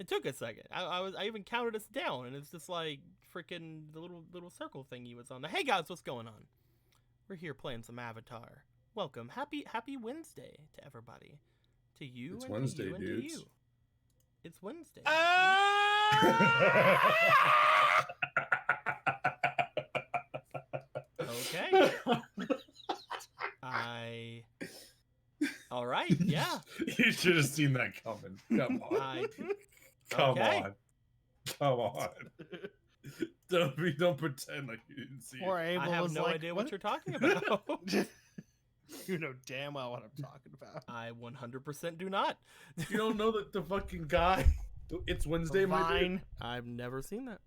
It took a second. I even counted us down, and it's just like freaking the little circle thingy was on there. Hey guys, what's going on? We're here playing some Avatar. Welcome, happy Wednesday to everybody, to you It's and to Wednesday, you and dudes. to you. It's Wednesday. Okay. All right. Yeah. You should have seen that coming. Come on. Come Okay. on. Come on. Don't pretend like you didn't see Poor it. Abel I have was no like, idea what you're talking about. You know damn well what I'm talking about. I 100% do not. You don't know that the fucking guy. It's Wednesday, The my dude. Vine. I've never seen that.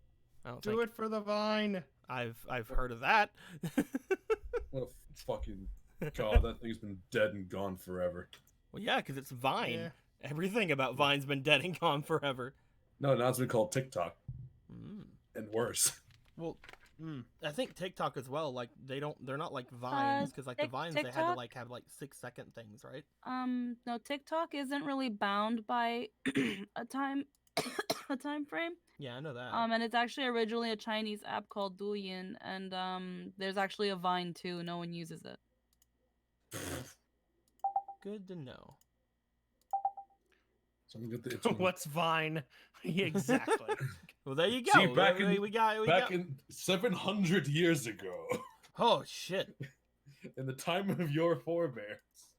I don't Do think it for the Vine. I've heard of that. What a fucking god! That thing's been dead and gone forever. Well, yeah, because it's Vine. Yeah. Everything about Vine's been dead and gone forever. No, now it's been called TikTok, Mm. and worse. Well, I think TikTok as well. Like they're not like Vines because like the Vines they had to TikTok? like have like 6-second things, right? No, TikTok isn't really bound by a time a time frame. Yeah, I know that. And it's actually originally a Chinese app called Douyin, and there's actually a Vine too. No one uses it. Good to know. So I'm gonna get the, What's Vine? Yeah, exactly. Well, there you go. See, back in we got back in 700 years ago, Oh shit! in the time of your forebears.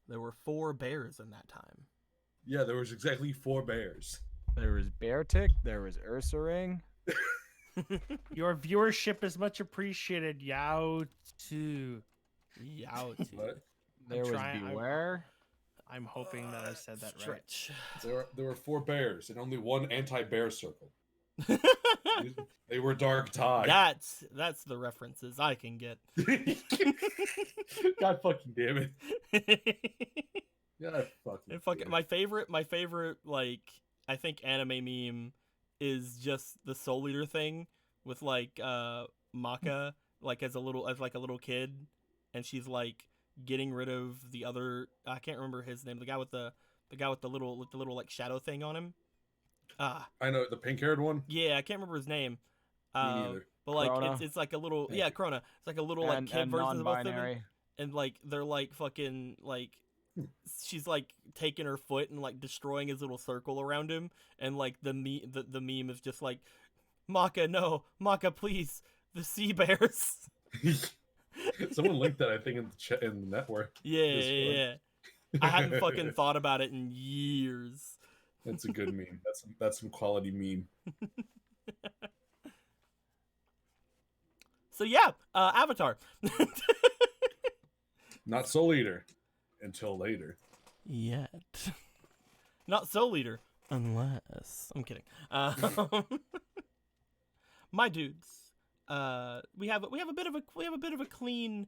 There were 4 bears in that time. Yeah, there was exactly 4 bears. There was Beartic, there was Ursaring. Your viewership is much appreciated, Yao too. Yowty. What? There was trying- I'm- Beware. I'm hoping that I said that right. Stretch. There were 4 bears and only one anti-bear circle. They were Dark Tide. That's the references I can get. God fucking damn it. God fucking. And fuck, damn it. my favorite like I think anime meme is just the Soul Eater thing with like Maka like as a little kid, and she's like getting rid of the other, I can't remember his name, the guy with the little like shadow thing on him. I know the pink-haired one. Yeah, I can't remember his name. Me neither. But like Krona. it's like a little Thank yeah you. Krona. It's like a little like kid and version of both of them. non-binary. And like they're like fucking like she's like taking her foot and like destroying his little circle around him, and like the meme is just like, Maka, no, Maka, please, the sea bears. Someone linked that, I think, in the network. Yeah, Discord. yeah. I hadn't fucking thought about it in years. That's a good meme. That's some quality meme. So yeah, Avatar. Not Soul Eater until later. Yet. Not Soul Eater, unless I'm kidding. My dudes, we have a bit of a clean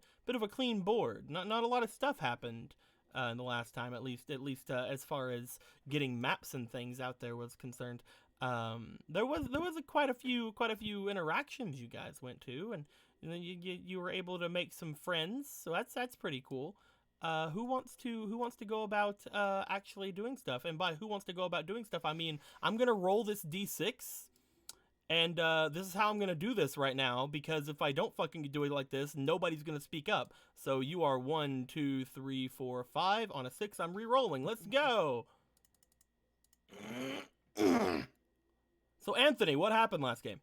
board. Not a lot of stuff happened in the last time, at least as far as getting maps and things out there was concerned. There was quite a few interactions you guys went to, and you were able to make some friends, so that's pretty cool. Who wants to go about actually doing stuff? And by who wants to go about doing stuff, I mean I'm gonna roll this d6, and this is how I'm gonna do this right now, because if I don't fucking do it like this, nobody's gonna speak up. So you are 1, 2, 3, 4, 5 on a 6. I'm re-rolling. Let's go. So Anthony, what happened last game?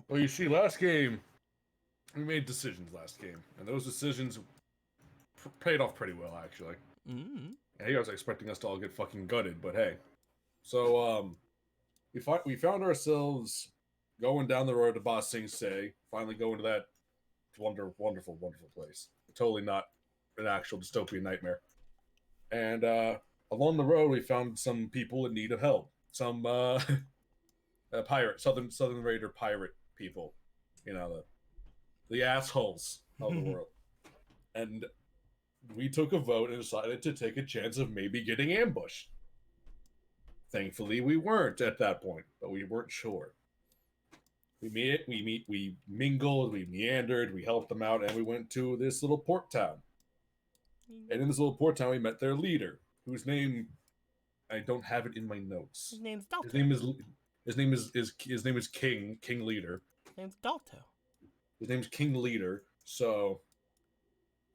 Well, you see, last game we made decisions last game, and those decisions paid off pretty well, actually. Mm-hmm. And he was expecting us to all get fucking gutted, but hey. So we found ourselves going down the road to Ba Sing Se, finally going to that wonderful place. Totally not an actual dystopian nightmare. And along the road, we found some people in need of help. Some pirate, Southern Raider pirate people. You know, the assholes of the world. And we took a vote and decided to take a chance of maybe getting ambushed. Thankfully, we weren't at that point, but we weren't sure. We mingled, we meandered, we helped them out, and we went to this little port town. And in this little port town, we met their leader, whose name I don't have it in my notes. His name's Dalto. His name is King Leader. His name's Dalto. His name's King Leader. So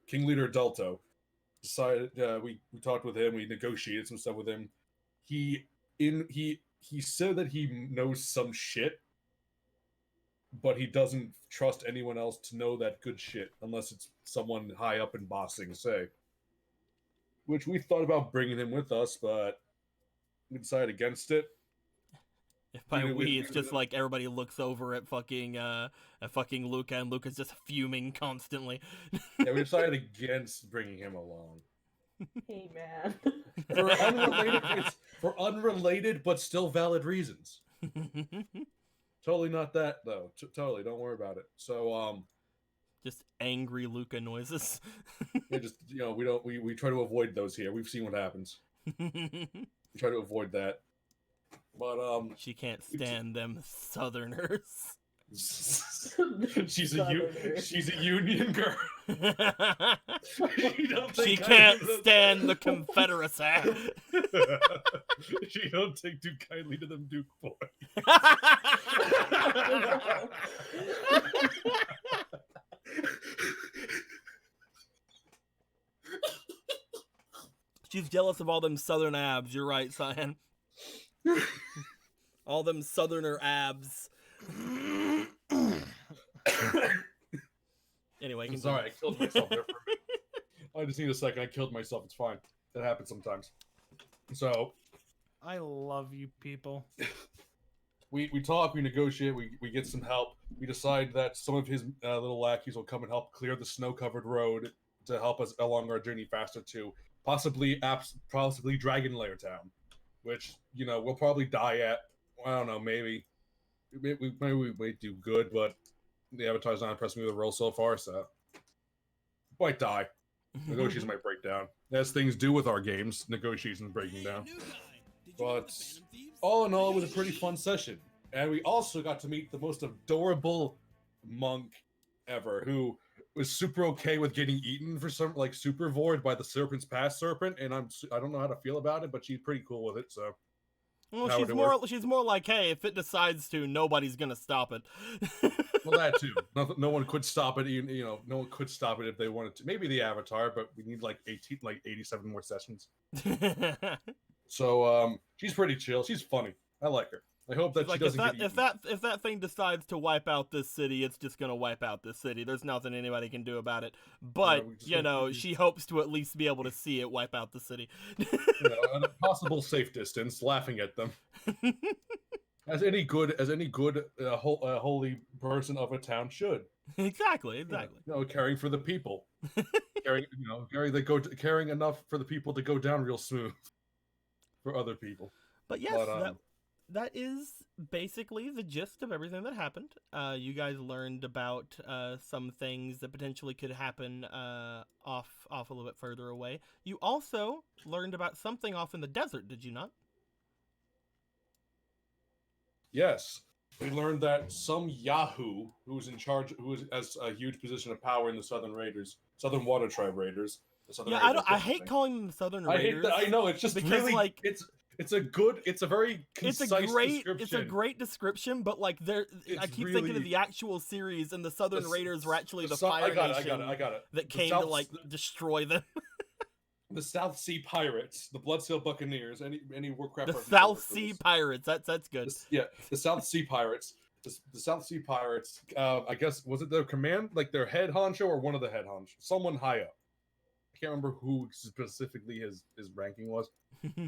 King Leader Dalto decided we talked with him, we negotiated some stuff with him. He said that he knows some shit, but he doesn't trust anyone else to know that good shit unless it's someone high up in Ba Sing Se. Which we thought about bringing him with us, but we decided against it. If by we, it's just like everybody looks over at fucking Luca, and Luca's just fuming constantly. Yeah, we decided against bringing him along. Hey, man. For unrelated but still valid reasons. Totally not that though. Totally, don't worry about it. So just angry Luca noises. yeah, just we try to avoid those here. We've seen what happens. We try to avoid that. But she can't stand them Southerners. she's a union girl. She can't stand the Confederacy. She don't take too kindly to them Duke boys. She's jealous of all them Southern abs. You're right, Cyan. All them Southerner abs. Anyway, I'm sorry, I killed myself there for a minute. I just need a second. I killed myself. It's fine. That happens sometimes. So I love you people. we talk, we negotiate, we get some help. We decide that some of his little lackeys will come and help clear the snow-covered road to help us along our journey faster to possibly Dragon Lair Town, which we'll probably die at. I don't know, maybe we might do good, but the Avatar's not impressing me with the role so far, so might die. Negotiations might break down. As things do with our games, negotiations breaking down. But all in all, it was a pretty fun session. And we also got to meet the most adorable monk ever, who was super okay with getting eaten for some, like, super vored by the Serpent's Pass serpent, and I don't know how to feel about it, but she's pretty cool with it, so. Well, she's more like, hey, if it decides to, nobody's gonna stop it. Well, that too. No one could stop it. No one could stop it if they wanted to. Maybe the Avatar, but we need like 87 more sessions. So she's pretty chill. She's funny. I like her. I hope that she doesn't get eaten. If that thing decides to wipe out this city, it's just gonna wipe out this city. There's nothing anybody can do about it. But she hopes to at least be able to see it wipe out the city. At a possible safe distance, laughing at them. As any good holy person of a town should. Exactly. Caring for the people. Caring enough for the people to go down real smooth for other people. But yes, that is basically the gist of everything that happened. You guys learned about some things that potentially could happen off a little bit further away. You also learned about something off in the desert, did you not? Yes. We learned that some Yahoo who has a huge position of power in the Southern Water Tribe Raiders. I hate calling them the Southern Raiders. I know, it's just because, really it's a very concise description. It's a great description, but like I keep thinking of the actual series, and the Southern Raiders were actually the Fire Nation I got it. that came to destroy them. The South Sea Pirates, the Bloodsail Buccaneers, any Warcraft. The South Sea Pirates. That's good. The South Sea Pirates. The South Sea Pirates. I guess was it their command, like their head honcho, or one of the head honcho, someone high up. I can't remember who specifically his ranking was,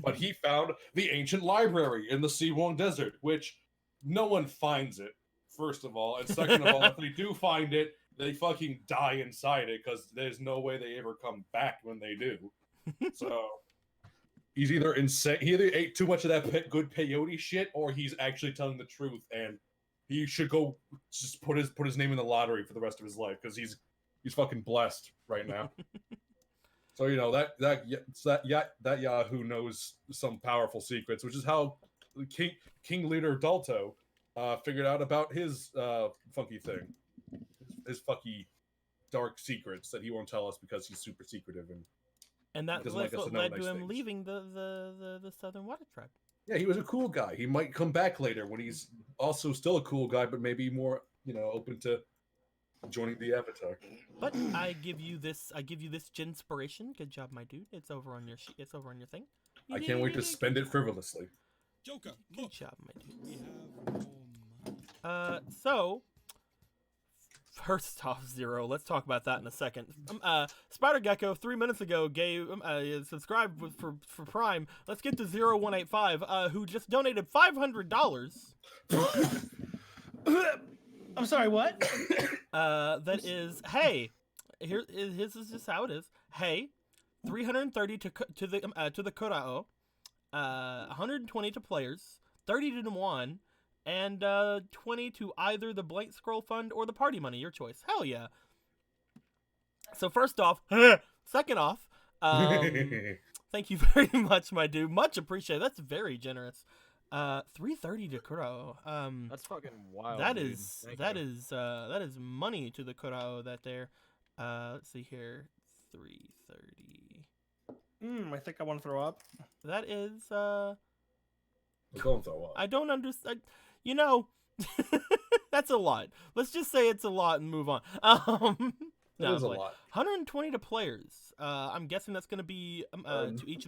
but he found the ancient library in the Siwong Desert, which no one finds it, first of all, and second of all, if they do find it, they fucking die inside it because there's no way they ever come back when they do. So he's either insane, he either ate too much of that good peyote shit, or he's actually telling the truth, and he should go just put his name in the lottery for the rest of his life because he's fucking blessed right now. So that Yahoo knows some powerful secrets, which is how King Leader Dalto figured out about his funky thing, his fucky dark secrets that he won't tell us because he's super secretive and And that Doesn't like was us what to know led to nice him things. leaving the Southern Water Tribe. Yeah, he was a cool guy. He might come back later when he's also still a cool guy, but maybe more, open to joining the Avatar. But I give you this Ginspiration. Good job, my dude. It's over on your it's over on your thing. You I did- can't you wait to did a spend good it job. frivolously. Joker, Good look, job, my dude. we have no money. So first off, Zero. Let's talk about that in a second. Spider Gecko 3 minutes ago gave subscribed for Prime. Let's get to 0185, who just donated $500. I'm sorry, what? That is, hey, his is just how it is. Hey, 330 to the Kurao, 120 to players, 30 to Nuan, and 20 to either the Blank Scroll Fund or the Party Money, your choice. Hell yeah. So first off, second off, thank you very much, my dude. Much appreciated. That's very generous. 330 to Kurao. That's fucking wild. That dude. is Thank that you. is that is money to the Kurao that there. Let's see here. 330. I think I want to throw up. That is Don't throw up. I don't understand. That's a lot. Let's just say it's a lot and move on. That is a play. lot. 120 to players. I'm guessing that's going to be Um. to each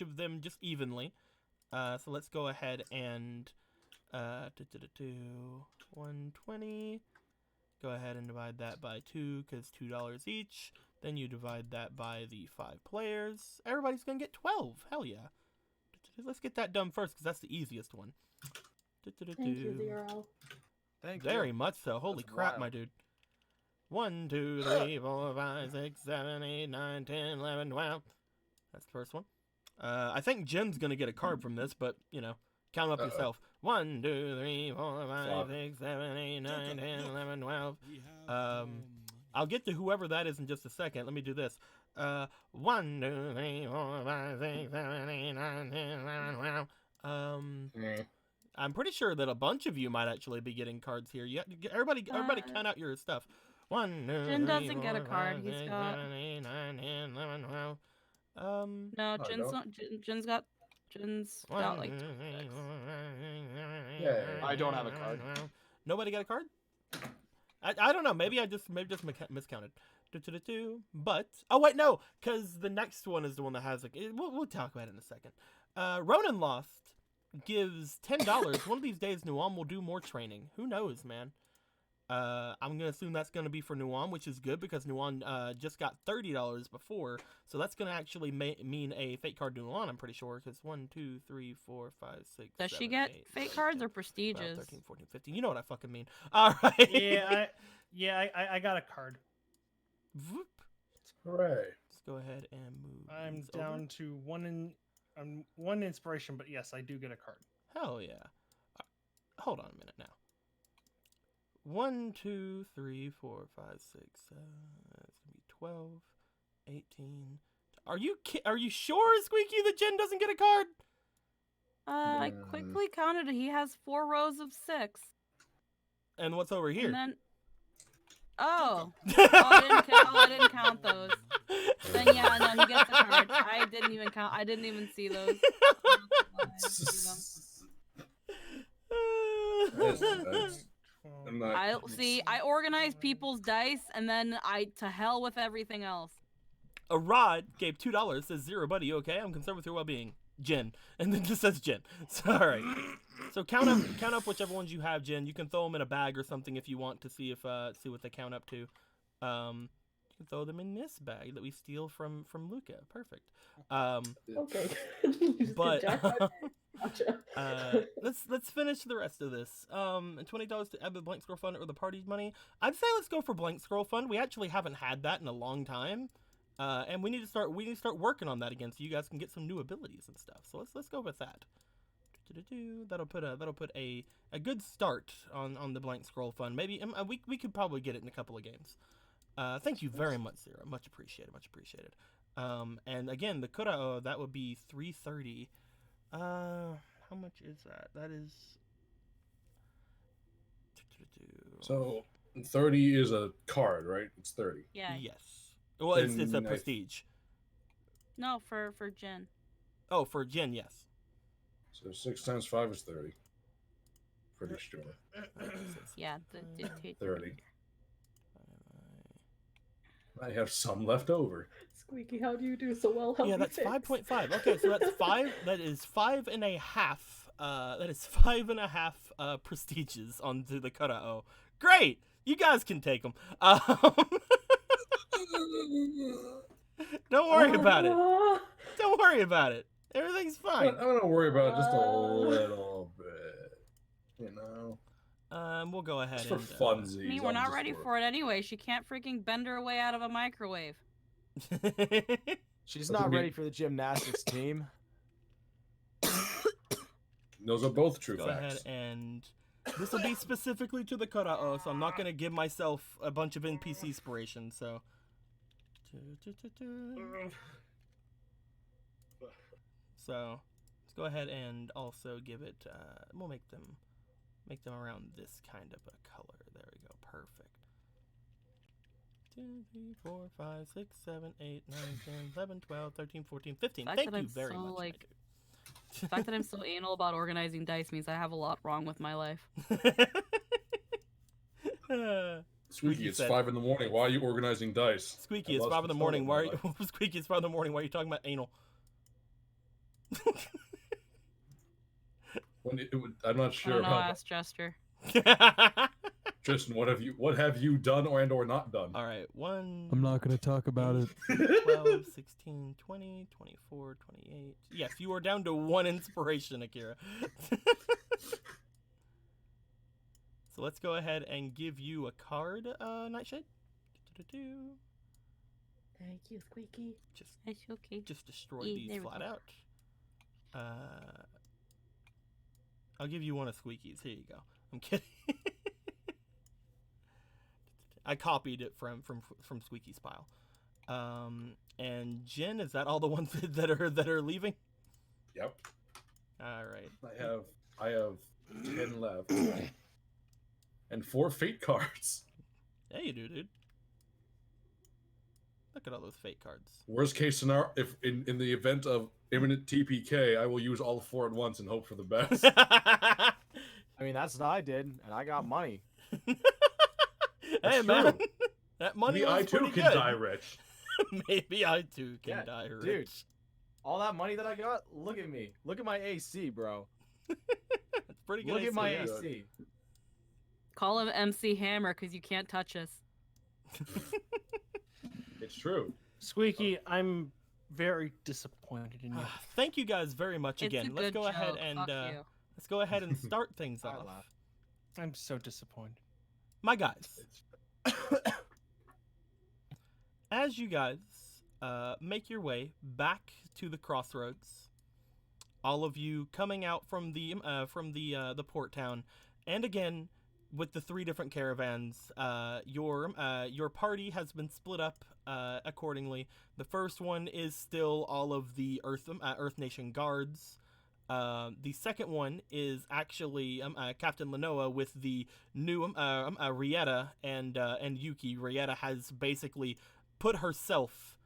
of them just evenly. So let's go ahead and 120. Go ahead and divide that by 2 because $2 each. Then you divide that by the 5 players. Everybody's gonna get 12. Hell yeah. Let's get that done first because that's the easiest one. Thank you, Zero. Thank you. Very much so. Holy That's crap, wild. my dude. 1, 2, 3, 4, 5, 6, 7, 8, 9, 10, 11, 12. That's the first one. I think Jen's gonna get a card from this, but count up Uh-oh. yourself. 1, 2, 3, 4, 5, Fuck. 6, 7, 8, 9, 10, 11, 12. We have Um, no money. I'll get to whoever that is in just a second. Let me do this. 1, 2, 3, 4, 5, 6, 7, 8, 9, 10, 11, 12. I'm pretty sure that a bunch of you might actually be getting cards here. Everybody count out your stuff. 1, 2, Jin 3, doesn't get a 4, card. 5, He's 6, got- 7, 8, 9, 10, 11, 12. No, I Jin's don't. not. Jin's got like. Yeah. I don't have a card. Nobody got a card? I don't know. Maybe I just miscounted. But oh wait, no, because the next one is the one that has like. We'll talk about it in a second. Ronan Lost gives $10. One of these days, Nuam will do more training. Who knows, man? I'm gonna assume that's gonna be for Nuan, which is good because Nuan just got $30 before, so that's gonna actually mean a fake card to Nuan. I'm pretty sure because 1, 2, 3, 4, 5, 6. Does she 7, get 8, fake cards 10, or 12, prestigious? 13, 14, 15. You know what I fucking mean. All right. I got a card. Whoop. Hooray. Let's go ahead and move. I'm these over. down to one inspiration, but yes, I do get a card. Hell yeah. Hold on a minute now. 1, 2, 3, 4, 5, 6, 7. That's gonna be 12, 18. Are you sure, Squeaky, that Jen doesn't get a card? I quickly counted. He has 4 rows of 6. And what's over here? And then. Oh. I didn't count those. Then yeah, no, he gets a card. I didn't even count. I didn't even see those. I didn't see That's- I'm not. I see. I organize people's dice, and then to hell with everything else. A Rod gave $2. Says Zero, buddy, you okay? I'm concerned with your well-being. Jen, and then just says Jen. So, all right. So count up whichever ones you have, Jen. You can throw them in a bag or something if you want to see what they count up to. You can throw them in this bag that we steal from Luca. Perfect. Okay. But Good job. Gotcha. let's finish the rest of this. $20 to add the Blank Scroll Fund or the party money. I'd say let's go for Blank Scroll Fund. We actually haven't had that in a long time, and we need to start working on that again, so you guys can get some new abilities and stuff. So let's go with that. That'll put a good start on the Blank Scroll Fund. Maybe we could probably get it in a couple of games. Thank you very much, Zero. Much appreciated. Much appreciated. And again, the Kurao, that would be 330. How much is that? That is. So 30 is a card, right? It's 30. Yeah. Yes. Well, it's a Then I- prestige. No, for Jin. Oh, for Jin, yes. So 6 times 5 is 30. Pretty sure. Yeah, the 30. I have some left over. Squeaky, how do you do so well? Help Yeah, me that's fix. 5.5. Okay, so that's 5. That is 5.5. That is 5.5 prestiges onto the Karao. Great! You guys can take them. Don't worry about it. Don't worry about it. Everything's fine. I'm gonna worry about it just a little bit. You know? We'll go ahead Just for and funsies. I mean, we're not ready for it anyway. She can't freaking bend her way out of a microwave. She's Doesn't not mean- ready for the gymnastics team. Those are both true go facts. ahead and this will be specifically to the Karao, so I'm not gonna give myself a bunch of NPC inspiration. So, so let's go ahead and also give it. We'll make them around this kind of a color. There we go. Perfect. 2, 3, 4, 5, 6, 7, 8, 9, 10, 11, 12, 13, 14, 15. The fact Thank that you I'm very so, much. like, The fact that I'm so anal about organizing dice means I have a lot wrong with my life. Squeaky, it's said- 5 in the morning. Why are you organizing dice? Squeaky, I it's lost 5 in the control morning. of Why my are you, life. Squeaky, it's 5 in the morning. Why are you talking about anal? I'm not I sure don't know, about ask Jester. Tristan. What have you done or not done? All right, 1. I'm not going to talk about it. 12, 16, 20, 24, 28. Yes, you are down to 1 inspiration, Akira. So let's go ahead and give you a card, Nightshade. Do-do-do-do. Thank you, Squeaky. It's okay. Just destroy Yeah, these there we flat go. out. I'll give you one of Squeaky's. Here you go. I'm kidding. I copied it from Squeaky's pile. And Jin, is that all the ones that are leaving? Yep. All right. I have 10 left. And 4 fate cards. Yeah, you do, dude. Look at all those fate cards. Worst case scenario, if in the event of imminent TPK, I will use all 4 at once and hope for the best. I mean, that's what I did, and I got money. Hey, man. true. That money Maybe was I too pretty can good. die rich. Maybe I too can Yeah, die rich. dude. All that money that I got, look at me. Look at my AC, bro. That's pretty good. Look at my AC. AC. Call him MC Hammer because you can't touch us. It's true. Squeaky, I'm very disappointed in you. Thank you guys very much It's a again. Let's good go ahead joke. and Fuck you. let's go ahead and start things I off. laugh. I'm so disappointed. My guys, as you guys make your way back to the crossroads, all of you coming out from the port town, and again with the 3 different caravans, your party has been split up accordingly. The first one is still all of the Earth Nation guards. The second one is actually Captain Lenoa with the new Rieta and Yuki. Rieta has basically put herself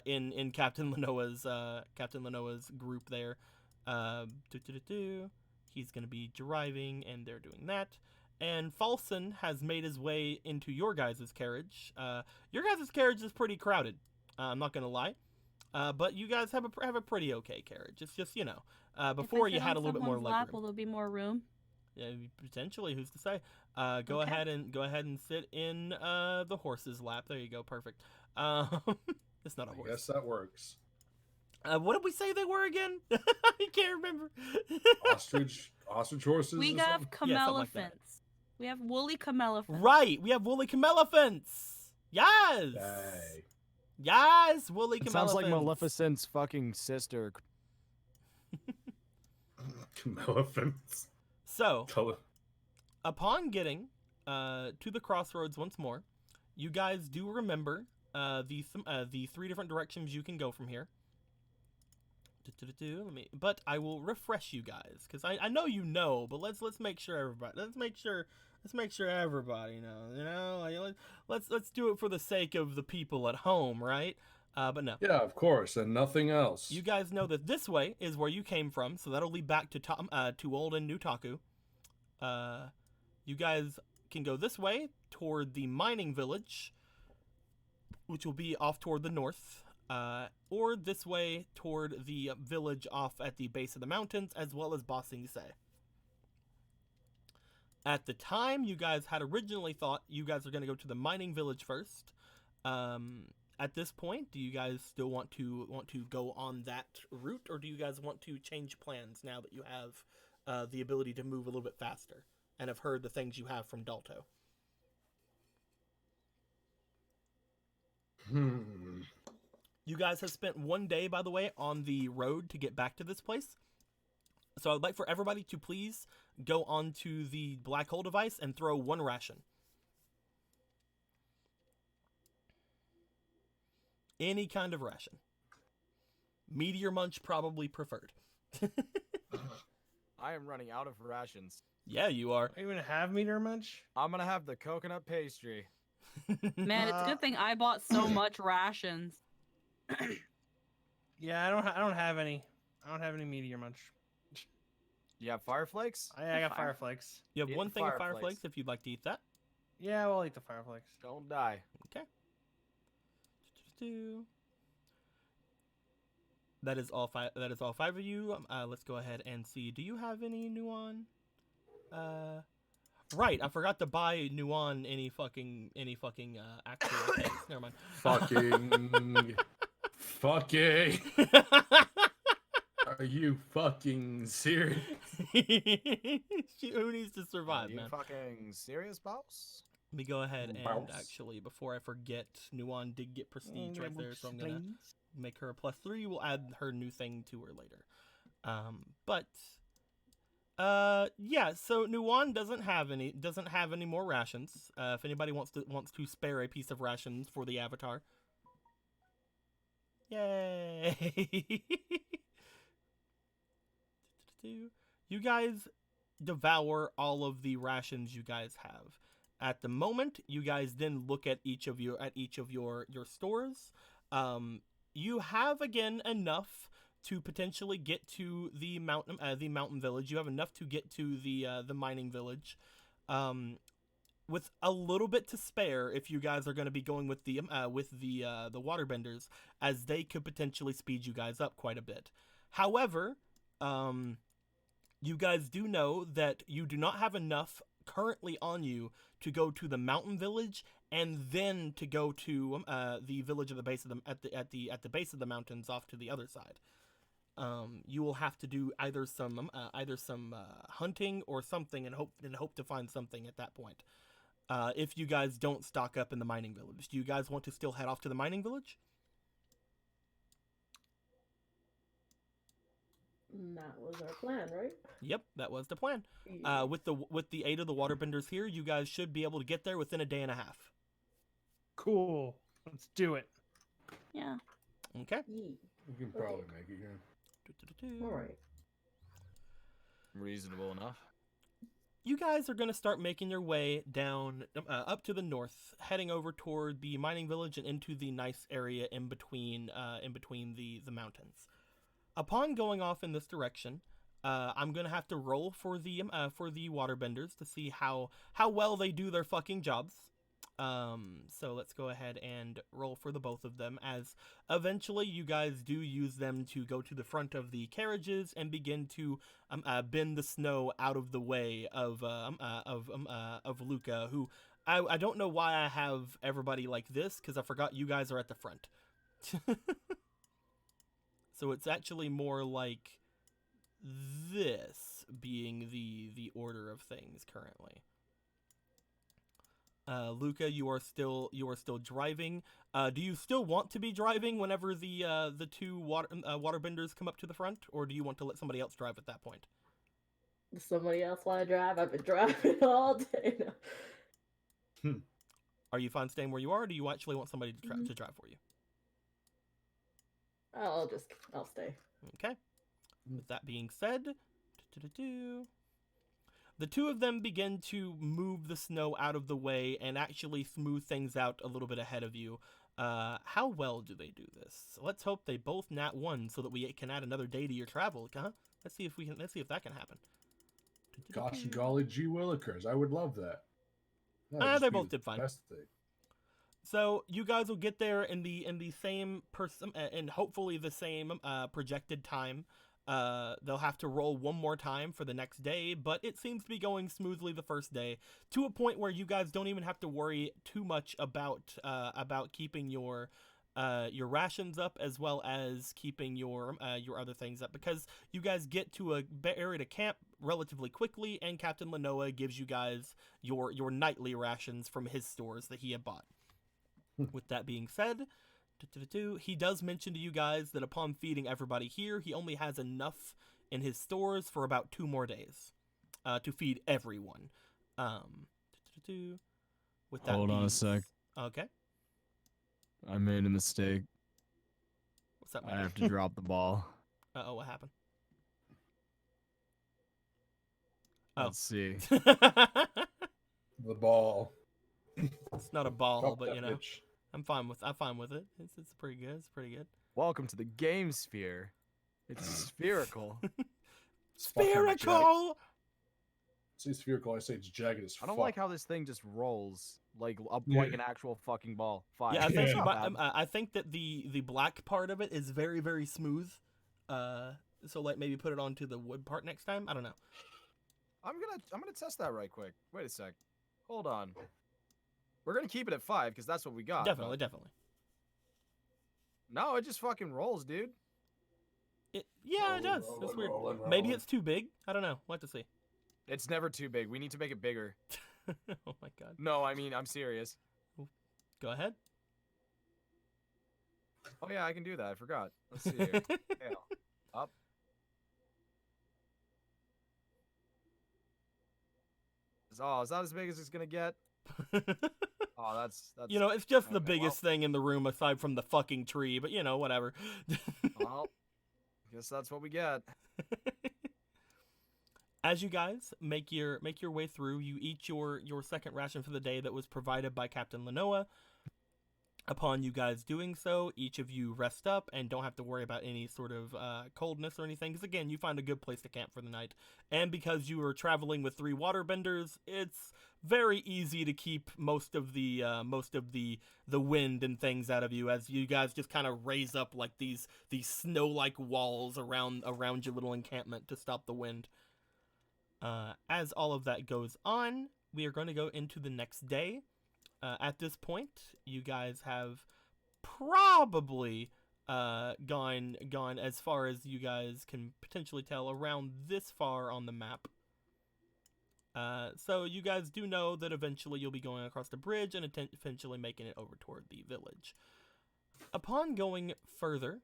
in Captain Lenoa's group there. He's gonna be driving, and they're doing that. And Falson has made his way into your guys' carriage. Your guys' carriage is pretty crowded. I'm not gonna lie. But you guys have a pretty okay carriage. It's just, you know, before you had a little bit more lap, legroom. will there be more room? Yeah, potentially. Who's to say? Go Okay. ahead and sit in the horse's lap. There you go. Perfect. It's not a I horse. guess that works. What did we say they were again? I can't remember. Ostrich horses. We or have something? Yeah, something like that. camelephants. We have woolly camelephants. Right. We have woolly camelephants. Yes. Hey. Yes. Woolly It camelephants. sounds like Maleficent's fucking sister. Camelephants. So, Color. upon getting to the crossroads once more, you guys do remember the 3 different directions you can go from here. But I will refresh you guys because I know you know, but let's make sure everybody everybody knows. You know, like, let's do it for the sake of the people at home, right? But no. Yeah, of course, and nothing else. You guys know that this way is where you came from, so that'll lead back to to old and New Taku. You guys can go this way toward the mining village, which will be off toward the north, or this way toward the village off at the base of the mountains, as well as Ba Sing Se. At the time, you guys had originally thought you guys are going to go to the mining village first. At this point, do you guys still want to go on that route, or do you guys want to change plans now that you have the ability to move a little bit faster and have heard the things you have from Dalto? You guys have spent 1 day, by the way, on the road to get back to this place. So I'd like for everybody to please go onto the black hole device and throw 1 ration. Any kind of ration. Meteor Munch probably preferred. I am running out of rations. Yeah, you are. I even have Meteor Munch? I'm gonna have the coconut pastry. Man, it's a good thing I bought so much rations. Yeah, I don't have any. I don't have any Meteor Munch. You have fire flakes? I got Fire. Fireflakes. You have Eat 1 the thing of Fire Fire Flakes. Flakes if you'd like to eat that. Yeah, we'll eat the Fireflakes. Don't die. Okay. That is all 5. That is all 5 of you. Let's go ahead and see. Do you have any Nuon? Right. I forgot to buy Nuon any fucking actual things. Never mind. Fucking. Are you fucking serious? Who needs to survive, Are you man? fucking serious, boss? Let me go ahead and Bounce. actually, before I forget, Nuon did get prestige right there, so I'm gonna make her a +3. We'll add her new thing to her later. Yeah. So Nuon doesn't have any more rations. If anybody wants to spare a piece of rations for the avatar, yay! You guys devour all of the rations you guys have. At the moment, you guys then look at each of your stores. You have again enough to potentially get to the mountain village. You have enough to get to the mining village, with a little bit to spare if you guys are going to be going with the waterbenders, as they could potentially speed you guys up quite a bit. However, you guys do know that you do not have enough currently on you to go to the mountain village and then to go to the village at the base of the base of the mountains off to the other side. You will have to do either some hunting or something and hope to find something at that point. If you guys don't stock up in the mining village, do you guys want to still head off to the mining village? That was our plan, right? Yep, that was the plan. Yeah. With the aid of the waterbenders here, you guys should be able to get there within a day and a half. Cool. Let's do it. Yeah. Okay. Yee. We can probably make it, yeah. All right. Reasonable enough. You guys are going to start making your way down up to the north, heading over toward the mining village and into the nice area in between the mountains. Upon going off in this direction, I'm going to have to roll for the waterbenders to see how well they do their fucking jobs. So let's go ahead and roll for the both of them, as eventually you guys do use them to go to the front of the carriages and begin to bend the snow out of the way of Luca, who I don't know why I have everybody like this, because I forgot you guys are at the front. So it's actually more like this being the order of things currently. Luca, you are still driving. Do you still want to be driving whenever the two waterbenders come up to the front, or do you want to let somebody else drive at that point? Does somebody else want to drive? I've been driving all day now. Are you fine staying where you are, or do you actually want somebody to drive for you? I'll stay. Okay. With that being said, the two of them begin to move the snow out of the way and actually smooth things out a little bit ahead of you. How well do they do this? Let's hope they both nat 1 so that we can add another day to your travel. Huh? Let's see if that can happen. Gosh golly gee willikers, I would love that. That'd They just be both the did fine. best thing. So you guys will get there in the same person and hopefully the same projected time. They'll have to roll one more time for the next day, but it seems to be going smoothly the first day to a point where you guys don't even have to worry too much about keeping your rations up as well as keeping your other things up, because you guys get to a area to camp relatively quickly, and Captain Lenoa gives you guys your nightly rations from his stores that he had bought. With that being said, he does mention to you guys that upon feeding everybody here, he only has enough in his stores for about 2 more days to feed everyone. With that Hold on being a sec. Okay. I made a mistake. What's that? I have to drop the ball. Uh-oh, what happened? Oh. Let's see. The ball. It's not a ball, Drop but that you know, bitch. I'm fine with it. It's pretty good. It's pretty good. Welcome to the game sphere. It's spherical. It's fucking Spherical. Say spherical, I say it's jagged as I don't fuck. like how this thing just rolls like up like an actual fucking ball. Fine. Yeah, I think Yeah. you might, I think that the black part of it is very very smooth. So like maybe put it onto the wood part next time. I don't know. I'm gonna test that right quick. Wait a sec. Hold on. We're gonna keep it at 5 because that's what we got. Definitely, but- definitely. No, it just fucking rolls, dude. Yeah, it does. It's weird. Maybe it's too big. I don't know. We'll have to see. It's never too big. We need to make it bigger. Oh my god. No, I mean I'm serious. Go ahead. Oh yeah, I can do that. I forgot. Let's see here. Tail. Up. Oh, is that as big as it's gonna get? Oh, that's You know, it's just the okay, biggest thing in the room aside from the fucking tree, but you know, whatever. well, guess that's what we get. As you guys make your way through, you eat your second ration for the day that was provided by Captain Lenoa. Upon you guys doing so, each of you rest up and don't have to worry about any sort of coldness or anything, because again, you find a good place to camp for the night. And because you are traveling with 3 waterbenders, it's very easy to keep most of the wind and things out of you, as you guys just kind of raise up like these snow-like walls around your little encampment to stop the wind. As all of that goes on, we are going to go into the next day. At this point, you guys have probably gone as far as you guys can potentially tell, around this far on the map. So you guys do know that eventually you'll be going across the bridge and eventually making it over toward the village. Upon going further,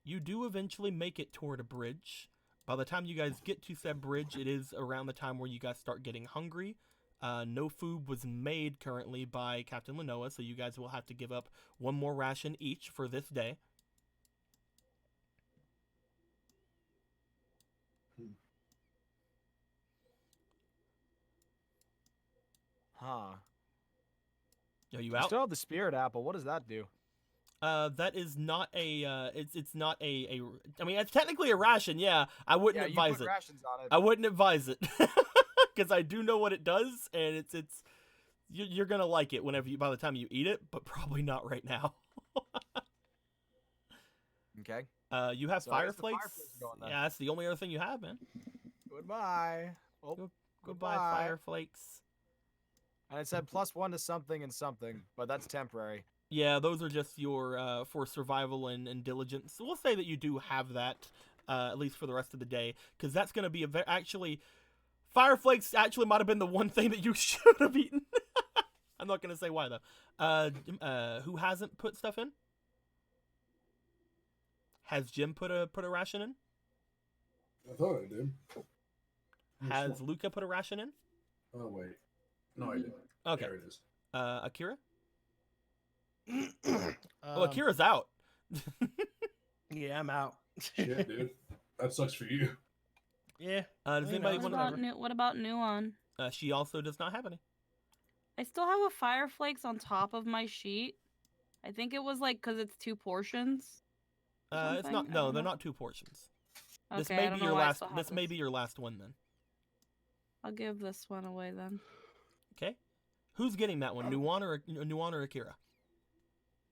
you do eventually make it toward a bridge. By the time you guys get to said bridge, it is around the time where you guys start getting hungry. No food was made currently by Captain Lenoa, so you guys will have to give up 1 more ration each for this day. Huh. Are you We out? still have the spirit apple. What does that do? That is not a. It's not a. I mean, it's technically a ration. Yeah, I wouldn't Yeah, you advise put it. rations on it. I wouldn't advise it because I do know what it does, and it's you're gonna like it whenever by the time you eat it, but probably not right now. Okay. You have So I guess the fireflakes. fireflakes are going then. Yeah, that's the only other thing you have, man. Goodbye. Oh, Goodbye, Goodbye. fireflakes. and it said +1 to something and something, but that's temporary. Yeah, those are just your for survival and diligence. So we'll say that you do have that at least for the rest of the day, because that's going to be actually fireflakes actually might have been the one thing that you should have eaten. I'm not going to say why though. Who hasn't put stuff in? Has Jim put a ration in? I thought I did. Has Luca put a ration in? Oh wait, no, I didn't. Okay. There it is. Akira? Oh, Akira's out. Yeah, I'm out. Shit, dude, that sucks for you. Yeah. Does You anybody know. want to? What about Nuon? She also does not have any. I still have a fireflakes on top of my sheet. I think it was like because it's 2 portions. or It's something? not. I No, don't they're know. not 2 portions. Okay, This I may don't be know your why it last. still This may happens. be your last one then. I'll give this one away then. Okay. Who's getting that one? Nuan or Akira?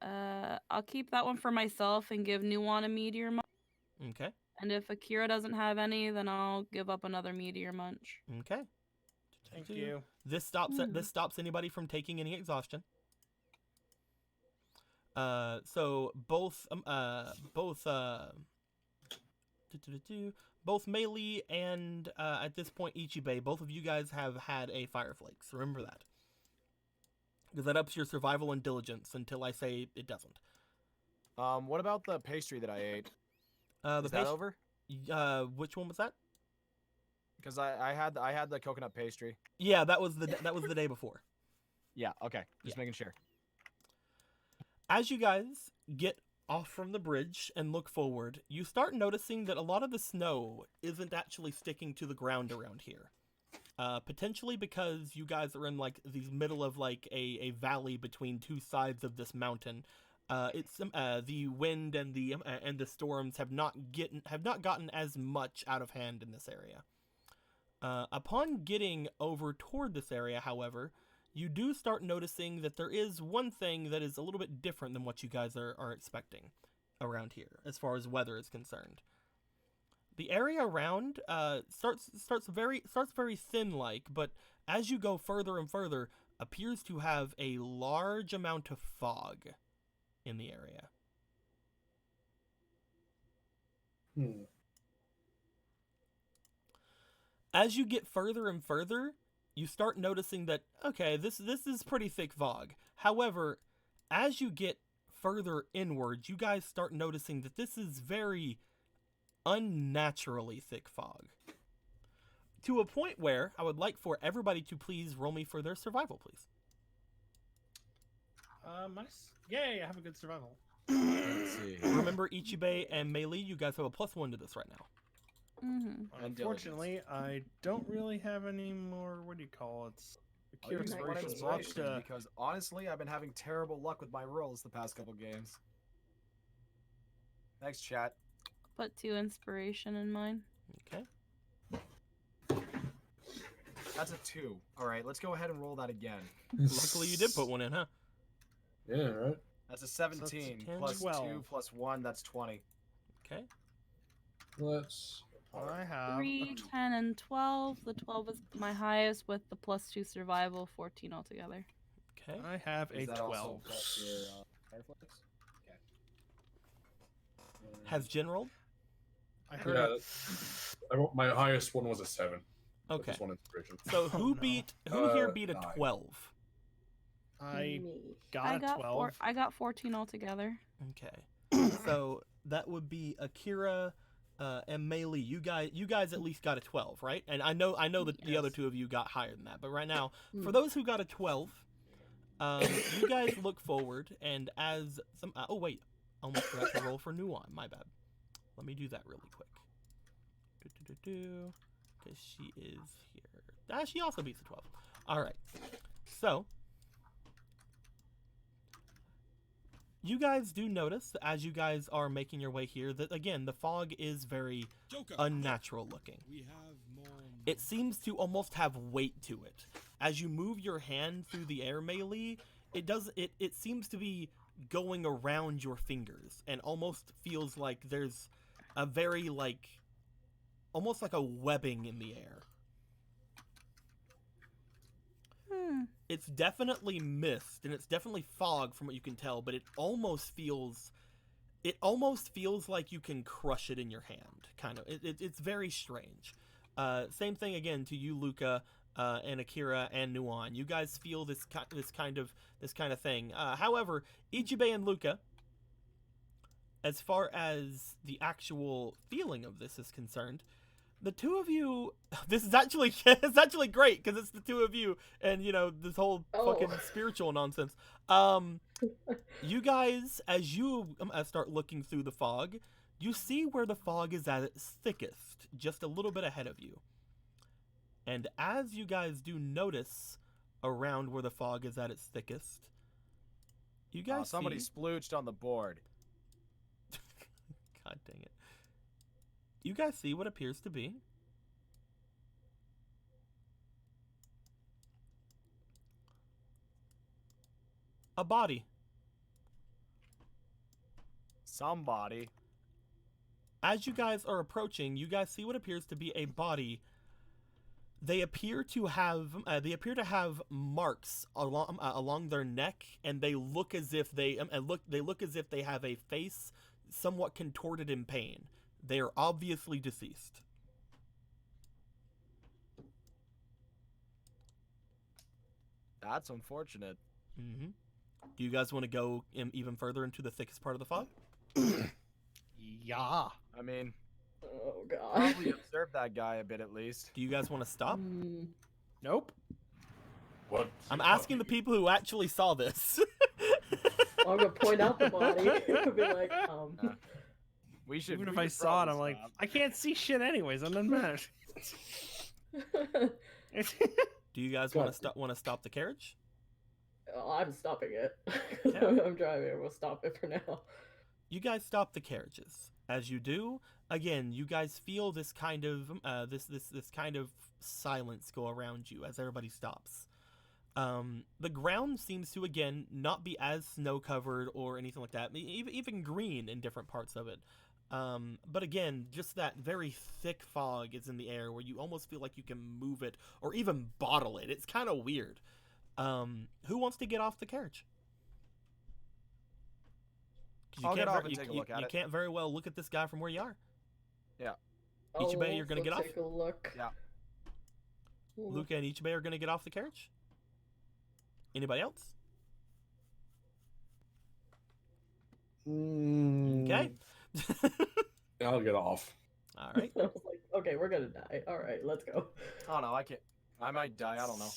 I'll keep that one for myself and give Nuwan a meteor munch. Okay. And if Akira doesn't have any, then I'll give up another meteor munch. Okay. Thank you. This stops anybody from taking any exhaustion. So both Meili and at this point Ichibei, both of you guys have had a fire flake. So remember that, because that ups your survival and diligence until I say it doesn't. What about the pastry that I ate? The Is that over? Which one was that? Because I had the coconut pastry. Yeah, that was the day before. Yeah. Okay. Just Yeah. making sure. As you guys get off from the bridge and look forward, you start noticing that a lot of the snow isn't actually sticking to the ground around here. Potentially because you guys are in like the middle of like a valley between 2 sides of this mountain. It's the wind and the storms have not gotten as much out of hand in this area. Upon getting over toward this area, however, you do start noticing that there is one thing that is a little bit different than what you guys are expecting around here, as far as weather is concerned. The area around starts very thin like, but as you go further and further, appears to have a large amount of fog in the area. As you get further and further, you start noticing that, okay, this is pretty thick fog. However, as you get further inwards, you guys start noticing that this is very unnaturally thick fog. To a point where I would like for everybody to please roll me for their survival, please. Yay, I have a good survival. Let's see. Remember, Ichibei and Meili, you guys have a +1 to this right now. Mm-hmm. Unfortunately, I don't really have any more. What do you call it? I'll Cure use one inspiration inspiration slots to. because honestly, I've been having terrible luck with my rolls the past couple games. Thanks, chat. Put 2 inspiration in mine. Okay. That's a 2. All right, let's go ahead and roll that again. Luckily, you did put one in, huh? Yeah, right. That's a 17 10, plus 12. 2 plus 1. That's 20. Okay. Let's. I have. 3, 10, and 12. The 12 is my highest with the +2 survival, 14 altogether. Okay. I have a Is that 12. also plus your Fireflies? Okay. Has Jin rolled? I heard Yeah, it. my highest one was a 7. Okay. Just one inspiration. So who no. who here beat a 9. 12? I Me. got a 12. I got 14 altogether. Okay. So that would be Akira and Meili. You guys at least got a 12, right? And I know that the other Yes. 2 of you got higher than that. But right now, for Hmm. those who got a 12, you guys look forward, and as some oh wait, almost forgot to roll for Nuan. My bad. Let me do that really quick. Because she is here. She also beats the 12. All right. So you guys do notice that as you guys are making your way here that again the fog is very Joker. unnatural looking. We have more. It seems to almost have weight to it. As you move your hand through the air, Meili, it seems to be going around your fingers and almost feels like there's a very almost like a webbing in the air. It's definitely mist and it's definitely fog from what you can tell, but it almost feels like you can crush it in your hand. Kind of. It's very strange. Same thing again to you, Luca, and Akira and Nuan. You guys feel this kind of thing. However, Ichibei and Luca, as far as the actual feeling of this is concerned, the 2 of you, this is actually it's actually great because it's the 2 of you and this whole fucking spiritual nonsense. You guys, as you start looking through the fog, you see where the fog is at its thickest, just a little bit ahead of you. And as you guys do notice around where the fog is at its thickest, You guys somebody see... splooched on the board. God dang it. You guys see what appears to be a body. Somebody. As you guys are approaching, you guys see what appears to be a body. They appear to have marks along their neck, and they look as if they have a face somewhat contorted in pain. They are obviously deceased. That's unfortunate. Mm-hmm. Do you guys want to go even further into the thickest part of the fog? Yeah. I mean, Oh god. probably observe that guy a bit at least. Do you guys want to stop? Nope. What? I'm asking the people who actually saw this. I'm gonna point out the body. Be like, We should. Even if we I should saw it, probably I'm like, stop. I can't see shit anyways. I'm not mad. Do you guys want to stop the carriage? I'm stopping it. Yeah. I'm driving. We'll stop it for now. You guys stop the carriages. As you do, again, you guys feel this kind of this kind of silence go around you as everybody stops. The ground seems to again not be as snow covered or anything like that. Even green in different parts of it. But again, just that very thick fog is in the air where you almost feel like you can move it or even bottle it. It's kind of weird. Who wants to get off the carriage? 'Cause I'll get off and take a look at you it. can't very well look at this guy from where you are. Oh, Ichibe, you're gonna let's get off? Take a look. Yeah. Ooh. Luca and Ichibe are going to get off the carriage. Anybody else? Okay. I'll get off. All right. I was like, okay, we're gonna die. All right, let's go. Oh no, I can't. I might die. I don't know.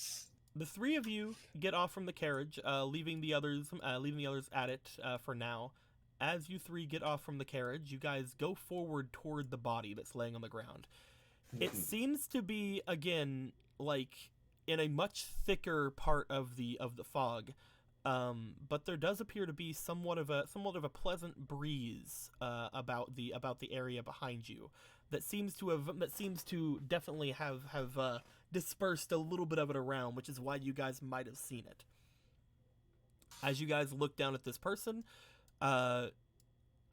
The three of you get off from the carriage, leaving the others at it for now. As you three get off from the carriage, you guys go forward toward the body that's laying on the ground. It seems to be again like in a much thicker part of the fog, but there does appear to be somewhat of a pleasant breeze about the area behind you that seems to definitely have dispersed a little bit of it around, which is why you guys might have seen it. As you guys look down at this person, I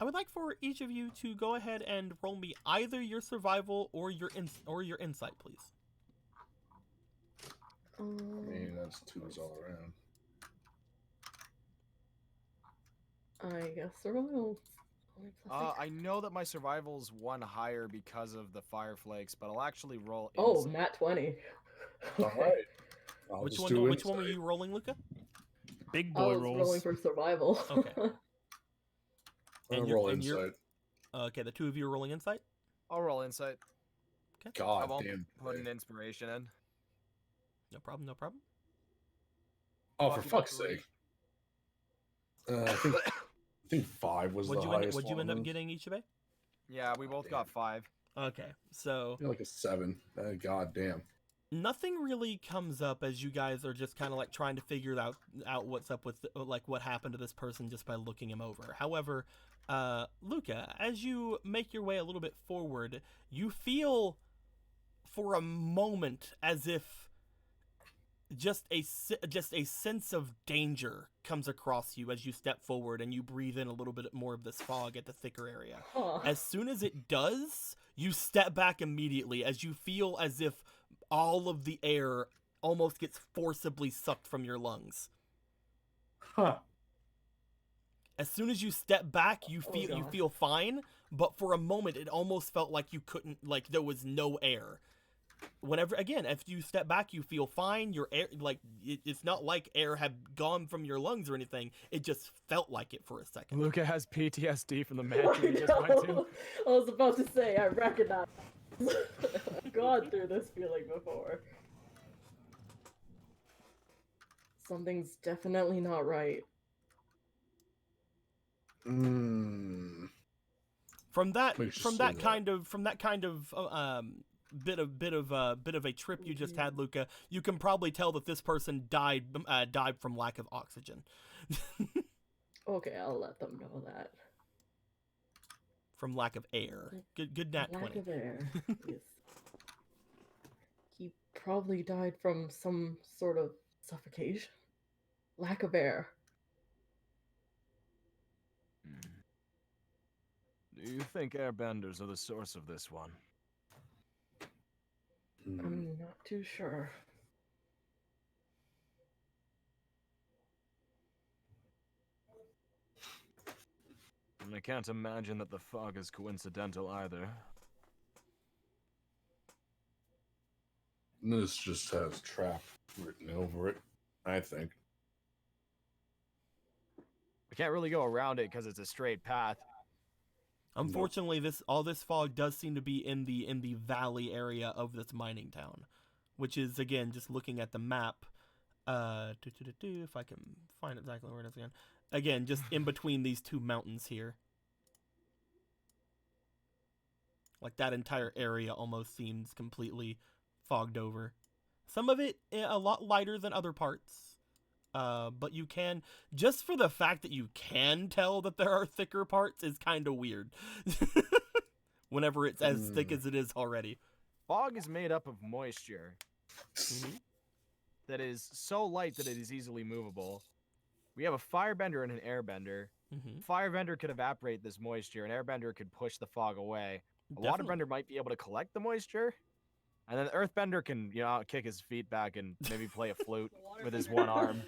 would like for each of you to go ahead and roll me either your survival or your insight, please. I mean, that's twos all around. I guess survival. I know that my survival's one higher because of the fire flakes, but I'll actually roll. Oh, insight. nat 20. All right. I'll Which just one? do Which one were insight. you rolling, Luca? Big I boy was rolls. rolling for survival. Okay. I'm And gonna roll and you're- insight. Okay, the two of you are rolling insight. I'll roll insight. I God won't damn. put an inspiration in. No problem. No problem. Oh, for fuck's sake. I think 5 was the highest. What'd you one end up of those. getting, Ichibe? Yeah, we both got 5. Okay, so I feel like a 7. God damn. nothing really comes up as you guys are just kind of like trying to figure out what's up with like what happened to this person just by looking him over. However, Luca, as you make your way a little bit forward, you feel for a moment as if just a sense of danger comes across you as you step forward and you breathe in a little bit more of this fog at the thicker area. Huh. As soon as it does, you step back immediately as you feel as if all of the air almost gets forcibly sucked from your lungs. Huh. As soon as you step back, you Oh, feel God. fine, but for a moment it almost felt like you couldn't, like there was no air. Whenever again, if you step back, you feel fine. Your air, like it's not like air had gone from your lungs or anything. It just felt like it for a second. Luca has PTSD from the I mansion he just went to. know. I was about to say, I recognize. I've gone through this feeling before. Something's definitely not right. Mm. From that We should say that. kind of bit of a trip you just had, Luca, you can probably tell that this person died from lack of oxygen. Okay, I'll let them know that. From lack of air. Good nat Lack 20. of air. Yes. He probably died from some sort of suffocation. Lack of air. Do you think airbenders are the source of this one? I'm not too sure. And I can't imagine that the fog is coincidental either. This just has trap written over it, I think. We can't really go around it because it's a straight path. Unfortunately, all this fog does seem to be in the valley area of this mining town, which is again just looking at the map. If I can find exactly where it is again. Again, just in between these two mountains here. Like that entire area almost seems completely fogged over. Some of it a lot lighter than other parts. But you can, just for the fact that you can tell that there are thicker parts is kind of weird. Whenever it's as thick as it is already. Fog is made up of moisture that is so light that it is easily movable. We have a firebender and an airbender. Firebender could evaporate this moisture, an airbender could push the fog away. A waterbender might be able to collect the moisture. And then the earthbender can, kick his feet back and maybe play a flute with his one arm.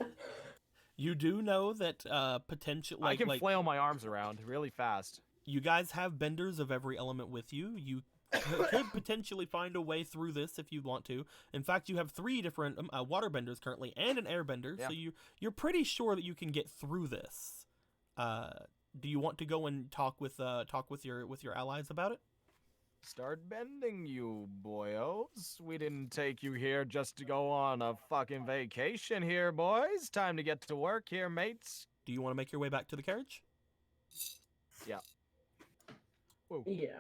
You do know that potential. I can flail my arms around really fast. You guys have benders of every element with you. You could potentially find a way through this if you want to. In fact, you have 3 different waterbenders currently and an airbender, so you're pretty sure that you can get through this. Do you want to go and talk with your allies about it? Start bending, you boyos. We didn't take you here just to go on a fucking vacation here, boys. Time to get to work here, mates. Do you want to make your way back to the carriage? Yeah. Whoa. Yeah.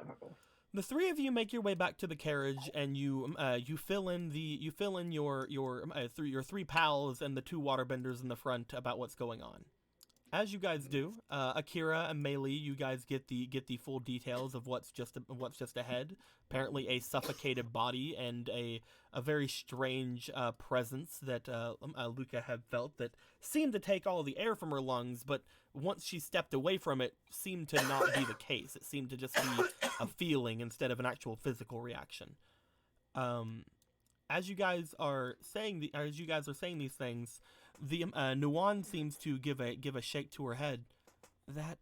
The 3 of you make your way back to the carriage, and you fill in your 3 pals and the 2 waterbenders in the front about what's going on. As you guys do, Akira and Meili, you guys get the full details of what's just ahead. Apparently, a suffocated body and a very strange presence that Luca had felt that seemed to take all the air from her lungs, but once she stepped away from it, seemed to not be the case. It seemed to just be a feeling instead of an actual physical reaction. As you guys are saying these things, the Nuan seems to give a shake to her head. That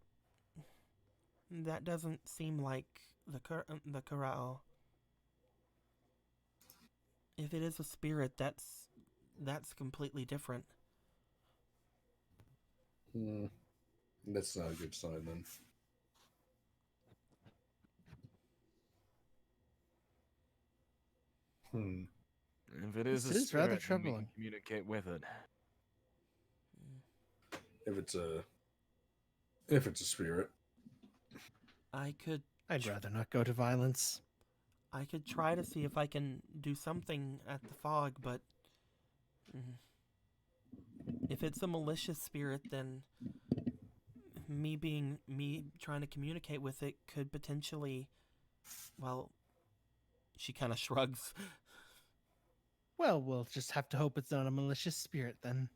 doesn't seem like the Kurao. If it is a spirit, that's completely different. That's not a good sign then. If it is This a is spirit, rather then we can troubling. communicate with it. If it's a spirit. I'd rather not go to violence. I could try to see if I can do something at the fog, but if it's a malicious spirit, then me trying to communicate with it could potentially, well, she kind of shrugs. Well, we'll just have to hope it's not a malicious spirit then.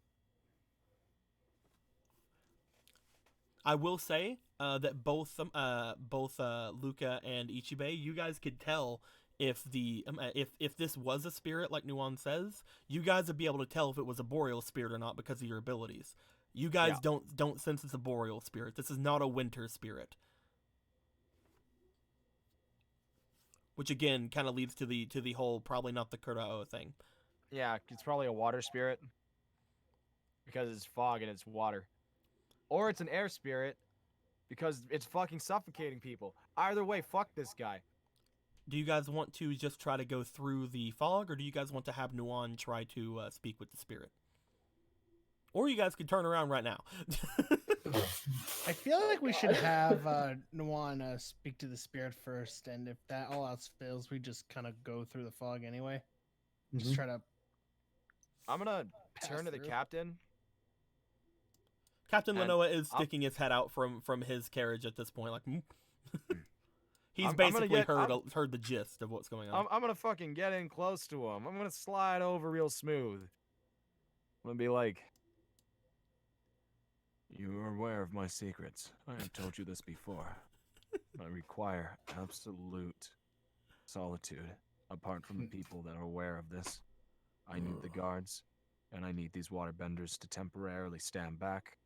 I will say that both Luca and Ichibe, you guys could tell if this was a spirit like Nuan says. You guys would be able to tell if it was a boreal spirit or not because of your abilities. You guys don't sense it's a boreal spirit. This is not a winter spirit. Which again kind of leads to the whole probably not the Kurao thing. Yeah, it's probably a water spirit because it's fog and it's water. Or it's an air spirit because it's fucking suffocating people. Either way, fuck this guy. Do you guys want to just try to go through the fog, or do you guys want to have Nuan try to speak with the spirit? Or you guys could turn around right now. I feel like we should have Nuan speak to the spirit first, and if that all else fails, we just kind of go through the fog anyway. Just try to. I'm gonna Pass turn to the through. captain. Captain And Lenoa is I'll- sticking his head out from his carriage at this point, like he's I'm gonna basically get- heard the gist of what's going on. I'm gonna fucking get in close to him. I'm gonna slide over real smooth. I'm gonna be like, "You are aware of my secrets. I have told you this before. I require absolute solitude, apart from the people that are aware of this. I need the guards, and I need these waterbenders to temporarily stand back.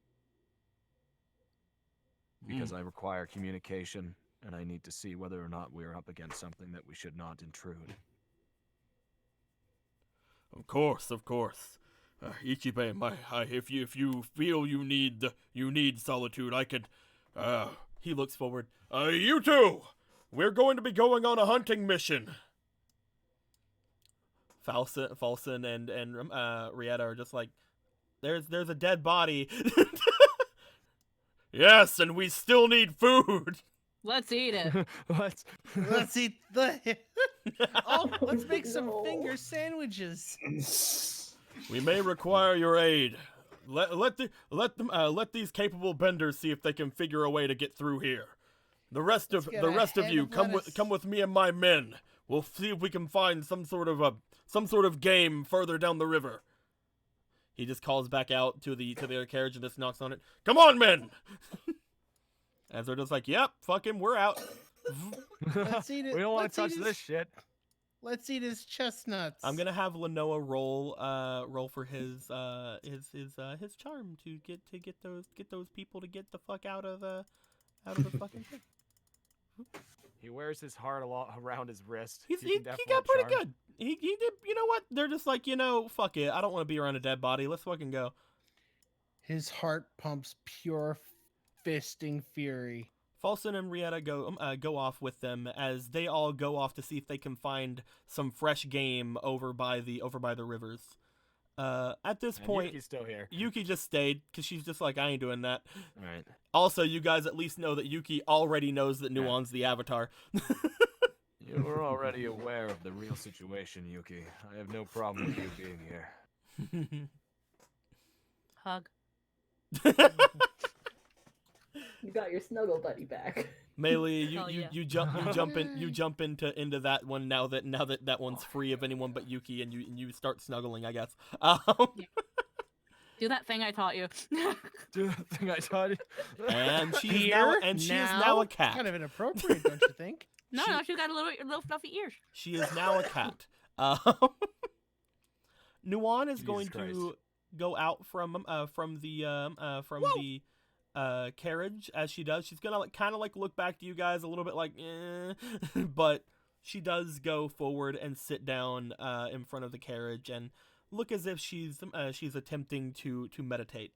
Because I require communication, and I need to see whether or not we are up against something that we should not intrude." Of course. Ichiban, if you feel you need solitude, I could. He looks forward. You two, we're going to be going on a hunting mission. Falson and Rieta are just like, there's a dead body. Yes, and we still need food. Let's eat it. Let's eat the. Oh, let's make some No. finger sandwiches. We may require your aid. Let these capable benders see if they can figure a way to get through here. The rest Let's of get the a rest of head you of come lettuce. with me and my men. We'll see if we can find some sort of game further down the river. He just calls back out to the other carriage and just knocks on it. Come on, men! As they're just like, yep, fuck him, we're out. Let's eat it. We don't want let's to touch eat his- this shit. Let's eat his chestnuts. I'm gonna have Lenoa roll for his charm to get those people to get the fuck out of the fucking thing. He wears his heart around his wrist. He You can definitely got pretty charm. good. He did. You know what? They're just like, fuck it. I don't want to be around a dead body. Let's fucking go. His heart pumps pure fisting fury. Falson and Rieta go off with them as they all go off to see if they can find some fresh game over by the rivers. At this And point, Yuki's still here. Yuki just stayed because she's just like, I ain't doing that. Right. Also, you guys at least know that Yuki already knows that Nuon's the Avatar. You were already aware of the real situation, Yuki. I have no problem with you being here. Hug. You got your snuggle buddy back. Melee, Hell yeah. you jump into that one now that one's free of anyone but Yuki, and you start snuggling, I guess. Do that thing I taught you. Do the thing I taught you. And she is Here, now a cat. Kind of inappropriate, don't you think? No, She- no, she's got little fluffy ears. She is now a cat. Nuon is Jesus going Christ. to go out from the carriage. As she does, she's gonna kind of look back to you guys a little bit like, but she does go forward and sit down in front of the carriage and look as if she's attempting to meditate.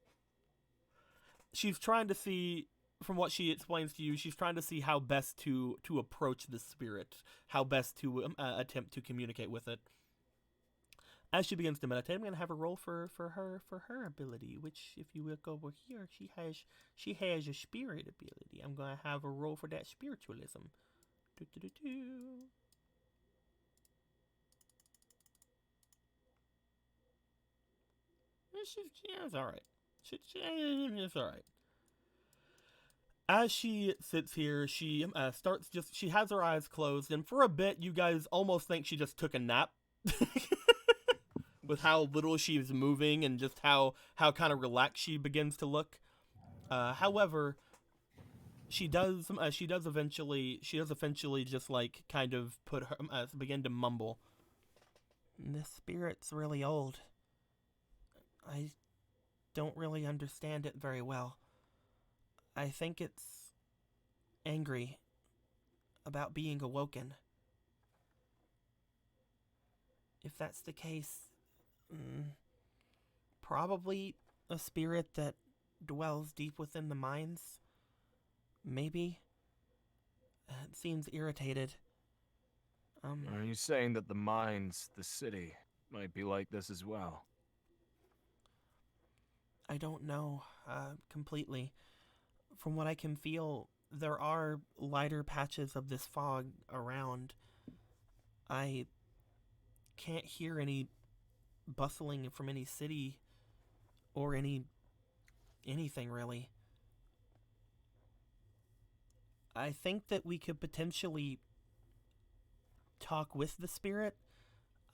She's trying to see, from what she explains to you, she's trying to see how best to approach the spirit, how best to attempt to communicate with it. As she begins to meditate, I'm gonna have her roll for her ability, which, if you look over here, she has a spirit ability. I'm gonna have her roll for that spiritualism. It's all right. It's all right. As she sits here, she she has her eyes closed, and for a bit, you guys almost think she just took a nap. With how little she's moving and just how kind of relaxed she begins to look. However, she does eventually just kind of put her begin to mumble. This spirit's really old. I don't really understand it very well. I think it's angry about being awoken. If that's the case, probably a spirit that dwells deep within the mines. Maybe. It seems irritated. Are you saying that the mines, the city, might be like this as well? I don't know completely. From what I can feel, there are lighter patches of this fog around. I can't hear any bustling from any city or any anything really. I think that we could potentially talk with the spirit.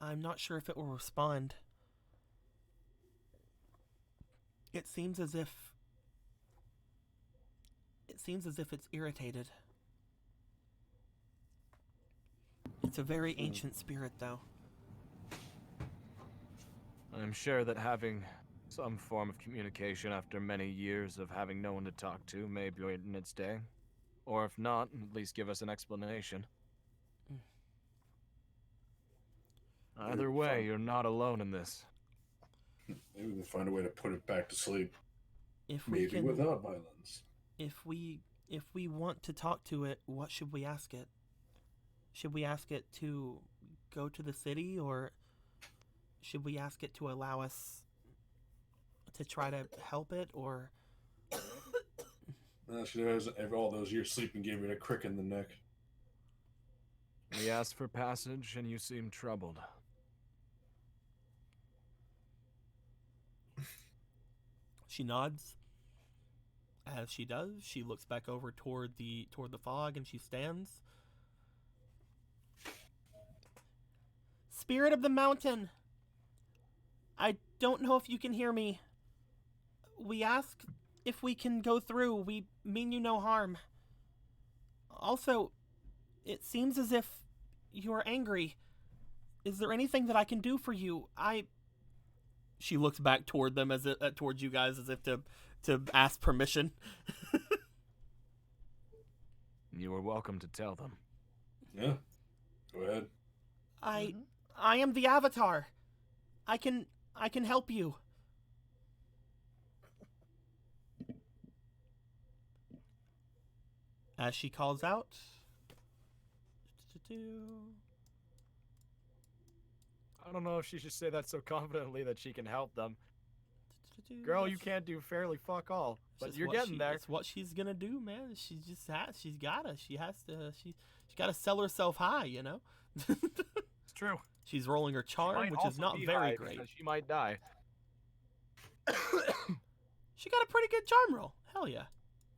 I'm not sure if it will respond. It seems as if it's irritated. It's a very ancient spirit, though. I'm sure that having some form of communication after many years of having no one to talk to may be in its day. Or if not, at least give us an explanation. Either way, you're not alone in this. Maybe we can find a way to put it back to sleep. If we Maybe can, without violence. if we want to talk to it, what should we ask it? Should we ask it to go to the city, or should we ask it to allow us to try to help it, or... She has all those years sleeping gave me a crick in the neck. We asked for passage, and you seemed troubled. She nods. As she does, she looks back over toward the fog, and she stands. Spirit of the mountain, I don't know if you can hear me. We ask if we can go through. We mean you no harm. Also, it seems as if you are angry. Is there anything that I can do for you? She looks back toward them towards you guys as if to ask permission. You are welcome to tell them. Yeah. Go ahead. I am the Avatar. I can help you. As she calls out. I don't know if she should say that so confidently that she can help them. Girl, you can't do fairly fuck all, but you're getting there. It's what she's gonna do, man. She just has. She's gotta. She has to. She gotta sell herself high, you know. It's true. She's rolling her charm, which is not very great. She might die. She got a pretty good charm roll. Hell yeah.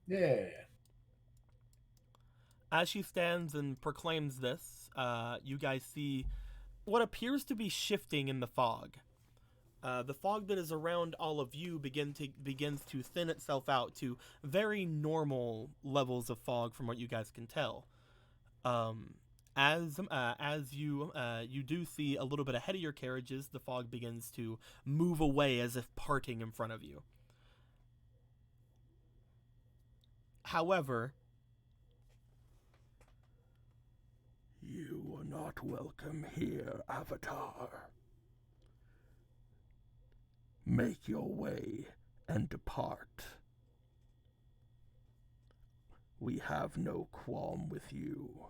Yeah. As she stands and proclaims this, you guys see what appears to be shifting in the fog. The fog that is around all of you begins to thin itself out to very normal levels of fog, from what you guys can tell. As you do see a little bit ahead of your carriages, the fog begins to move away as if parting in front of you. However, you are not welcome here, Avatar. Make your way and depart. We have no qualm with you.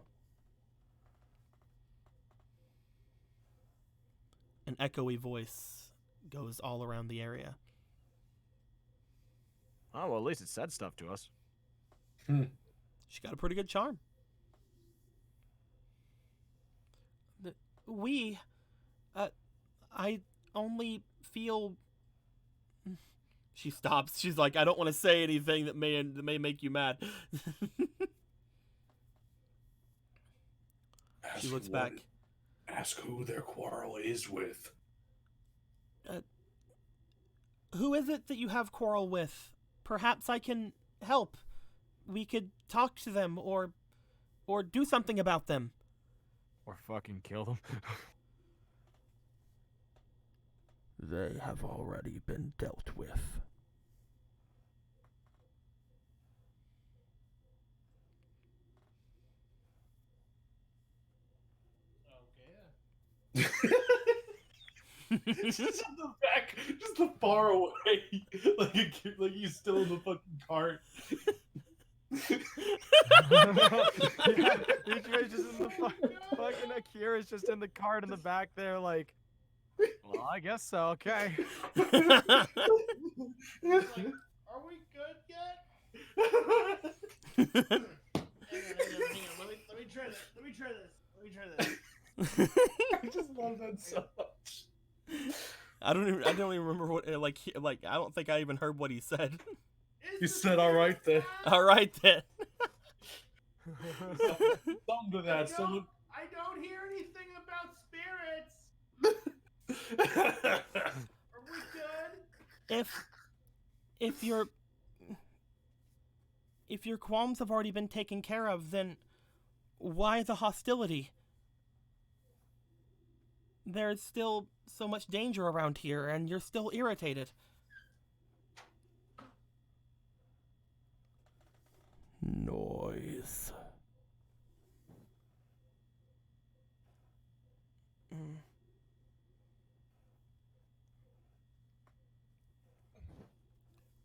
An echoey voice goes all around the area. Oh, well, at least it said stuff to us. She got a pretty good charm. I only feel... She stops. She's like, I don't want to say anything that may make you mad. She looks back. Ask who their quarrel is with. Who is it that you have quarrel with? Perhaps I can help. We could talk to them or do something about them. Or fucking kill them. They have already been dealt with. Just in the back, just the far away, like he's still in the fucking cart. Yeah, Ichigo's just in the fucking Akira's just in the cart in the back there, like, well, I guess so. Okay. Like, are we good yet? Hang on. Let me try this. I just love that so much. I don't even remember what I don't think I even heard what he said. You said all right then. All right then. Some to that. I don't hear anything about spirits. Are we good? If your qualms have already been taken care of, then why the hostility? There's still so much danger around here, and you're still irritated. Noise.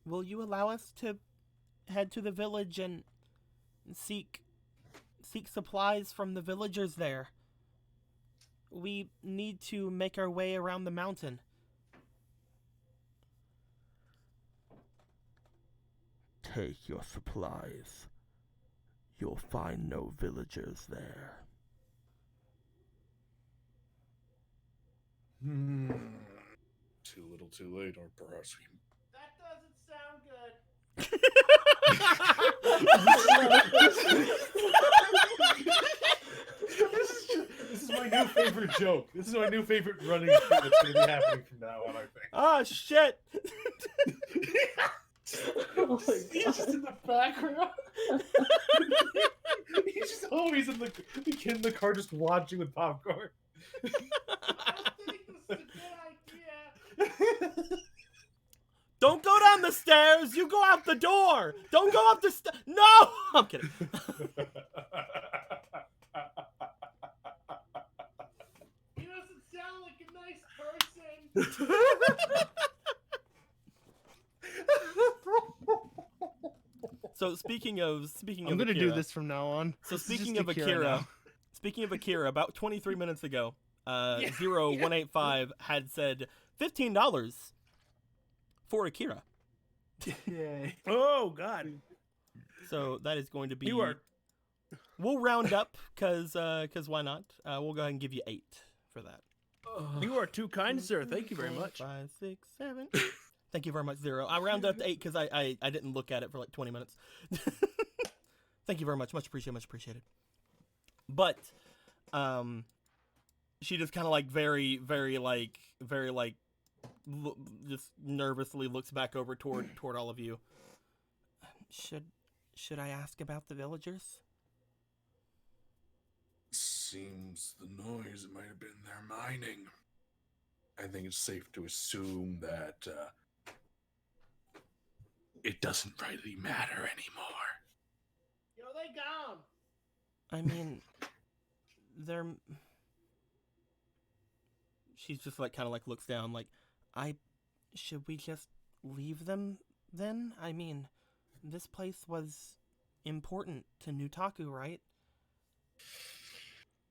Will you allow us to head to the village and seek supplies from the villagers there? We need to make our way around the mountain. Take your supplies. You'll find no villagers there. Too little, too late, or perhaps we. That doesn't sound good. This is my new favorite joke. This is my new favorite running thing that's going to be happening from now on, I think. Oh, shit! Oh my He's God. just in the background. He's just always in the kid in the car just watching with popcorn. I think this is a good idea. Don't go down the stairs! You go out the door! Don't go up the No! I'm kidding. He doesn't sound like a nice person. So speaking of I'm gonna Akira, do this from now on. So This is speaking just of Akira, now. about 23 minutes ago, 0185 had said $15 for Akira. Yay. Oh God. So that is going to be. You are. We'll round up because why not? We'll go ahead and give you 8 for that. You are too kind, sir. Thank you very much. 5, 6, 7. Thank you very much, 0. I rounded up to 8 because I didn't look at it for like 20 minutes. Thank you very much. Much appreciated. Much appreciated. But, she just kind of like very just nervously looks back over toward all of you. Should I ask about the villagers? Seems the noise might have been their mining. I think it's safe to assume that it doesn't really matter anymore. Yo, they gone. I mean, they're. She's just like kind of like looks down like, should we just leave them then? I mean, this place was important to Nutaku, right?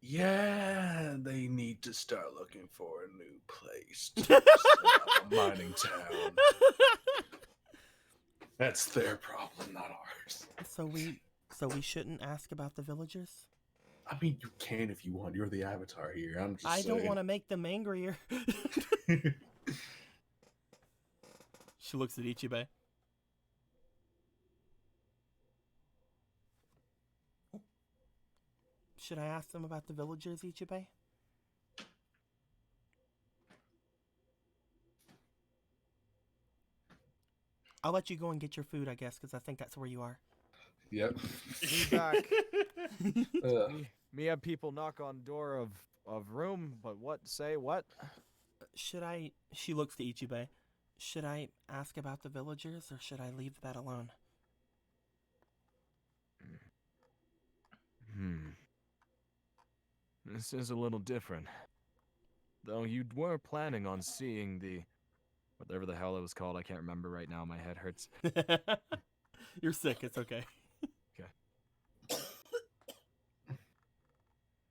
Yeah, they need to start looking for a new place to set up a mining town. That's their problem, not ours. So we shouldn't ask about the villagers? I mean, you can if you want. You're the avatar here. I'm just I don't saying. want to make them angrier. She looks at Ichibei. Should I ask them about the villagers, Ichibei? I'll let you go and get your food, I guess, because I think that's where you are. Yep. Me back. Ugh. Me have people knock on door of room, but what? Say what? Should I... She looks to Ichibei. Should I ask about the villagers, or should I leave that alone? This is a little different. Though you were planning on seeing the... whatever the hell it was called, I can't remember right now, my head hurts. You're sick, it's okay.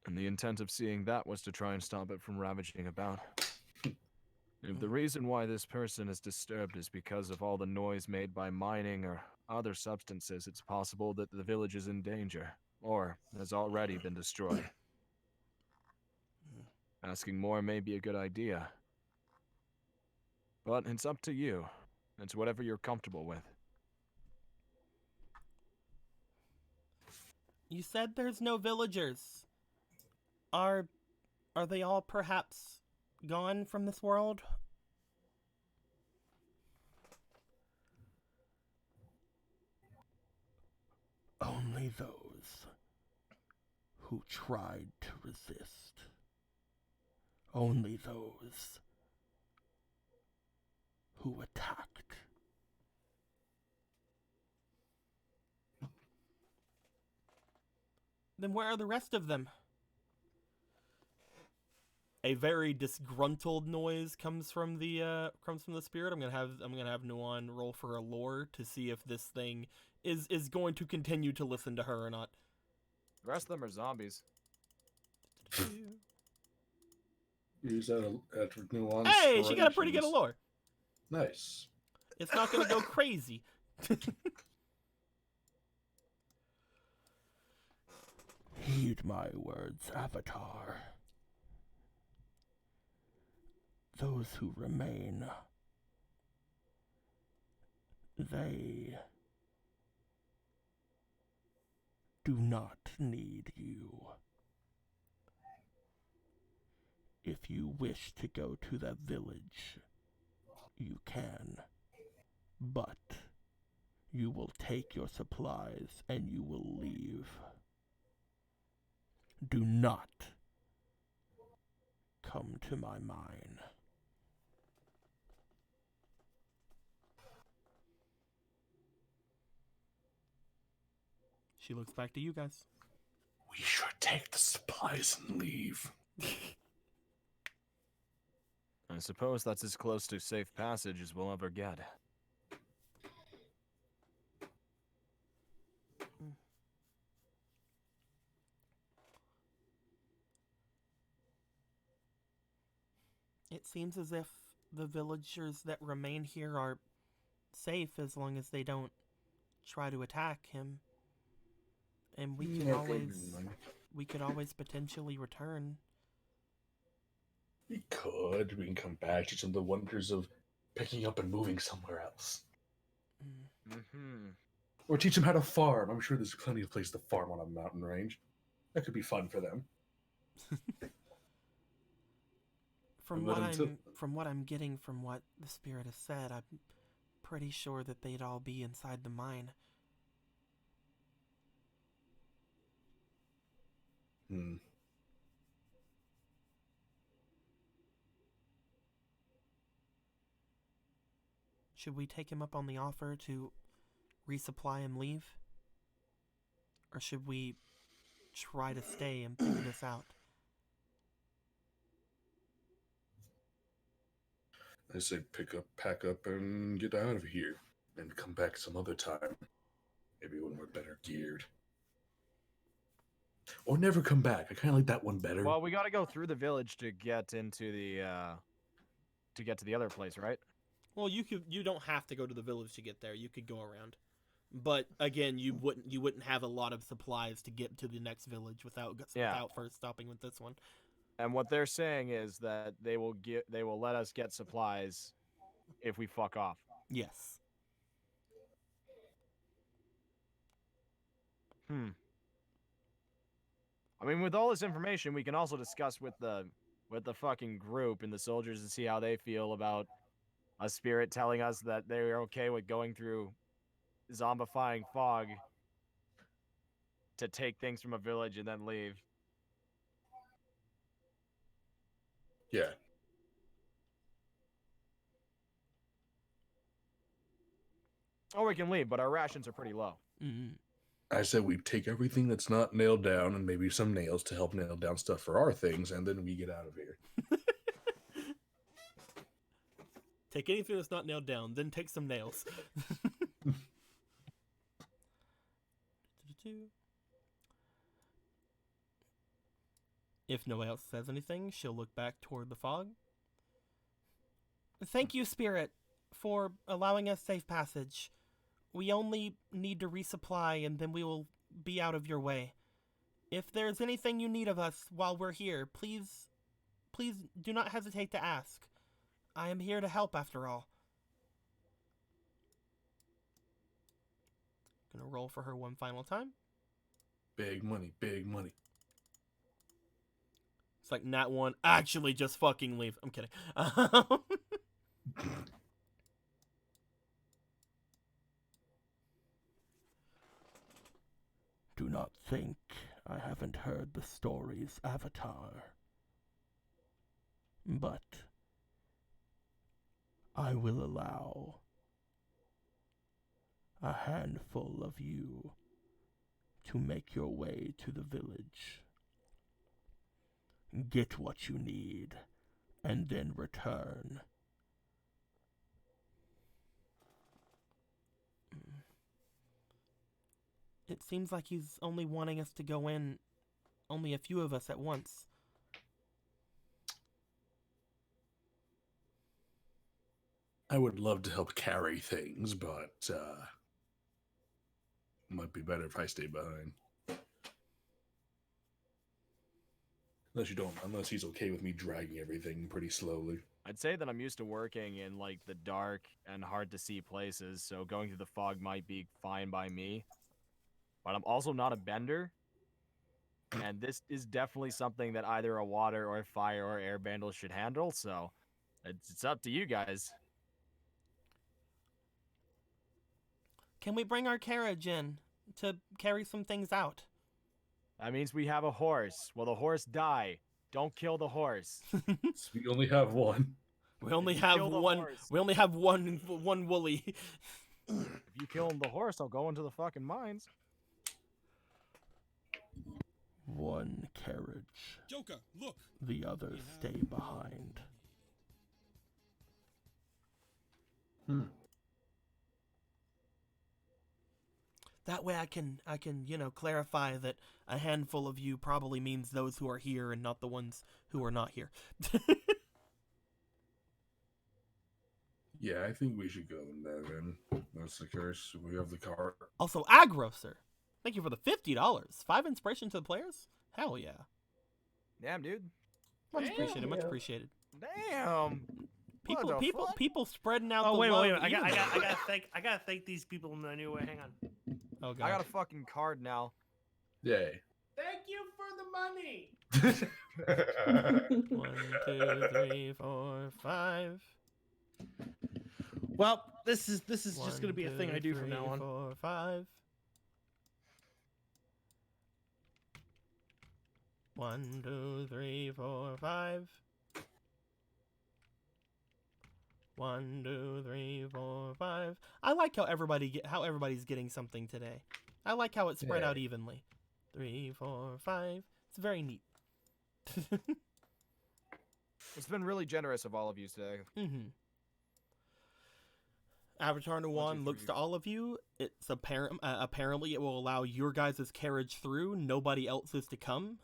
And the intent of seeing that was to try and stop it from ravaging about. If the reason why this person is disturbed is because of all the noise made by mining or other substances, it's possible that the village is in danger, or has already been destroyed. Asking more may be a good idea. But it's up to you. It's whatever you're comfortable with. You said there's no villagers. Are they all perhaps gone from this world? Only those who tried to resist. Only those who attacked. Then where are the rest of them? A very disgruntled noise comes from the spirit. I'm gonna have Nuan roll for a lore to see if this thing is going to continue to listen to her or not. The rest of them are zombies. Use that at Nuance. Hey, she got a pretty good allure. Nice. It's not gonna go crazy. Heed my words, Avatar. Those who remain, they do not need you. If you wish to go to the village, you can, but you will take your supplies and you will leave. Do not come to my mine. She looks back to you guys. We should take the supplies and leave. I suppose that's as close to safe passage as we'll ever get. It seems as if the villagers that remain here are safe as long as they don't try to attack him. And we could always potentially return. We could. We can come back to some of the wonders of picking up and moving somewhere else. Mm-hmm. Or teach them how to farm. I'm sure there's plenty of places to farm on a mountain range. That could be fun for them. From what I'm getting from what the spirit has said, I'm pretty sure that they'd all be inside the mine. Should we take him up on the offer to resupply and leave? Or should we try to stay and figure this out? I say pack up, and get out of here. And come back some other time. Maybe when we're better geared. Or never come back. I kind of like that one better. Well, we got to go through the village to get into the to get to the other place, right? Well, you don't have to go to the village to get there. You could go around. But again, you wouldn't have a lot of supplies to get to the next village without first stopping with this one. And what they're saying is that they will let us get supplies if we fuck off. Yes. I mean, with all this information, we can also discuss with the fucking group and the soldiers and see how they feel about a spirit telling us that they're okay with going through zombifying fog to take things from a village and then leave. Yeah. Or we can leave, but our rations are pretty low. Mm-hmm. I said we take everything that's not nailed down and maybe some nails to help nail down stuff for our things, and then we get out of here. Take anything that's not nailed down, then take some nails. If no one else says anything, she'll look back toward the fog. Thank you, Spirit, for allowing us safe passage. We only need to resupply and then we will be out of your way. If there's anything you need of us while we're here, please do not hesitate to ask. I am here to help after all. Gonna roll for her one final time. Big money, big money. It's like Nat 1 actually just fucking leave. I'm kidding. Do not think I haven't heard the stories, Avatar. But I will allow a handful of you to make your way to the village. Get what you need, and then return. It seems like he's only wanting us to go in, only a few of us at once. I would love to help carry things, but might be better if I stay behind. Unless he's okay with me dragging everything pretty slowly. I'd say that I'm used to working in like the dark and hard to see places, so going through the fog might be fine by me. But I'm also not a bender, and this is definitely something that either a water or fire or air bundle should handle. So it's up to you guys. Can we bring our carriage in to carry some things out? That means we have a horse. Will the horse die? Don't kill the horse. We only have one. We only If you have kill the one. horse- We only have one woolly. If you kill the horse, I'll go into the fucking mines. One carriage. Joker, look. The others stay behind. That way I can, clarify that a handful of you probably means those who are here and not the ones who are not here. Yeah, I think we should go in there then. That's the curse. We have the cart. Also, aggro, sir. Thank you for the $50. 5 inspiration to the players? Hell yeah. Damn, dude. Much Damn, appreciated, much yeah. appreciated. Damn. What the fuck? People spreading out Oh the wait, love. wait, wait! I evenly. gotta thank these people in the new way. Hang on. Oh god. I got a fucking card now. Yay. Thank you for the money. 1, 2, 3, 4, 5. Well, this is just gonna be a thing I do from now on. 4, 5. 1, 2, 3, 4, 5. 1, 2, 3, 4, 5. I like how everybody's getting something today. I like how it's spread Yeah. out evenly. 3, 4, 5. It's very neat. It's been really generous of all of you today. Mm-hmm. Avatar Nuwan looks to all of you. It's apparently it will allow your guys' carriage through. Nobody else is to come.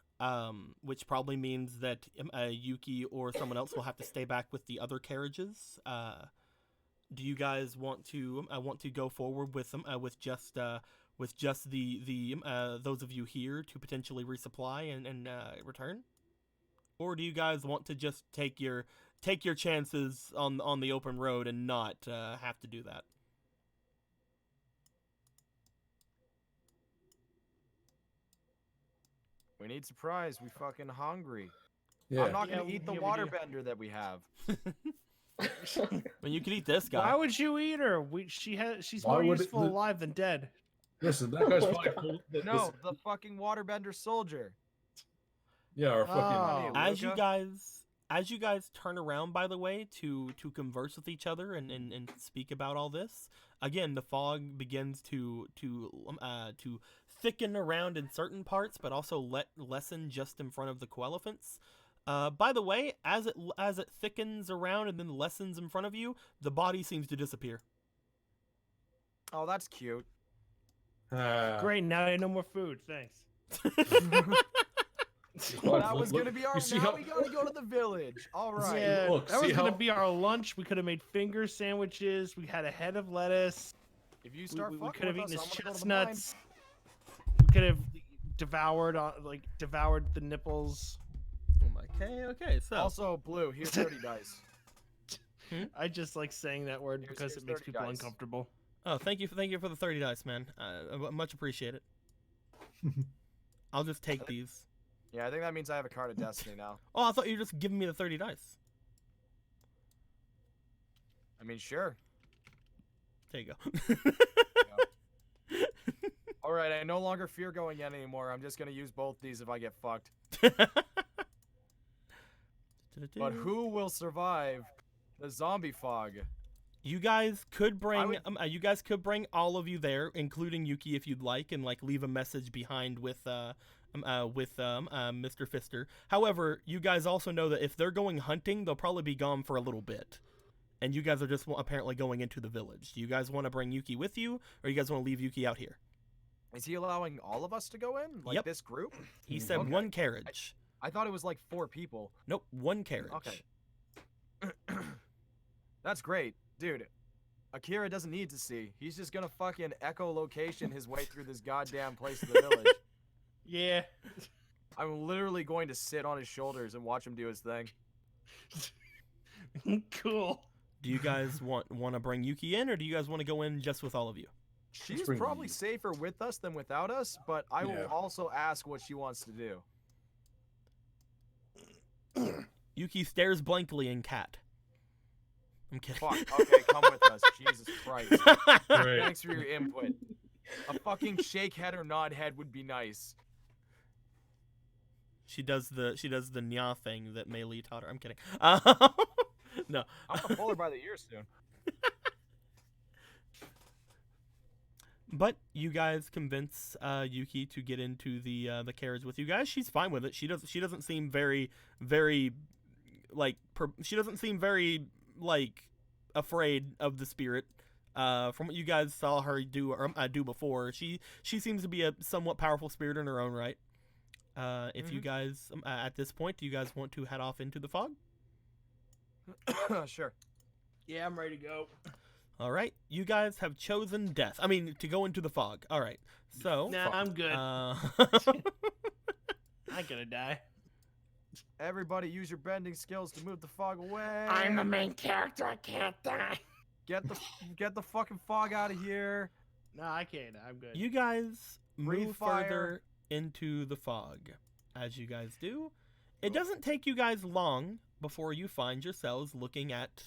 Which probably means that Yuki or someone else will have to stay back with the other carriages. Do you guys want to go forward with them with just the those of you here to potentially resupply and return, or do you guys want to just take your chances on the open road and not have to do that? We need surprise. We fucking hungry. Yeah. I'm not gonna Yeah, eat the yeah, we do. waterbender that we have. When you could eat this guy. Why would you eat her? She's Why more would it- useful the- alive than dead. Listen, that guy's probably cool. No, the fucking waterbender soldier. Yeah, our fucking. Oh. as you Luca? guys turn around, by the way, to converse with each other and speak about all this, again the fog begins to thicken around in certain parts, but also lessen just in front of the Coelephants. By the way, as it thickens around and then lessens in front of you, the body seems to disappear. Oh, that's cute. Great, now I have no more food. Thanks. Well, that was gonna be our. You see Now how- we gotta go to the village. All right. Yeah, Look, that see was gonna how- be our lunch. We could have made finger sandwiches. We had a head of lettuce. If you start We fucking could have with eaten us, his I'm gonna go to the mines. chestnuts. We could have devoured the nipples. Okay, so Also, Blue, here's 30 dice. I just like saying that word because here's it makes 30 people dice. uncomfortable. thank you for the 30 dice, man. Much appreciated. I'll just take these. Yeah, I think that means I have a card of destiny now. Oh, I thought you were just giving me the 30 dice. I mean, sure. There you go. All right, I no longer fear going in anymore. I'm just gonna use both these if I get fucked. But who will survive the zombie fog? You guys could bring all of you there, including Yuki, if you'd like, and like leave a message behind with Mr. Fister. However, you guys also know that if they're going hunting, they'll probably be gone for a little bit, and you guys are just apparently going into the village. Do you guys want to bring Yuki with you, or you guys want to leave Yuki out here? Is he allowing all of us to go in, like Yep. this group? He said Okay. one carriage. I thought it was like 4 people. Nope, one carriage. Okay. That's great. Dude, Akira doesn't need to see. He's just gonna fucking echolocation his way through this goddamn place in the village. Yeah. I'm literally going to sit on his shoulders and watch him do his thing. Cool. Do you guys want to bring Yuki in, or do you guys want to go in just with all of you? She's bring probably you. safer with us than without us, but I will Yeah. also ask what she wants to do. Yuki stares blankly in cat. I'm kidding. Fuck, okay, come with us. Jesus Christ. Great. Thanks for your input. A fucking shake head or nod head would be nice. She does the nya thing that Mei Li taught her. I'm kidding. No. I'm gonna pull her by the ear soon. But you guys convince Yuki to get into the carriage with you guys. She's fine with it. She doesn't seem very she doesn't seem very like afraid of the spirit. From what you guys saw her do before, she seems to be a somewhat powerful spirit in her own right. If you guys at this point, do you guys want to head off into the fog? Sure. Yeah, I'm ready to go. All right, you guys have chosen death. I mean, to go into the fog. All right, so Nah, I'm good. uh, I'm gonna die. Everybody use your bending skills to move the fog away. I'm the main character. I can't die. Get the fucking fog out of here. No, I can't. I'm good. you guys Breathe move fire. further into the fog. As you guys do, it doesn't take you guys long before you find yourselves looking at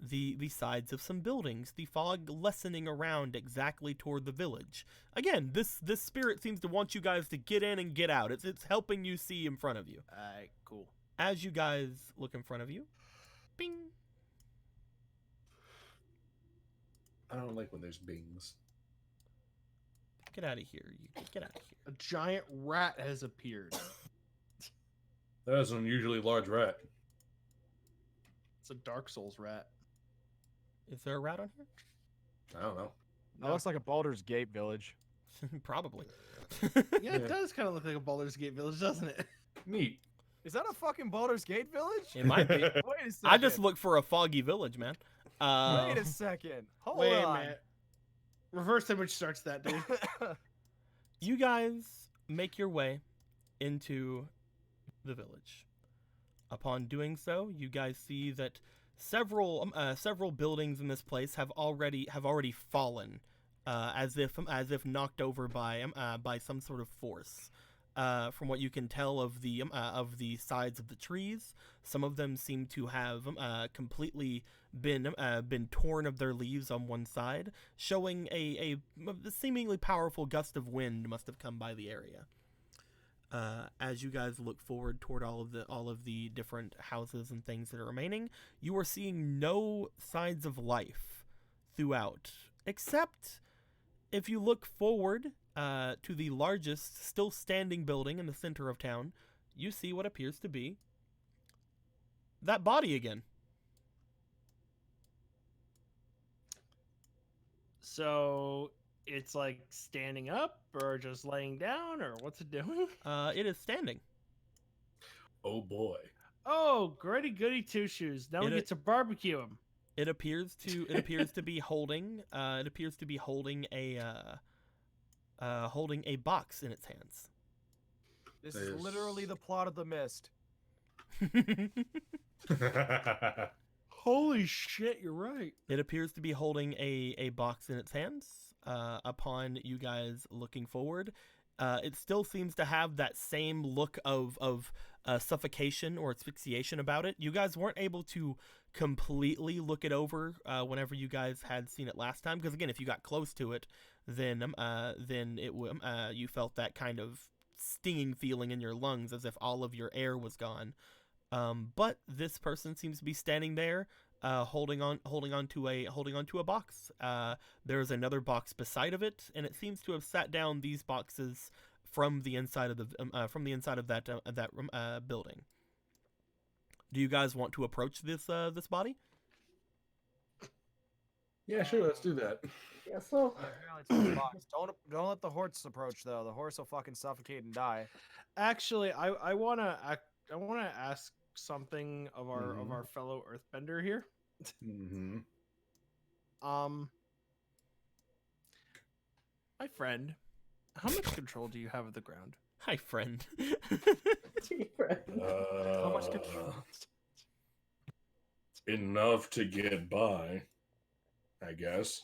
the sides of some buildings, the fog lessening around exactly toward the village. Again, this spirit seems to want you guys to get in and get out. It's helping you see in front of you. Alright, cool. As you guys look in front of you, bing. I don't like when there's bings. Get out of here. You get out of here. A giant rat has appeared. That is an unusually large rat. It's a Dark Souls rat. Is there a rat on here? I don't know. That looks like a Baldur's Gate village. Probably. Yeah, it does kind of look like a Baldur's Gate village, doesn't it? Neat. Is that a fucking Baldur's Gate village? It might be. Wait a second. I just look for a foggy village, man. Wait a second. Hold Wait on. a minute. Reverse image starts that, dude. You guys make your way into the village. Upon doing so, you guys see that several buildings in this place have already fallen, as if knocked over by some sort of force. From what you can tell of the sides of the trees, some of them seem to have completely been torn of their leaves on one side, showing a seemingly powerful gust of wind must have come by the area. As you guys look forward toward all of the different houses and things that are remaining, you are seeing no signs of life throughout, except if you look forward to the largest still standing building in the center of town, you see what appears to be that body again. So it's like standing up or just laying down or what's it doing? It is standing. Oh boy. Oh, goody goody two shoes. Now we It- get to barbecue him. It appears to be holding a box in its hands. This is literally the plot of The Mist. Holy shit, you're right. It appears to be holding a box in its hands. Upon you guys looking forward, it still seems to have that same look of suffocation or asphyxiation about it. You guys weren't able to completely look it over whenever you guys had seen it last time, because again, if you got close to it, then you felt that kind of stinging feeling in your lungs as if all of your air was gone. But this person seems to be standing there, holding on to a box. There's another box beside of it, and it seems to have sat down these boxes from the inside of that building. Do you guys want to approach this body? Yeah, sure. Let's do that. Yeah, so Don't let the horse approach though. The horse will fucking suffocate and die. Actually, I wanna ask something of our fellow Earthbender here. Mm-hmm. My friend, how much control do you have of the ground? Hi, friend. How much control? Enough to get by, I guess.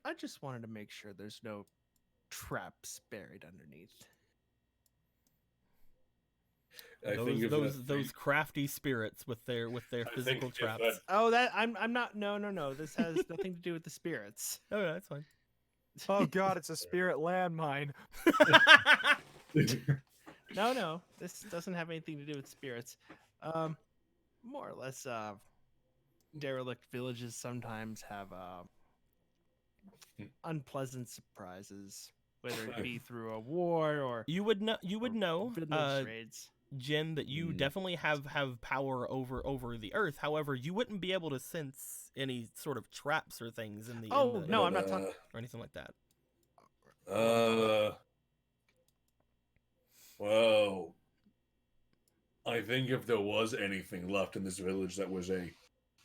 I just wanted to make sure there's no traps buried underneath. Those crafty spirits with their physical traps. Oh, I'm not. No. This has nothing to do with the spirits. Oh, yeah, that's fine. Oh god, it's a spirit landmine. No. This doesn't have anything to do with spirits. More or less, derelict villages sometimes have unpleasant surprises, whether it be through a war or you would know village raids. Jen, that you definitely have power over the earth. However, you wouldn't be able to sense any sort of traps or things in the no, I'm not talking or anything like that. Well, I think if there was anything left in this village that was a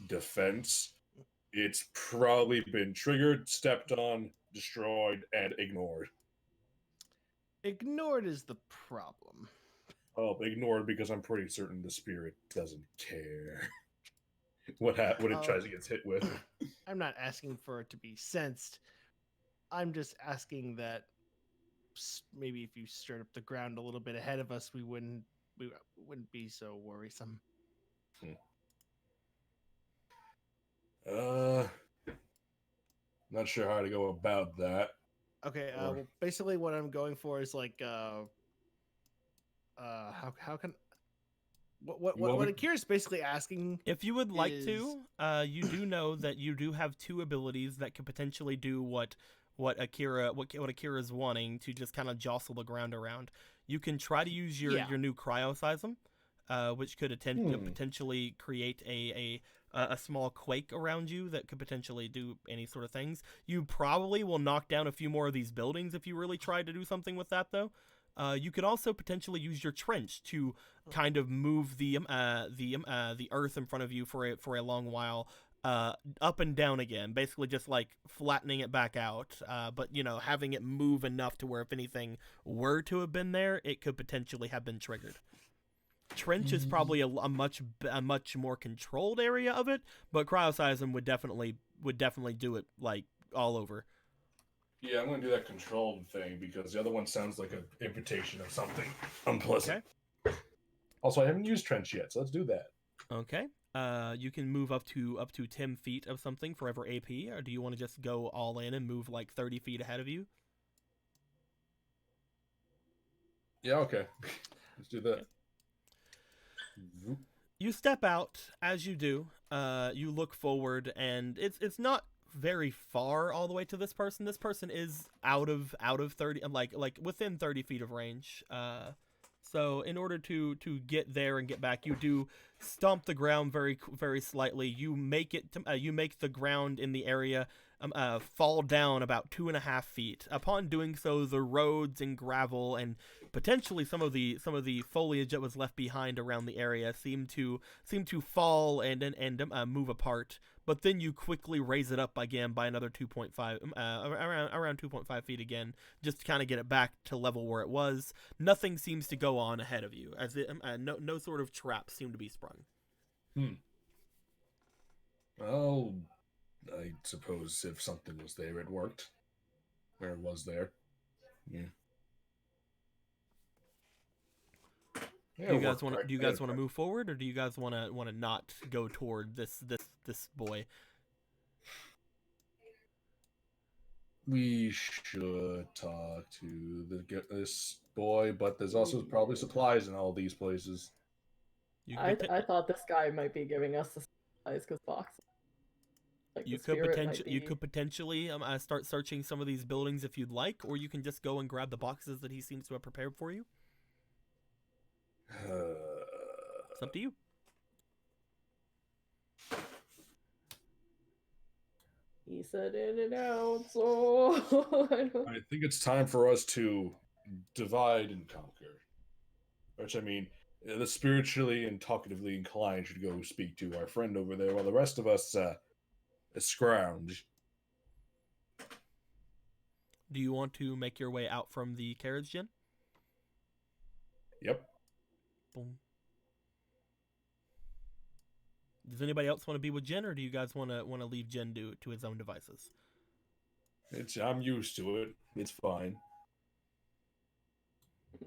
defense, it's probably been triggered, stepped on, destroyed, and ignored. Ignored is the problem. Oh, ignored because I'm pretty certain the spirit doesn't care what it tries to get hit with. I'm not asking for it to be sensed. I'm just asking that maybe if you stirred up the ground a little bit ahead of us, we wouldn't be so worrisome. Not sure how to go about that. Okay, well, basically what I'm going for is like how can what Akira's basically asking, if you would like to, you do know that you do have two abilities that could potentially do what Akira's wanting, to just kind of jostle the ground around. You can try to use your new cryoseism, which could potentially create a small quake around you that could potentially do any sort of things. You probably will knock down a few more of these buildings if you really tried to do something with that, though. You could also potentially use your trench to kind of move the earth in front of you for a long while, up and down again, basically just like flattening it back out, but having it move enough to where if anything were to have been there, it could potentially have been triggered. Trench is probably a much more controlled area of it, but cryoseism would definitely do it like all over. Yeah, I'm going to do that controlled thing because the other one sounds like an invitation of something unpleasant. Okay. Also, I haven't used trench yet, so let's do that. Okay. You can move up to 10 feet of something for every AP, or do you want to just go all in and move like 30 feet ahead of you? Yeah, okay. Let's do that. Okay. You step out. As you do, you look forward, and it's not very far all the way to this person. This person is out of 30, like within 30 feet of range. So in order to get there and get back, you do stomp the ground very very slightly. You make the ground in the area fall down about 2.5 feet. Upon doing so, the roads and gravel and potentially some of the foliage that was left behind around the area seem to fall and move apart. But then you quickly raise it up again by another 2.5, around 2.5 feet again, just to kind of get it back to level where it was. Nothing seems to go on ahead of you, as no sort of traps seem to be sprung. Well, I suppose if something was there, it worked. Or it was there. Yeah. Do you guys want to move forward, or do you guys want to not go toward this boy? We should talk to this boy, but there's also probably supplies in all these places. I thought this guy might be giving us the supplies because box. Like you could potentially start searching some of these buildings if you'd like, or you can just go and grab the boxes that he seems to have prepared for you. It's up to you. He said in and out, so I think it's time for us to divide and conquer. Which, I mean, the spiritually and talkatively inclined should go speak to our friend over there, while the rest of us scrounge. Do you want to make your way out from the carriage, Jin? Yep. Boom. Does anybody else want to be with Jin, or do you guys want to leave Jin to his own devices? I'm used to it. It's fine.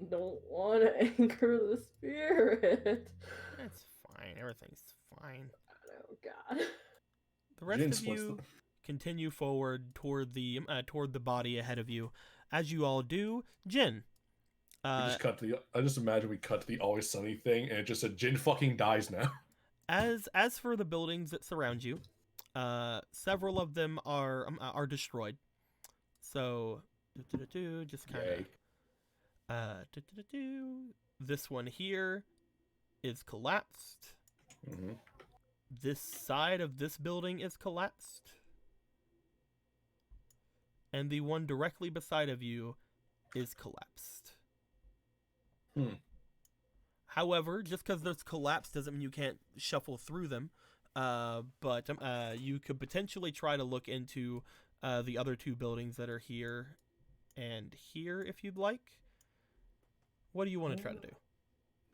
don't want to anchor the spirit. It's fine. Everything's fine. Oh God. The rest of you continue forward toward the body ahead of you, as you all do. Jin. I just imagine we cut to the Always Sunny thing, and it just said Jin fucking dies now. As for the buildings that surround you, several of them are destroyed. So, just kind of. This one here is collapsed. Mm-hmm. This side of this building is collapsed. And the one directly beside of you is collapsed. However, just because there's collapse doesn't mean you can't shuffle through them. But you could potentially try to look into the other two buildings that are here and here if you'd like. What do you want to try to do?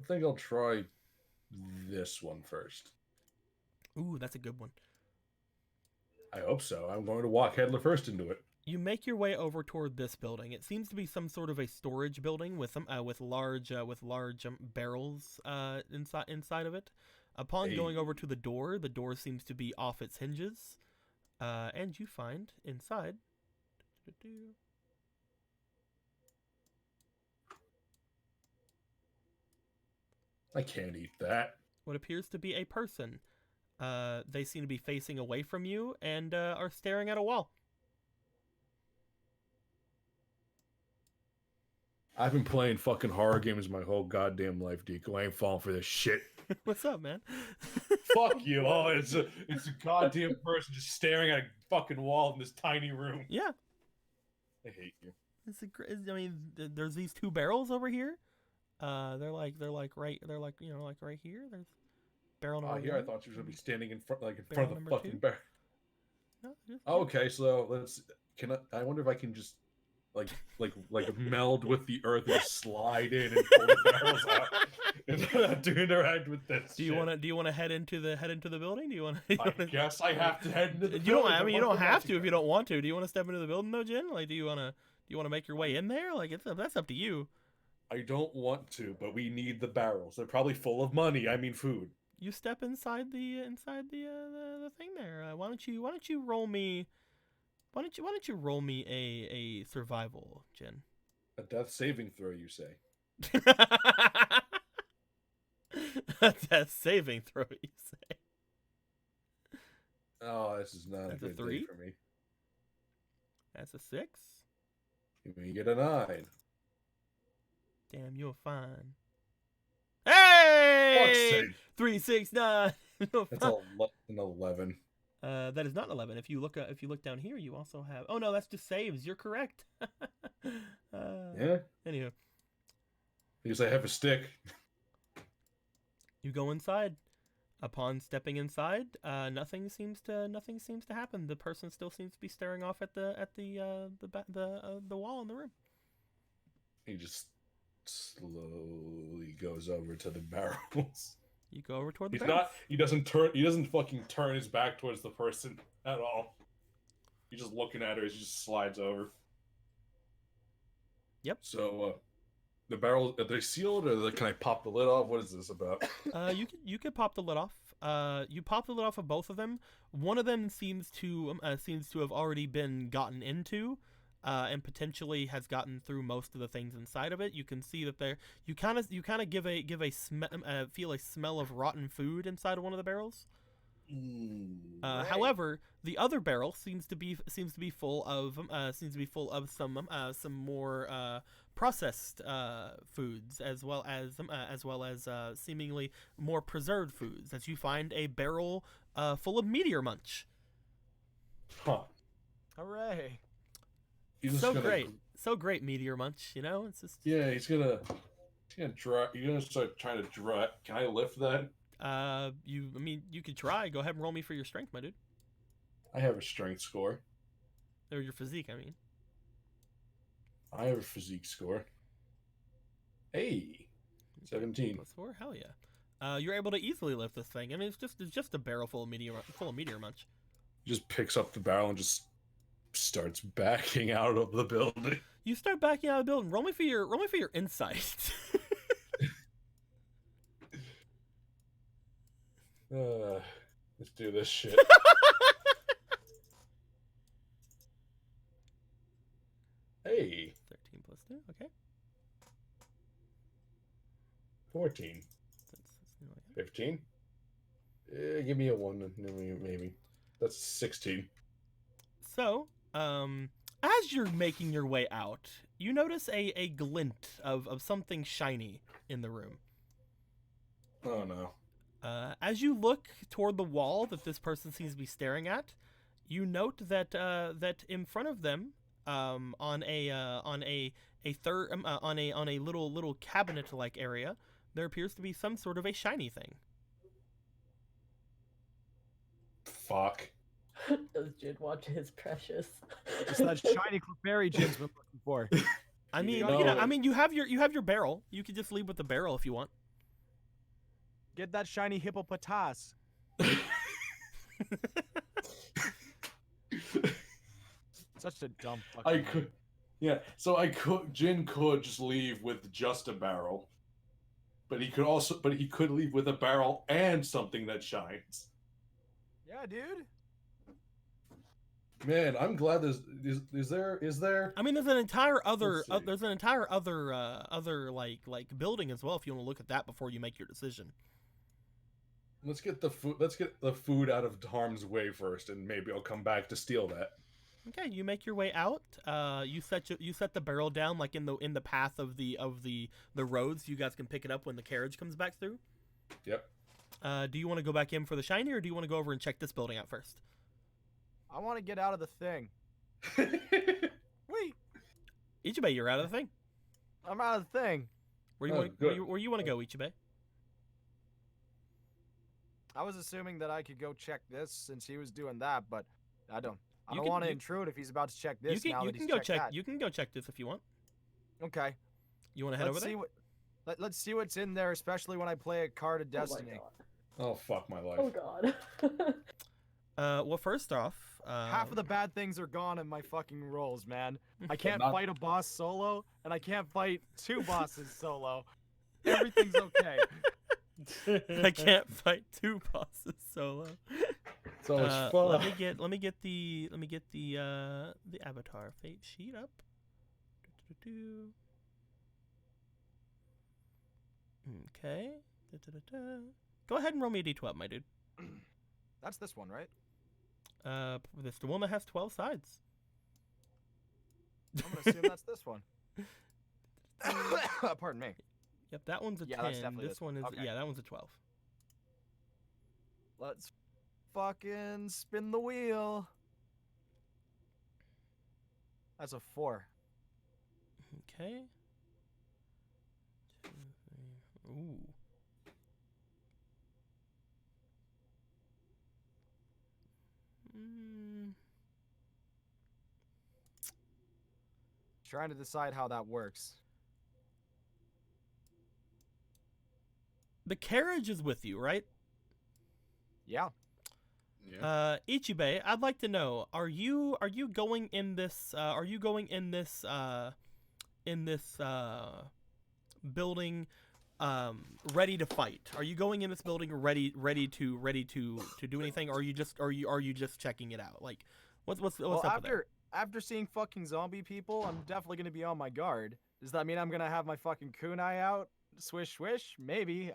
I think I'll try this one first. Ooh, that's a good one. I hope so. I'm going to walk headless first into it. You make your way over toward this building. It seems to be some sort of a storage building with large barrels inside of it. Upon going over to the door seems to be off its hinges, and you find inside. I can't eat that. What appears to be a person. They seem to be facing away from you and are staring at a wall. I've been playing fucking horror games my whole goddamn life, Deco. I ain't falling for this shit. What's up, man? Fuck you. Oh, it's a goddamn person just staring at a fucking wall in this tiny room. Yeah. I hate you. There's these two barrels over here. They're like right here. There's barrel number. Here one. I thought you were gonna be standing in front of the number fucking two. barrel. No, Okay, so I wonder if I can just like meld with the earth and just slide in and pull the barrels out to interact with this. Do you want to head into the building? Do you want? I guess I have to head into the. You don't. I mean, you don't have to if you don't want to. Do you want to step into the building though, Jin? Like, do you want to make your way in there? Like, that's up to you. I don't want to, but we need the barrels. They're probably full of money. I mean, food. You step inside the thing there. Why don't you roll me? Why don't you roll me a survival, Jin? A death saving throw, you say? A death saving throw, you say? Oh, this is not That's a good a 3? day for me. That's a 6. You get a 9. Damn, you're fine. Hey! Fuck's sake. 3, 6, 9. That's an 11. That is not an 11. If you look down here, you also have. Oh no, that's just saves. You're correct. Yeah. Anywho, Because I have a stick. you go inside. Upon stepping inside, nothing seems to happen. The person still seems to be staring off at the wall in the room. He just slowly goes over to the barrels. You go over toward the He's barrels. not. He doesn't fucking turn his back towards the person at all. He's just looking at her as he just slides over. Yep. So, the barrels, are they sealed or can I pop the lid off? What is this about? You could pop the lid off. You pop the lid off of both of them. One of them seems to have already been gotten into, and potentially has gotten through most of the things inside of it. You can see that there. You kind of feel a smell of rotten food inside of one of the barrels. Right. However, the other barrel seems to be full of some more processed foods, as well as seemingly more preserved foods, as you find a barrel full of Meteor Munch. Huh. Hooray! He's just So gonna, great Meteor Munch. You know, it's just Yeah, he's gonna dry. You're gonna start trying to dry. Can I lift that? you could try. Go ahead and roll me for your strength, my dude, I have a strength score. or your physique. I mean, I have a physique score. Hey, 17. +4. Hell yeah. You're able to easily lift this thing. I mean, it's just a barrel full of Meteor Munch. He just picks up the barrel and just starts backing out of the building. You start backing out of the building. Roll me for your insight. Let's do this shit. 13 Hey, plus 2. Okay. 14. That's 15. Give me a 1, maybe. That's 16. So, as you're making your way out, you notice a glint of something shiny in the room. Oh no. As you look toward the wall that this person seems to be staring at, you note that in front of them, on a little cabinet-like area, there appears to be some sort of a shiny thing. Fuck. Does Jin watch his precious? It's that shiny Clefairy Jin's been looking for. I mean, No. you have your barrel. You could just leave with the barrel if you want. Get that shiny hippopotas. Such a dumb fucking I name. could. Yeah, so Jin could just leave with just a barrel. But he could leave with a barrel and something that shines. Yeah, dude. Man, I'm glad is there? I mean, there's an entire other Let's see. other like building as well. If you want to look at that before you make your decision. Let's get the food out of harm's way first, and maybe I'll come back to steal that. Okay, you make your way out. You set the barrel down like in the path of the roads. You guys can pick it up when the carriage comes back through. Yep. Do you want to go back in for the shiny, or do you want to go over and check this building out first? I want to get out of the thing. Wait, Ichibei, you're out of the thing. I'm out of the thing. Where Oh, good. you want to go, Ichibei? I was assuming that I could go check this since he was doing that, but I don't You want to can- intrude if he's about to check this. You now can that he's go checked check. that. You can go check this if you want. Okay. You want to head over Let's there? see what. Let's see what's in there, especially when I play a card of destiny. Oh fuck my life. Oh god. Well, first off, Half of the bad things are gone in my fucking rolls, man. I can't not- fight a boss solo, and I can't fight 2 bosses solo. Everything's okay. I can't fight 2 bosses solo. So much fun. Let me get the avatar fate sheet up. Okay. Go ahead and roll me a d12, my dude. That's this one, right? This the one that has 12 sides. I'm gonna assume that's this one. Pardon me. Yep, that one's a Yeah, 10. that's definitely This this one one. is Okay. yeah, that one's a 12. Let's fucking spin the wheel. That's a 4. Okay. 2, 3. Ooh. Trying to decide how that works. The carriage is with you, right? Yeah. Yeah. Ichibei, I'd like to know: Are you going in this building ready to fight? Are you going in this building ready to do anything, or are you just checking it out? Like, what's Well, up with that? after seeing fucking zombie people, I'm definitely gonna be on my guard. Does that mean I'm gonna have my fucking kunai out? Swish swish? Maybe.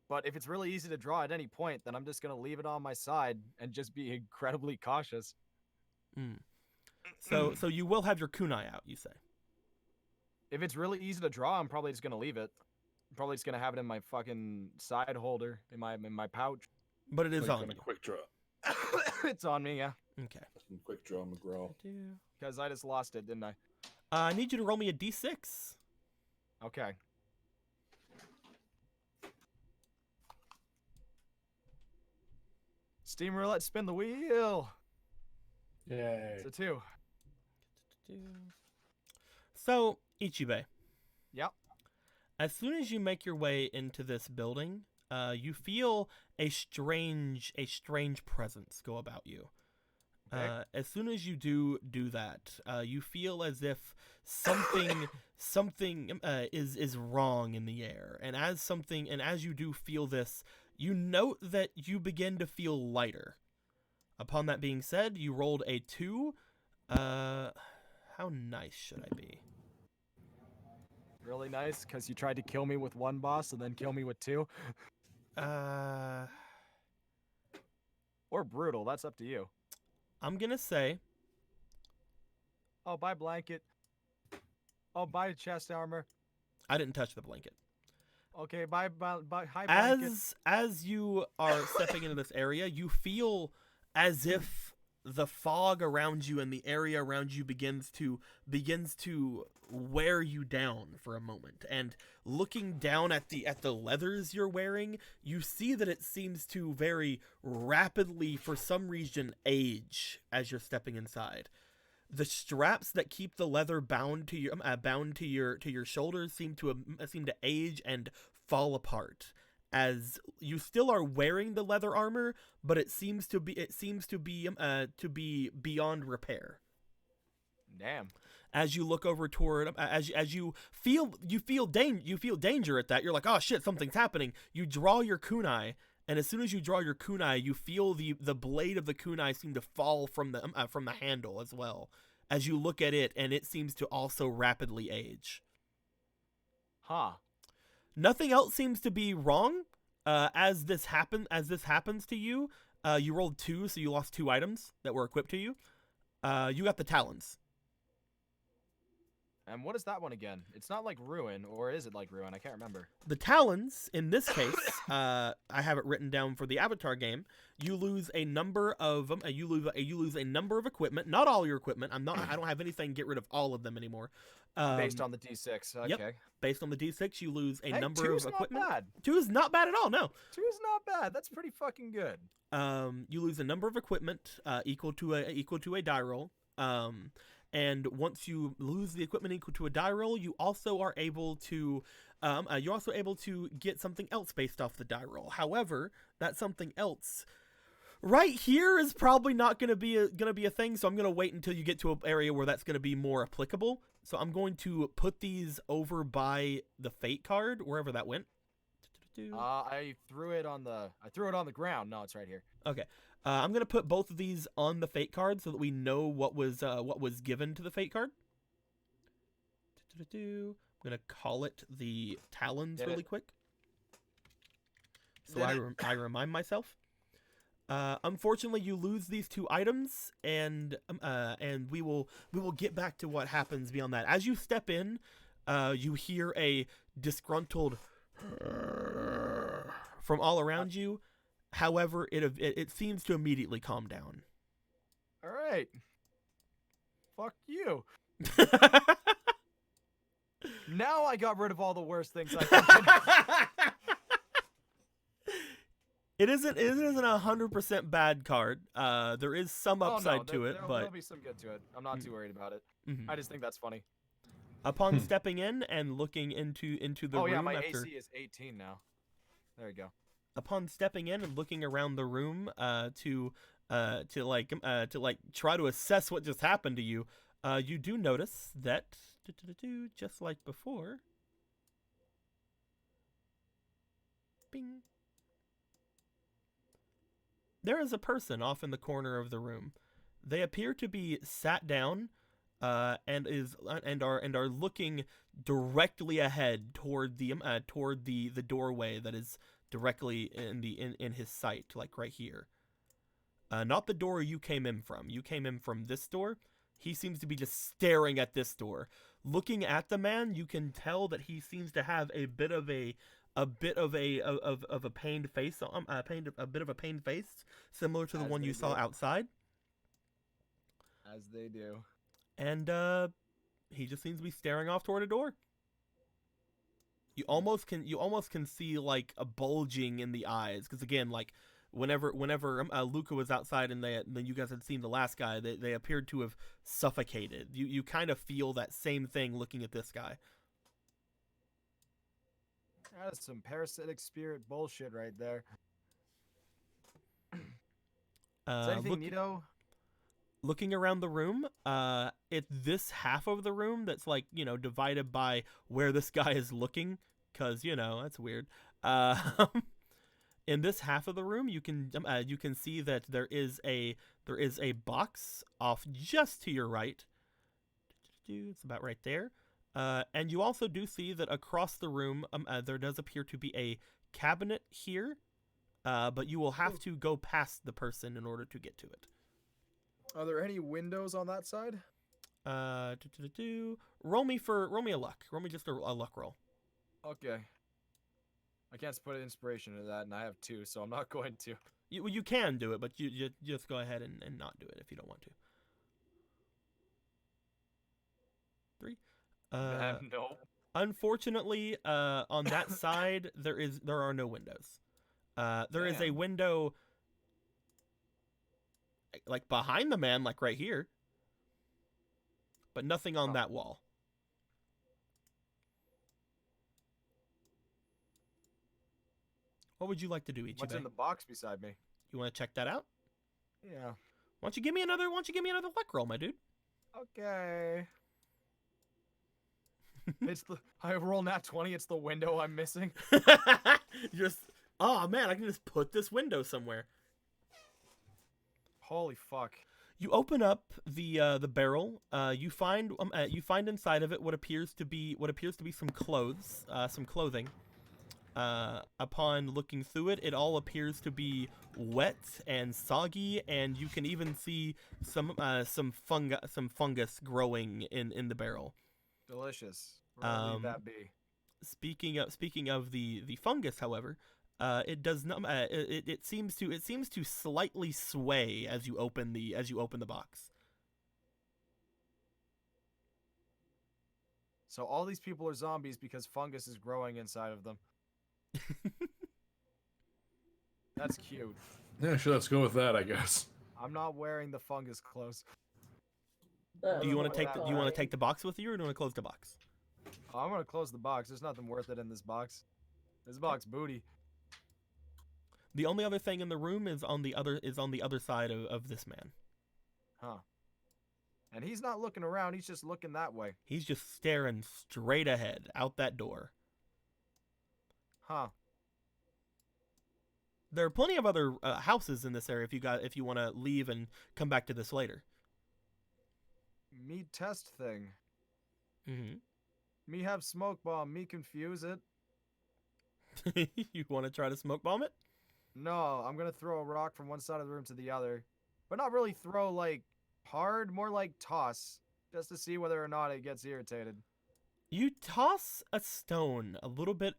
But if it's really easy to draw at any point, then I'm just gonna leave it on my side and just be incredibly cautious. So you will have your kunai out, you say? If it's really easy to draw, I'm probably just gonna leave it. I'm probably just gonna have it in my fucking side holder, in my pouch. But it is Like on on a you. quick draw. It's on me, yeah. Okay. Quick draw McGraw. Because I just lost it, didn't I? I need you to roll me a d6. Okay. Steam roulette, spin the wheel. Yay. It's a 2. So, Ichibe, Yep. as soon as you make your way into this building, you feel a strange presence go about you. Okay. As soon as you do that, you feel as if something is wrong in the air, and as you do feel this, you note that you begin to feel lighter. Upon that being said, you rolled a 2. How nice should I be? Really nice, because you tried to kill me with 1 boss and then kill me with 2. Or brutal, that's up to you. I'm gonna say Oh, buy blanket. Oh, buy chest armor. I didn't touch the blanket. Okay, buy high blanket. As you are stepping into this area, you feel as if the fog around you and the area around you begins to wear you down for a moment. And looking down at the leathers you're wearing, you see that it seems to very rapidly, for some reason, age as you're stepping inside. The straps that keep the leather bound to your shoulders seem to age and fall apart, as you still are wearing the leather armor, but it seems to be beyond repair. Damn. As you look over toward, as you feel danger at that, you're like, oh shit, something's happening. You draw your kunai, and as soon as you draw your kunai, you feel the blade of the kunai seem to fall from the handle as well. As you look at it, and it seems to also rapidly age. Huh. Nothing else seems to be wrong. As this happens to you, you rolled 2, so you lost 2 items that were equipped to you. You got the talons. And what is that one again? It's not like Ruin, or is it like Ruin? I can't remember. The talons, in this case, I have it written down for the Avatar game. You lose a number of you lose a number of equipment. Not all your equipment. I don't have anything. Get rid of all of them anymore. Based on the D6. Okay. Yep. Based on the D6, you lose a Hey, number 2's of equipment. Not bad. 2 is not bad at all. No. 2 is not bad. That's pretty fucking good. You lose a number of equipment equal to a die roll. And once you lose the equipment equal to a die roll, you also are able to get something else based off the die roll. However, that something else right here is probably not going to be a thing. So I'm going to wait until you get to an area where that's going to be more applicable. So I'm going to put these over by the fate card, wherever that went. I threw it on the ground. No, it's right here. Okay. I'm going to put both of these on the fate card so that we know what was given to the fate card. I'm going to call it the talons really quick. So I remind myself. Unfortunately, you lose these 2 items, and we will get back to what happens beyond that. As you step in, you hear a disgruntled from all around you. However, it seems to immediately calm down. All right. Fuck you. Now I got rid of all the worst things I could. It isn't 100% bad card. There is some upside to it, but there'll be some good to it. I'm not too worried about it. Mhm. I just think that's funny. Upon stepping in and looking into the room, yeah, my after, AC is 18 now. There you go. upon stepping in and looking around the room, to try to assess what just happened to you, you do notice that Just like before. Bing. There is a person off in the corner of the room. They appear to be sat down, and are looking directly ahead toward the doorway that is directly in his sight, like right here. Not the door you came in from. You came in from this door. He seems to be just staring at this door. Looking at the man, you can tell that he seems to have a bit of a pained face, a bit of a pained face, similar to the one you saw outside. As they do. And he just seems to be staring off toward a door. You almost can see like a bulging in the eyes, because again, like whenever Luca was outside and then you guys had seen the last guy, they appeared to have suffocated. You kind of feel that same thing looking at this guy. That's some parasitic spirit bullshit right there. Is anything neato? Looking around the room, it's this half of the room that's like, divided by where this guy is looking, because that's weird. In this half of the room, you can see that there is a box off just to your right. It's about right there. And you also do see that across the room, there does appear to be a cabinet here, but you will have to go past the person in order to get to it. Are there any windows on that side? Roll me a luck. Roll me just a luck roll. Okay. I can't put inspiration into that, and I have 2, so I'm not going to. You can do it, but you just go ahead and not do it if you don't want to. 3. No. Unfortunately, on that side there are no windows. There is a window like behind the man, like right here, but nothing on that wall. What would you like to do, Ichibe? What's in the box beside me? You want to check that out? Yeah. Why don't you give me another luck roll, my dude? Okay. I roll nat 20. It's the window I'm missing. Oh man, I can just put this window somewhere. Holy fuck. You open up the barrel. You find inside of it what appears to be some clothing. Upon looking through it, it all appears to be wet and soggy, and you can even see some fungus growing in the barrel. Delicious. Leave that be. Speaking of the fungus, however, it does not. It seems to slightly sway as you open the box. So all these people are zombies because fungus is growing inside of them. That's cute. Yeah, sure. Let's go with that, I guess. I'm not wearing the fungus clothes. Do you want to take the box with you, or do you want to close the box? I'm gonna close the box. There's nothing worth it in this box. This box booty. The only other thing in the room is on the other side of this man. Huh. And he's not looking around. He's just looking that way. He's just staring straight ahead out that door. Huh. There are plenty of other houses in this area if you want to leave and come back to this later. Me test thing. Mm-hmm. Me have smoke bomb. Me confuse it. You want to try to smoke bomb it? No, I'm gonna throw a rock from one side of the room to the other, but not really throw like hard, more like toss, just to see whether or not it gets irritated. You toss a stone a little bit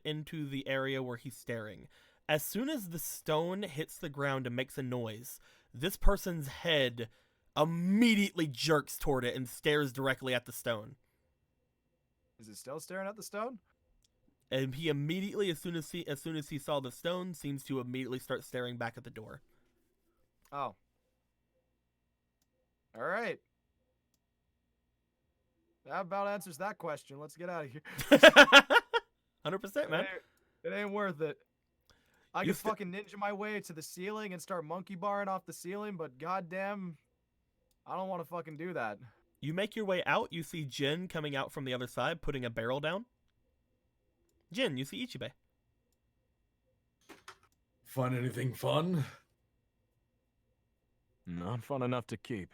into the area where he's staring. As soon as the stone hits the ground and makes a noise, this person's head immediately jerks toward it and stares directly at the stone. Is it still staring at the stone? And he immediately, as soon as he saw the stone, seems to immediately start staring back at the door. Oh. All right. That about answers that question. Let's get out of here. 100%, man. It ain't worth it. I could fucking ninja my way to the ceiling and start monkey barring off the ceiling, but goddamn, I don't want to fucking do that. You make your way out. You see Jin coming out from the other side, putting a barrel down. Jin, you see Ichibei. Find anything fun? Not fun enough to keep.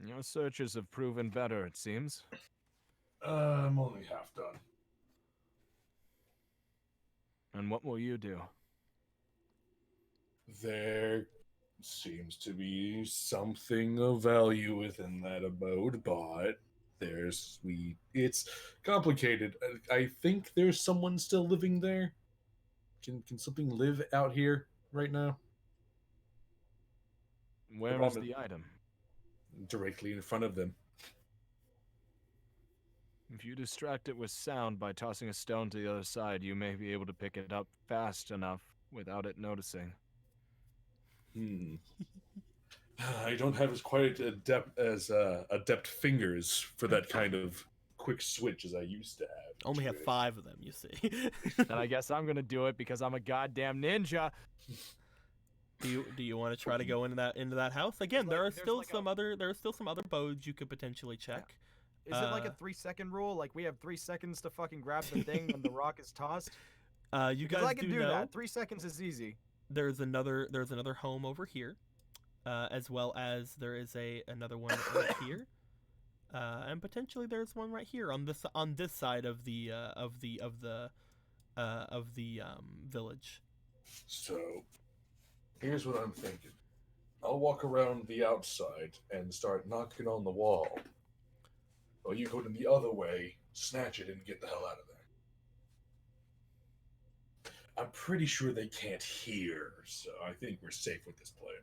Your searches have proven better, it seems. I'm only half done. And what will you do? There seems to be something of value within that abode, but it's complicated. I think there's someone still living there. Can something live out here right now? Where is problem the item? Directly in front of them. If you distract it with sound by tossing a stone to the other side, you may be able to pick it up fast enough without it noticing. I don't have as quite adept fingers for that kind of quick switch as I used to have. Only have 5 of them, you see. And I guess I'm gonna do it because I'm a goddamn ninja. Do you want to try to go into that house again? There are there's still like some other bodes you could potentially check. Is it like a 3-second rule? Like we have 3 seconds to fucking grab the thing when the rock is tossed? You Because guys I can do know that. 3 seconds is easy. there's another home over here, as well as there is another one right here, and potentially there's one right here on this side of the village. So, here's what I'm thinking. I'll walk around the outside and start knocking on the wall. While you go to the other way, snatch it, and get the hell out of there. I'm pretty sure they can't hear, so I think we're safe with this plan.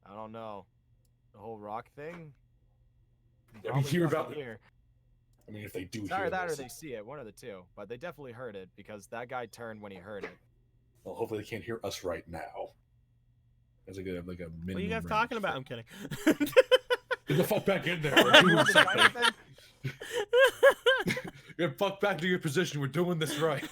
I don't know. The whole rock thing? Yeah, we Probably hear nothing about it. here. I mean, if they do It's hear either that or this, they see it, one of the two. But they definitely heard it because that guy turned when he heard it. well, hopefully they can't hear us right now. That's like a minimum. What are you guys range. talking about? I'm kidding. Get the fuck back in there. We're The doing giant something. thing? Get fuck back to your position. We're doing this right.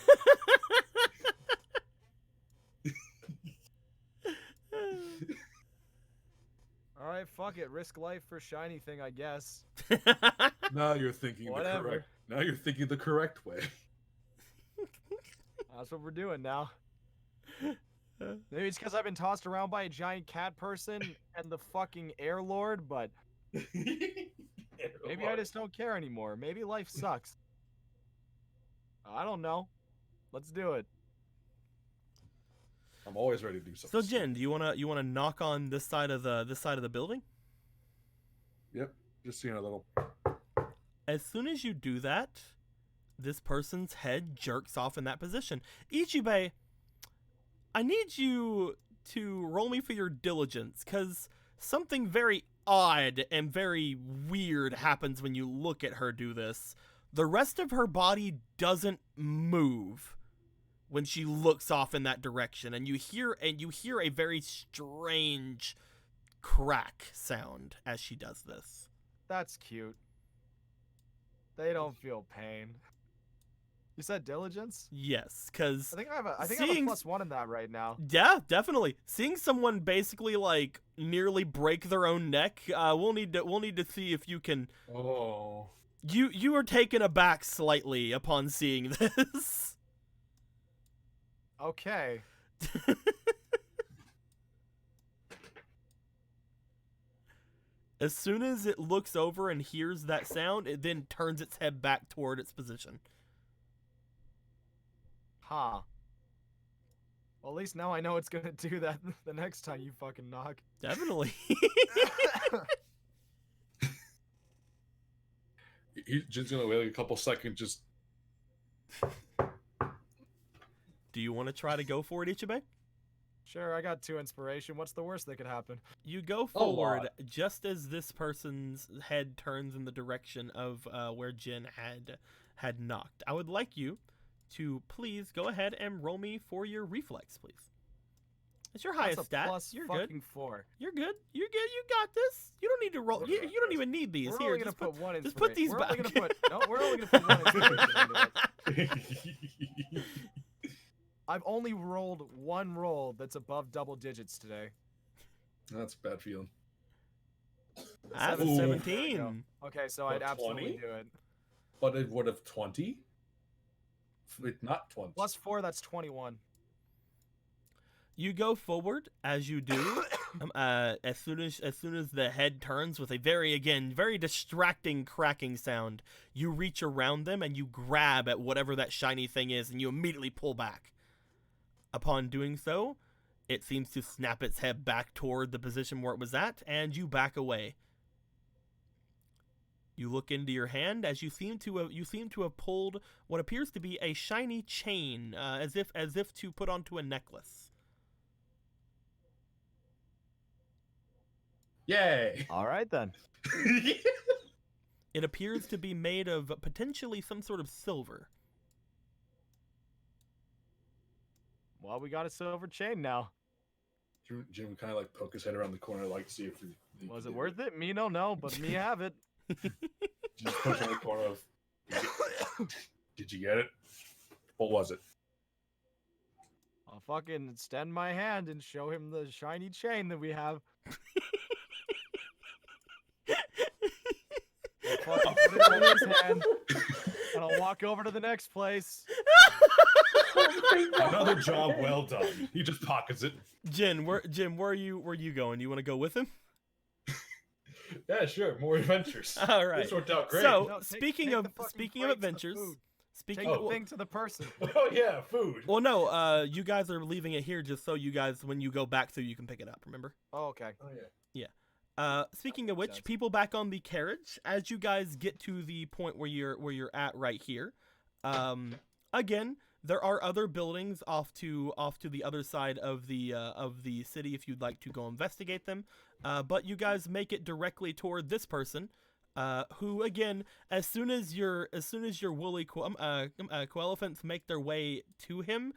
Alright, fuck it. Risk life for shiny thing, I guess. Now you're thinking Whatever. the correct. Now you're thinking the correct way. That's what we're doing now. Maybe it's because I've been tossed around by a giant cat person and the fucking air lord, but maybe I just don't care anymore. Maybe life sucks. I don't know. Let's do it. I'm always ready to do something. So Jin, do you wanna knock on this side of the building? Yep. Just seeing a little. As soon as you do that, this person's head jerks off in that position. Ichibei, I need you to roll me for your diligence, because something very odd and very weird happens when you look at her do this. The rest of her body doesn't move when she looks off in that direction, and you hear a very strange crack sound as she does this. That's cute. They don't feel pain. You said diligence? Yes, because I think I have a +1 in that right now. yeah, definitely. Seeing someone basically like nearly break their own neck, we'll need to see if you can. Oh. You are taken aback slightly upon seeing this. Okay. As soon as it looks over and hears that sound, it then turns its head back toward its position. Huh. Well, at least now I know it's gonna do that the next time you fucking knock. Definitely. Jin's gonna wait like a couple seconds. Just Do you want to try to go for it, Ichibei? Sure, I got 2 inspiration. What's the worst that could happen? You go A forward lot. just as this person's head turns in the direction of where Jin had knocked. I would like you to please go ahead and roll me for your reflex, please. It's your highest That's a stat. plus You're fucking good. 4. You're good. You're good. You got this. You don't need to roll. You don't even need these. We're Here, only gonna just put 1 just put these we're only back. gonna put, no, we're only gonna put 1 inspiration into it. I've only rolled 1 roll that's above double digits today. That's a bad feeling. That's Ooh. 17. Okay, so I'd What, absolutely 20? do it. But it would have 20? Wait, not 20. Plus 4, that's 21. You go forward as you do. As soon as the head turns with a very distracting cracking sound, you reach around them and you grab at whatever that shiny thing is, and you immediately pull back. Upon doing so, it seems to snap its head back toward the position where it was at, and you back away. You look into your hand as you seem to have pulled what appears to be a shiny chain, as if to put onto a necklace. Yay! All right, then. It appears to be made of potentially some sort of silver. Well, we got a silver chain now. Jim would kind of like poke his head around the corner, like to see if he Was could it do worth it? Me don't know, but me have it. Just push on the corner of. Did you get it? What was it? I'll fucking extend my hand and show him the shiny chain that we have. I'll fucking put it in his hand, and I'll walk over to the next place. Another job well done. He just pockets it. Jin, where are you going? Do you want to go with him? Yeah, sure. More adventures. All right. This worked out great. So, No, take speaking the of fucking plate to the adventures, food. speaking Take of, the thing to the person. Oh yeah, food. well, no, you guys are leaving it here just so you guys, when you go back, so you can pick it up. Remember? Oh, okay. Oh yeah. Speaking of which, Sense. people back on the carriage, as you guys get to the point where you're at right here, again, there are other buildings off to the other side of the city if you'd like to go investigate them. But you guys make it directly toward this person, who again, as soon as your woolly elephants make their way to him,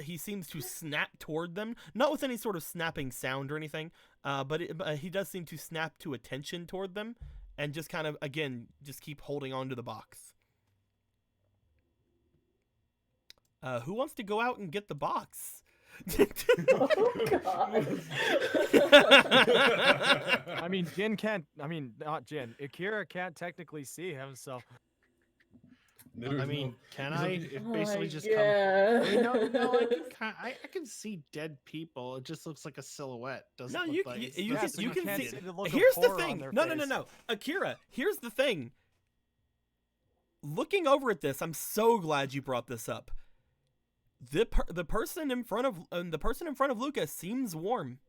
he seems to snap toward them, not with any sort of snapping sound or anything, but he does seem to snap to attention toward them, and just kind of again just keep holding on to the box. Who wants to go out and get the box? Oh god. I mean, Jin can't. I mean, not Jin. Akira can't technically see him, so. I mean, can I? It Oh basically my just God. I mean, no, I can see dead people. It just looks like a silhouette. Doesn't No, look you like you it's can not see. dead. the look of Here's the horror on thing. their No, face. Akira, here's the thing. Looking over at this, I'm so glad you brought this up. The person in front of Lucas seems warm.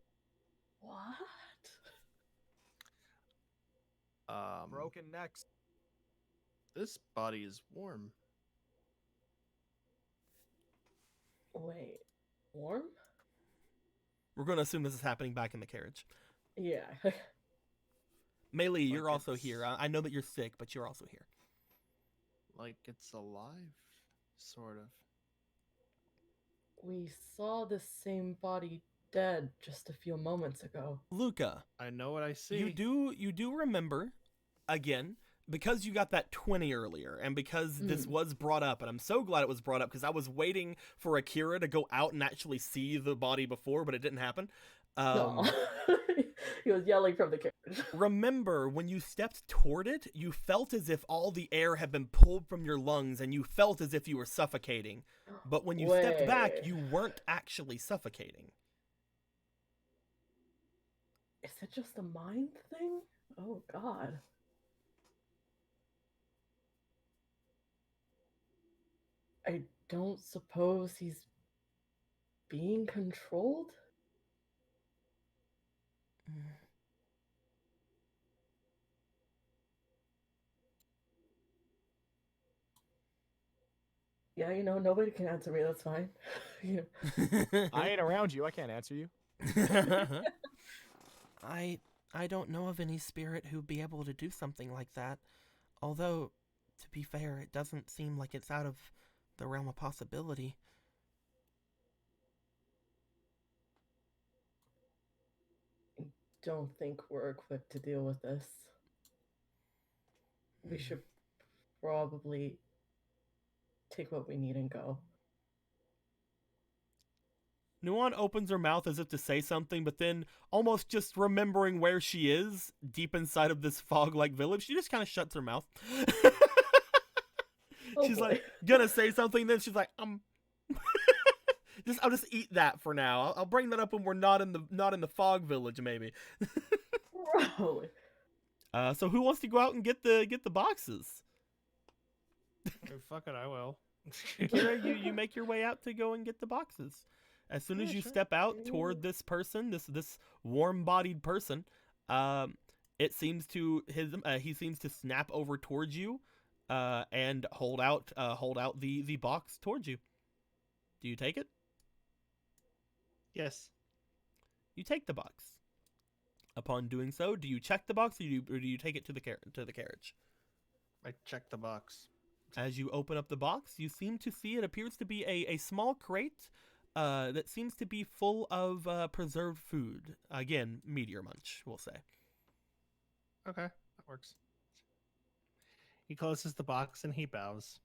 What? Broken necks. This body is warm. Wait. Warm? We're going to assume this is happening back in the carriage. Yeah. Melee, you're Like also it's- here. I know that you're sick, but you're also here. Like it's alive, sort of. We saw the same body dead just a few moments ago. Luca, I know what I see. you do remember, again, because you got that 20 earlier, and because this was brought up, and I'm so glad it was brought up, because I was waiting for Akira to go out and actually see the body before, but it didn't happen. No. He was yelling from the carriage. Remember, when you stepped toward it, you felt as if all the air had been pulled from your lungs, and you felt as if you were suffocating. But when you stepped back, Wait. you weren't actually suffocating. Is it just a mind thing? Oh god. I don't suppose he's being controlled? Yeah, nobody can answer me, that's fine. You know. I ain't around you. I can't answer you. I don't know of any spirit who'd be able to do something like that. Although, to be fair, it doesn't seem like it's out of the realm of possibility. Don't think we're equipped to deal with this. We should probably take what we need and go. Nuan opens her mouth as if to say something, but then, almost just remembering where she is, deep inside of this fog-like village, she just kind of shuts her mouth. Oh, She's boy. like, gonna say something, then she's like, I'll just eat that for now. I'll bring that up when we're not in the fog village, maybe. Bro. So who wants to go out and get the boxes? Oh, fuck it, I will. Kira, you make your way out to go and get the boxes. As soon as Yeah, you sure. step out toward this person, this warm-bodied person, it seems to he seems to snap over towards you, and hold out the box towards you. Do you take it? Yes. You take the box. Upon doing so, do you check the box or do you take it to the carriage? I checked the box. As you open up the box, you seem to see it appears to be a small crate that seems to be full of preserved food. Again, meteor munch, we'll say. Okay, that works. He closes the box and he bows.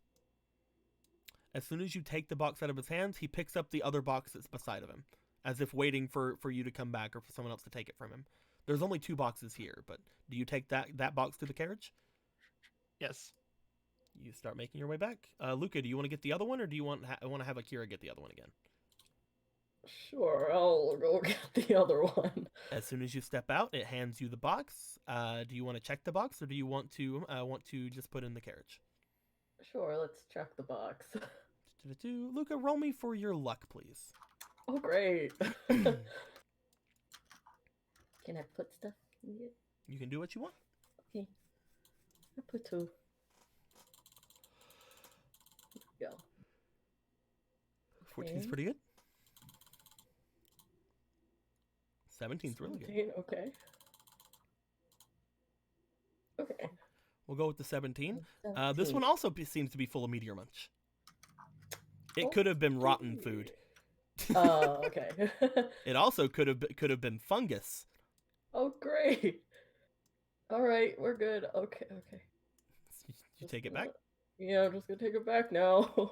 As soon as you take the box out of his hands, he picks up the other box that's beside of him, as if waiting for you to come back or for someone else to take it from him. There's only 2 boxes here, but do you take that box to the carriage? Yes. You start making your way back. Luca, do you want to get the other one, or do you want to have Akira get the other one again? Sure, I'll go get the other one. As soon as you step out, it hands you the box. Do you want to check the box, or do you want to just put in the carriage? Sure, let's check the box. Luca, roll me for your luck, please. Oh, great. Can I put stuff in it? You can do what you want. Okay. I put 2. Go. 14's Okay. pretty good. 17's really good. 17, okay. Okay. We'll go with the 17. This 17. one also seems to be full of meteor munch. It Oh, could have been rotten food. Oh, okay. It also could have been fungus. Oh, great. All right, we're good. Okay, okay. You Just take it back. Yeah, I'm just gonna take it back now.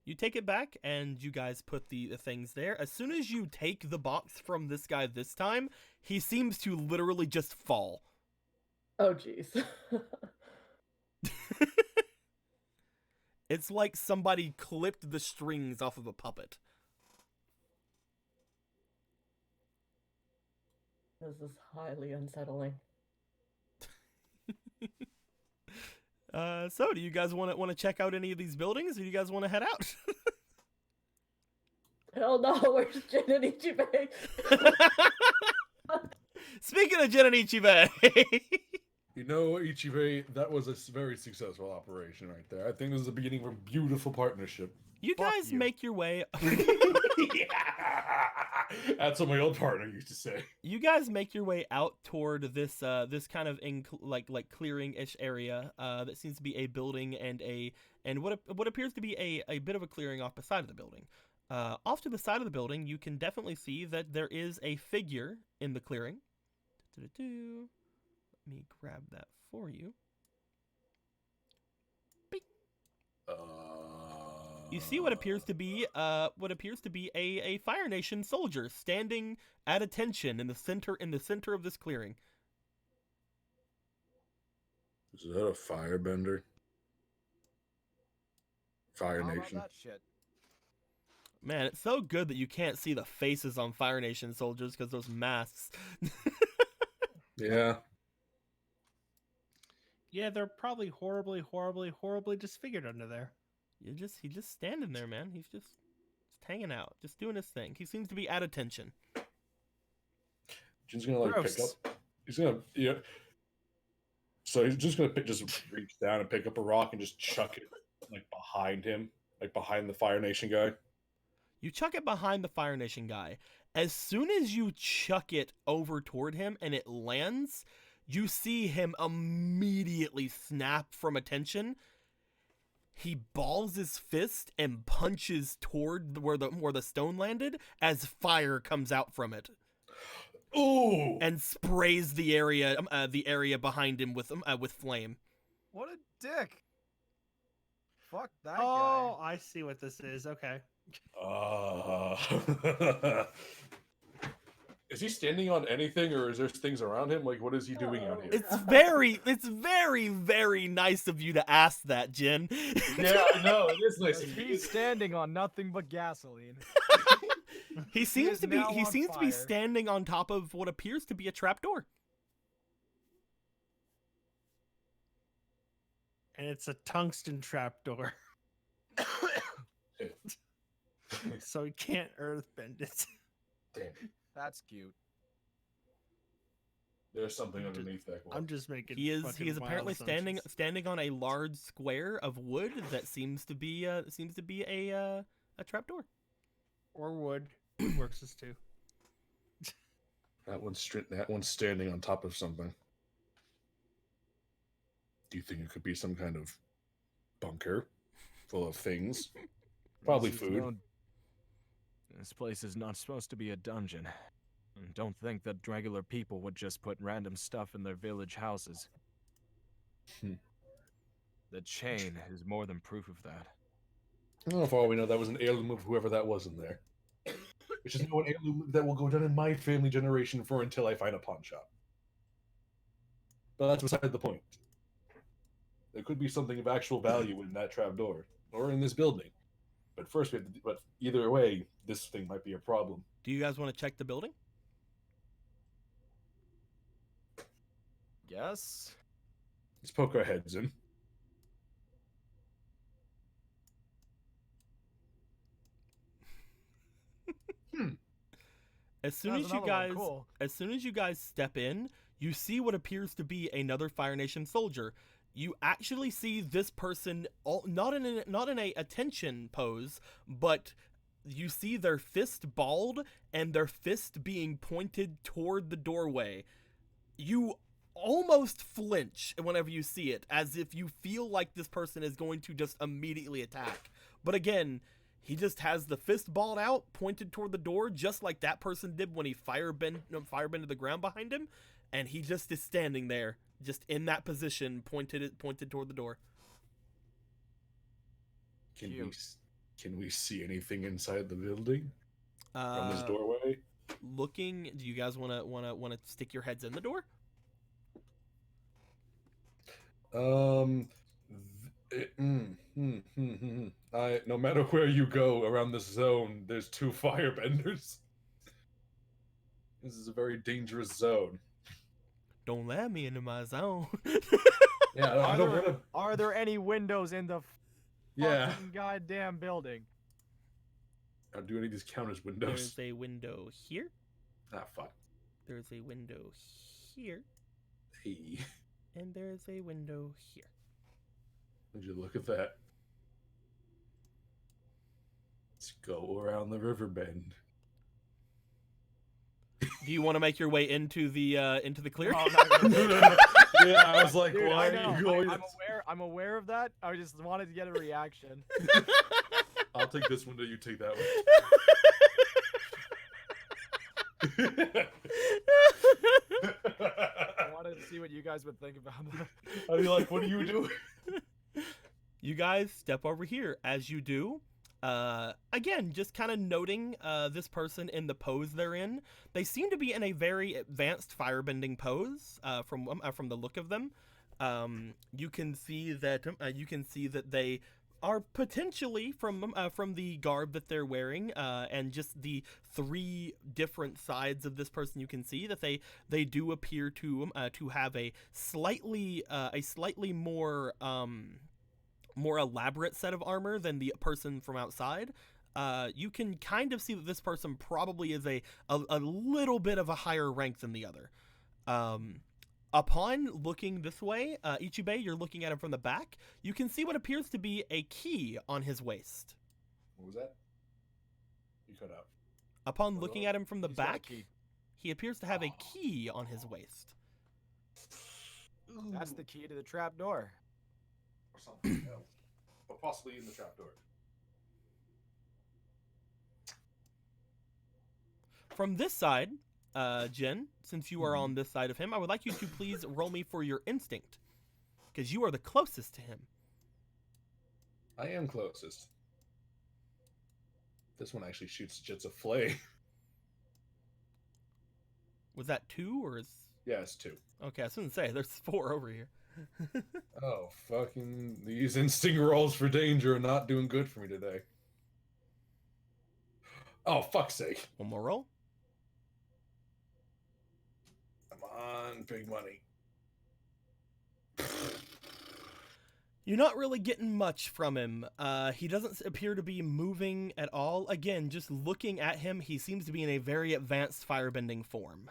You take it back, and you guys put the things there. As soon as you take the box from this guy this time, he seems to literally just fall. Oh, jeez. It's like somebody clipped the strings off of a puppet. This is highly unsettling. So do you guys want to check out any of these buildings, or do you guys want to head out? Hell no, where's Jin and Ichibei? Speaking of Jin and Ichibei, You know, Ichibei, that was a very successful operation right there. I think this is the beginning of a beautiful partnership. you Fuck guys you. make your way. Yeah. That's what my old partner used to say. You guys make your way out toward this this kind of like clearing-ish area that seems to be a building and what appears to be a bit of a clearing off the side of the building. Off to the side of the building, you can definitely see that there is a figure in the clearing. Let me grab that for you. You see what appears to be a Fire Nation soldier standing at attention in the center of this clearing. Is that a firebender? Fire How about Nation. that shit? Man, it's so good that you can't see the faces on Fire Nation soldiers because those masks. Yeah. Yeah, they're probably horribly disfigured under there. He's just standing there, man. He's just hanging out, just doing his thing. He seems to be at attention. Jin's gonna like Gross. pick up. He's gonna So he's just gonna just reach down and pick up a rock and just chuck it like behind him, like behind the Fire Nation guy. You chuck it behind the Fire Nation guy. As soon as you chuck it over toward him and it lands, you see him immediately snap from attention. He balls his fist and punches toward where the stone landed as fire comes out from it. Ooh! And sprays the area behind him with flame. What a dick! Fuck that Oh, guy. I see what this is. Okay. Is he standing on anything, or is there things around him? Like, what is he doing out here? It's very, very nice of you to ask that, Jin. Yeah, I know. It is nice. He's standing on nothing but gasoline. He seems is to be now he on seems to be fire. standing on top of what appears to be a trapdoor. And it's a tungsten trapdoor. So he can't earthbend it. Damn. That's cute. There's something underneath that wall. I'm just making. He is fucking wild apparently assumptions. standing on a large square of wood that seems to be a trapdoor. Or wood. Wood works as two. That one's standing on top of something. Do you think it could be some kind of bunker full of things? Probably This is food. This place is not supposed to be a dungeon. And don't think that regular people would just put random stuff in their village houses. Hmm. The chain is more than proof of that. Well, for all we know, that was an heirloom of whoever that was in there. Which is no an heirloom that will go down in my family generation for until I find a pawn shop. But that's beside the point. There could be something of actual value in that trapdoor, or in this building. But first, but either way, this thing might be a problem. Do you guys want to check the building? Yes. Let's poke our heads in. As soon That's as you another one, guys cool. as soon as you guys step in, you see what appears to be another Fire Nation soldier. You actually see this person not in a attention pose, but you see their fist balled and their fist being pointed toward the doorway. You almost flinch whenever you see it, as if you feel like this person is going to just immediately attack. But again, he just has the fist balled out, pointed toward the door, just like that person did when he firebended the ground behind him, and he just is standing there, just in that position, pointed toward the door. Can we see anything inside the building from this doorway? Looking, do you guys want to stick your heads in the door? No matter where you go around this zone, there's 2 firebenders. This is a very dangerous zone. Don't let me into my zone. Yeah, I don't want to. Are there any windows in the Yeah. fucking goddamn building? Do any of these count as windows? There's a window here. Ah, fuck. There's a window here. Hey, And there's a window here. would you look at that? Let's go around the river bend. Do you want to make your way into the clear? Oh, no. Yeah, I was like, Dude, why I are know. you going? I'm aware of that. I just wanted to get a reaction. I'll take this window. You take that one. I wanted to see what you guys would think about that. I'd be like, what are you doing? You guys step over here. As you do, again, just kind of noting this person in the pose they're in. They seem to be in a very advanced firebending pose from the look of them. You can see that they are potentially from the garb that they're wearing, and just the 3 different sides of this person. You can see that they do appear to have a slightly more elaborate set of armor than the person from outside. You can kind of see that this person probably is a little bit of a higher rank than the other. Upon looking this way, Ichibei, you're looking at him from the back. You can see what appears to be a key on his waist. What was that? You cut out. Upon looking at him from the He's got a back, key. he appears to have a key on his waist. That's the key to the trap door. Or something else. Or possibly in the trapdoor. From this side, Jen, since you are on this side of him, I would like you to please roll me for your instinct, because you are the closest to him. I am closest. This one actually shoots jets of flame. Was that 2 or is? Yeah, it's 2. Okay, I was gonna say there's 4 over here. Oh, fucking these instinct rolls for danger are not doing good for me today. Oh, fuck's sake. One more roll. Come on, big money. You're not really getting much from him. He doesn't appear to be moving at all. Again, just looking at him, he seems to be in a very advanced firebending form.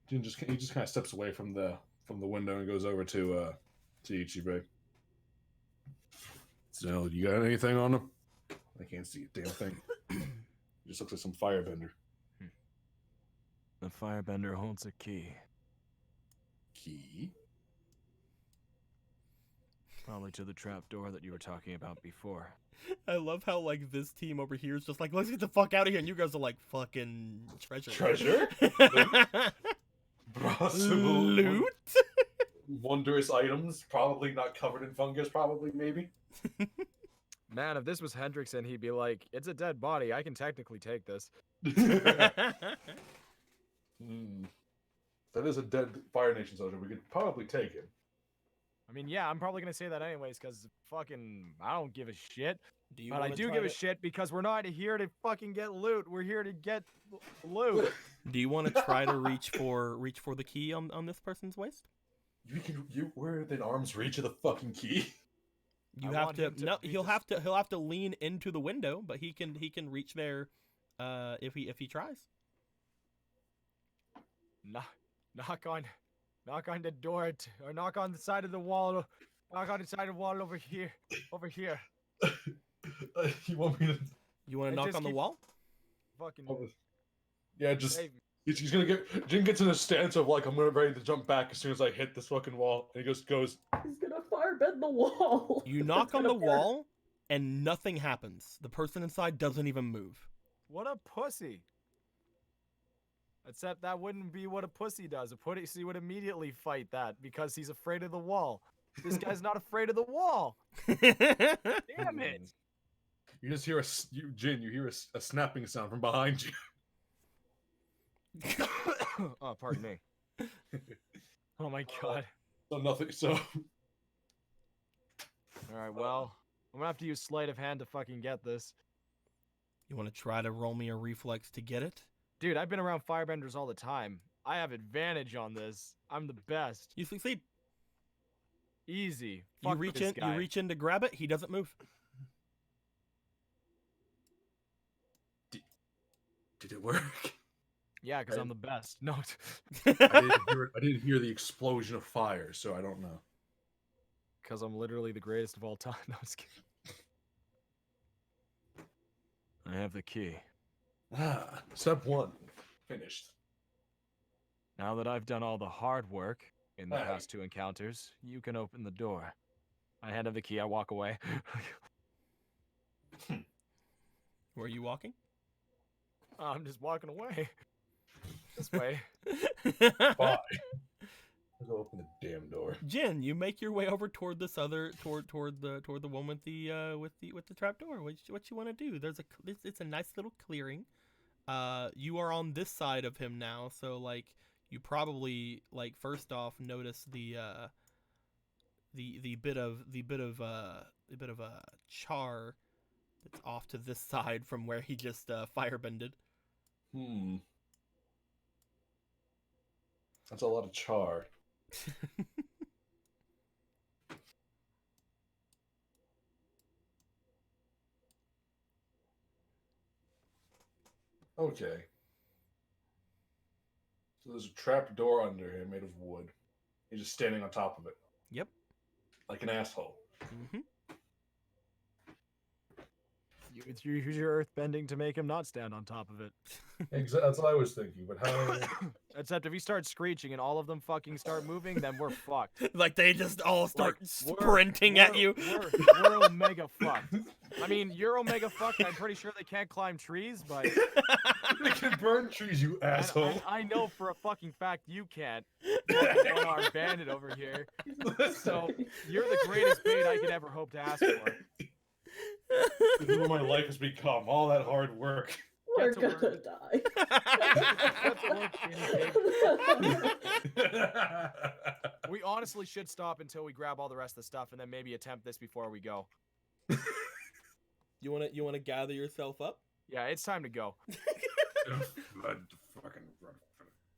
He just kind of steps away from the window and goes over to Ichibei. So, you got anything on him? I can't see a damn thing. He just looks like some firebender. The firebender holds a key. Key? Probably to the trap door that you were talking about before. I love how, like, this team over here is just like, let's get the fuck out of here, and you guys are like, fucking treasure. Treasure? Possible Loot? wondrous items, probably not covered in fungus, probably, maybe. Man, if this was Hendrickson, he'd be like, it's a dead body. I can technically take this. That is a dead Fire Nation soldier. We could probably take him. I mean, yeah, I'm probably going to say that anyways, because fucking, I don't give a shit. Do you But I wanna do try give a to- shit because we're not here to fucking get loot. We're here to get loot. Do you want to try to reach for the key on this person's waist? We're within arm's reach of the fucking key. You I have want to. him to No, be he'll just- have to lean into the window, but he can reach there, if he tries. Knock on the door, or knock on the side of the wall. Knock on the side of the wall over here. You want me to? You want to And knock just on the keep- wall? Fucking. Yeah, just save me. he's gonna get. Jin gets in a stance of like I'm ready to jump back as soon as I hit this fucking wall, and he goes. He's gonna firebend the wall. You knock It's on the gonna burn. wall, and nothing happens. The person inside doesn't even move. What a pussy. Except that wouldn't be what a pussy does. A pussy would immediately fight that because he's afraid of the wall. This guy's not afraid of the wall. Damn it. You just hear Jin. You hear a snapping sound from behind you. Oh, pardon me. Oh my god. So nothing. So Alright, well, I'm gonna have to use sleight of hand to fucking get this. You want to try to roll me a reflex to get it? Dude, I've been around firebenders all the time. I have advantage on this. I'm the best. You succeed. Easy. You Fuck reach this in. guy. You reach in to grab it. He doesn't move. did it work? Yeah, because I'm the best. No. I didn't hear the explosion of fire, so I don't know. Because I'm literally the greatest of all time. No, I'm just kidding. I have the key. Step 1 finished. Now that I've done all the hard work in the Hey. past 2 encounters, you can open the door. I hand him the key. I walk away. Where are you walking? I'm just walking away. This way. Bye. I'll go open the damn door. Jin, you make your way over toward this other toward the one with the trapdoor. What you want to do? It's a nice little clearing. You are on this side of him now, so like you probably like first off notice the bit of char that's off to this side from where he just firebended. That's a lot of char. Okay. So there's a trap door under him made of wood. He's just standing on top of it. Yep. Like an asshole. Mm-hmm. Use your earth bending to make him not stand on top of it. That's what I was thinking. But how? Except if he starts screeching and all of them fucking start moving, then we're fucked. Like they just all start Like, sprinting at you. We're omega fucked. I mean, you're omega fucked. I'm pretty sure they can't climb trees, but They can burn trees, you asshole. I know for a fucking fact you can't. Fucking one-armed bandit over here. So you're the greatest bait I could ever hope to ask for. This is what my life has become. All that hard work. We're Get to gonna die. Get to work, guinea pig. We honestly should stop until we grab all the rest of the stuff and then maybe attempt this before we go. You wanna gather yourself up? Yeah, it's time to go.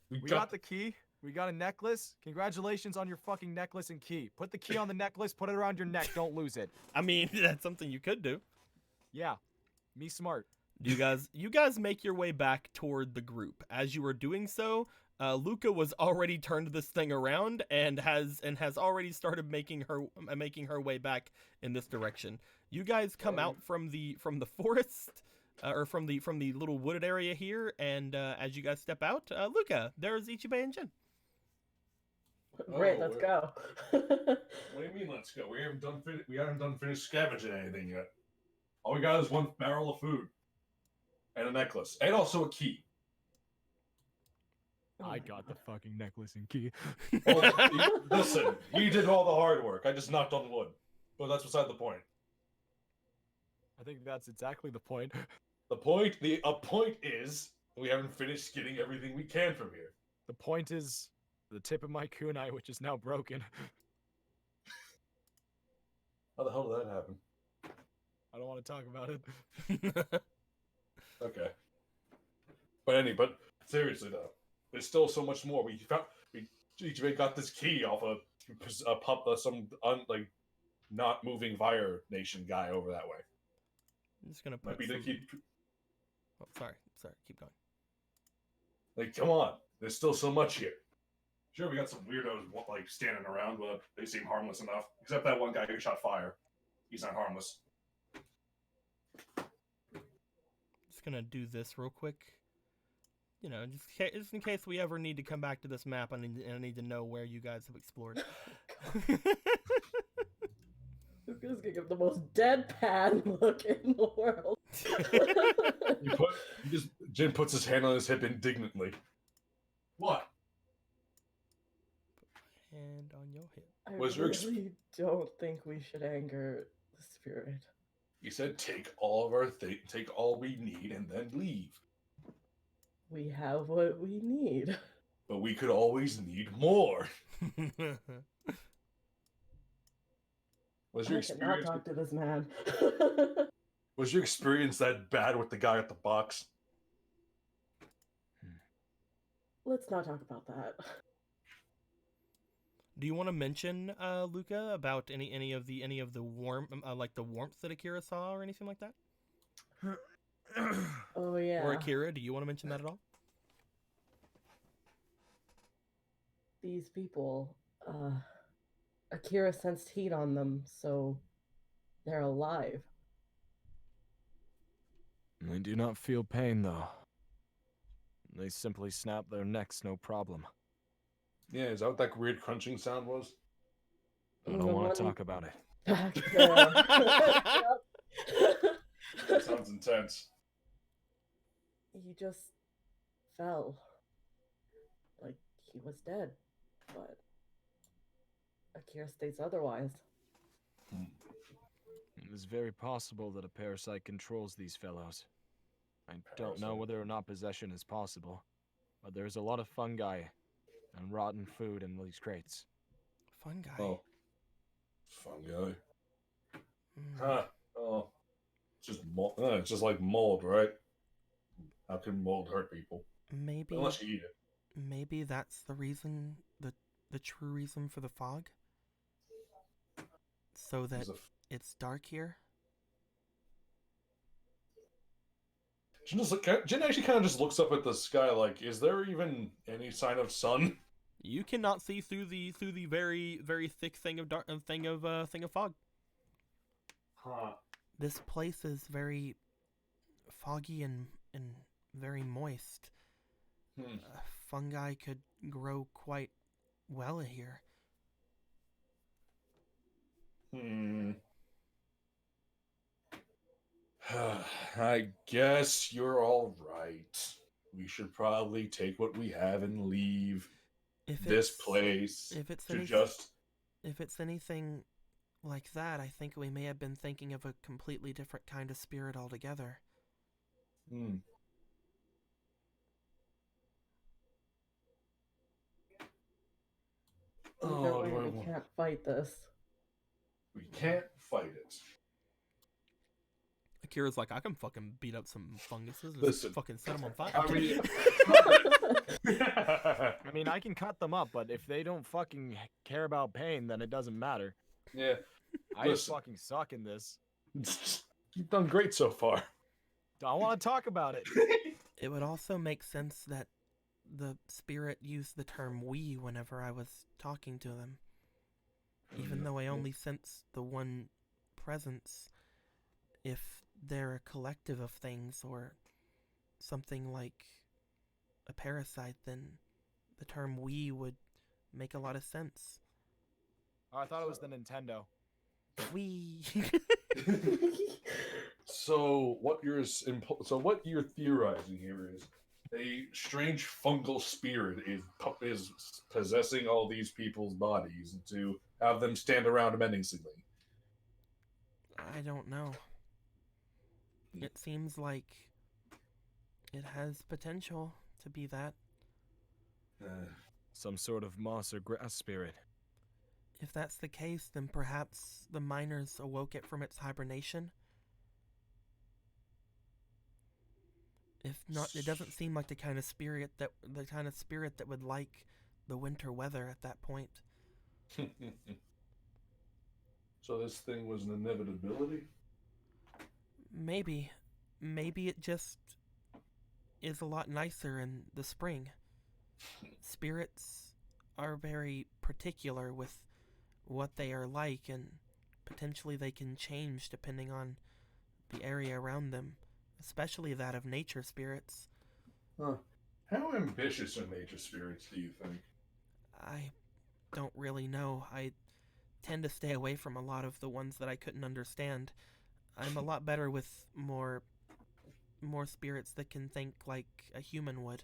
We We got the key. We got a necklace. Congratulations on your fucking necklace and key. Put the key on the necklace, put it around your neck, don't lose it. I mean, that's something you could do. Yeah. Me smart. You guys make your way back toward the group. As you are doing so, Luca was already turned this thing around and has already started making her way back in this direction. You guys come out from the forest, or from the little wooded area here, and as you guys step out, Luca, there's Ichibei and Jin. Great, let's go. What do you mean, let's go? We haven't done finished scavenging anything yet. All we got is one barrel of food, and a necklace, and also a key. I got the fucking necklace and key. Listen, you did all the hard work. I just knocked on wood, but that's beside the point. I think that's exactly the point. The point is we haven't finished getting everything we can from here. The point is the tip of my kunai, which is now broken. How the hell did that happen? I don't want to talk about it. Okay. But seriously though, there's still so much more. We got this key off of some not moving Fire Nation guy over that way. I'm just gonna Might put be the key. Oh, sorry, keep going. Like, come on, there's still so much here. Sure, we got some weirdos like standing around, but they seem harmless enough. Except that one guy who shot fire. He's not harmless. Just gonna do this real quick. You know, just in case we ever need to come back to this map, I need to know where you guys have explored. Luca's gonna give the most deadpan look in the world. Jin puts his hand on his hip indignantly. What? Hand on your hip. I Was your really don't think we should anger the spirit. He said, "Take all we need, and then leave." We have what we need. But we could always need more. Was your I cannot experience? talk to this man. Was your experience that bad with the guy at the box? Let's not talk about that. Do you want to mention, Luca, about any of the warmth, like the warmth that Akira saw or anything like that? Oh yeah. Or Akira, do you want to mention that at all? These people, Akira sensed heat on them, so they're alive. They do not feel pain, though. They simply snap their necks, no problem. Yeah, is that what that weird crunching sound was? I don't want to talk about it. Back there. That sounds intense. He just fell. Like he was dead. But Akira states otherwise. It is very possible that a parasite controls these fellows. I don't know Parasite. whether or not possession is possible, but there's a lot of fungi and rotten food in these crates. Fun guy. Oh, fun guy. Mm. Huh? Oh, it's just it's just like mold, right? How can mold hurt people? Maybe Unless you eat it. maybe that's the reason, the true reason for the fog. So that There's a- it's dark here. Jin actually kind of just looks up at the sky like, is there even any sign of sun? You cannot see through the very very thick thing of fog. Huh. This place is very foggy and very moist. Fungi could grow quite well here. I guess you're all right. We should probably take what we have and leave this place. If it's anything like that, I think we may have been thinking of a completely different kind of spirit altogether. We can't fight this. We can't fight it. Akira's like, I can fucking beat up some funguses and Listen, fucking set them on fire. I mean, I can cut them up, but if they don't fucking care about pain, then it doesn't matter. Yeah. I just fucking suck in this. You've done great so far. Don't want to talk about it. It would also make sense that the spirit used the term we whenever I was talking to them. Even though I only sense the one presence, if they're a collective of things or something like a parasite, then the term we would make a lot of sense. Oh, I thought it was the Nintendo. We. So what you're theorizing here is a strange fungal spirit is possessing all these people's bodies to have them stand around menacingly. I don't know. It seems like it has potential to be that. Some sort of moss or grass spirit. If that's the case, then perhaps the miners awoke it from its hibernation. If not, it doesn't seem like the kind of spirit that would like the winter weather at that point. So this thing was an inevitability? Maybe it just is a lot nicer in the spring. Spirits are very particular with what they are like, and potentially they can change depending on the area around them, especially that of nature spirits. Huh. How ambitious are nature spirits, do you think? I don't really know. I tend to stay away from a lot of the ones that I couldn't understand. I'm a lot better with more spirits that can think like a human would.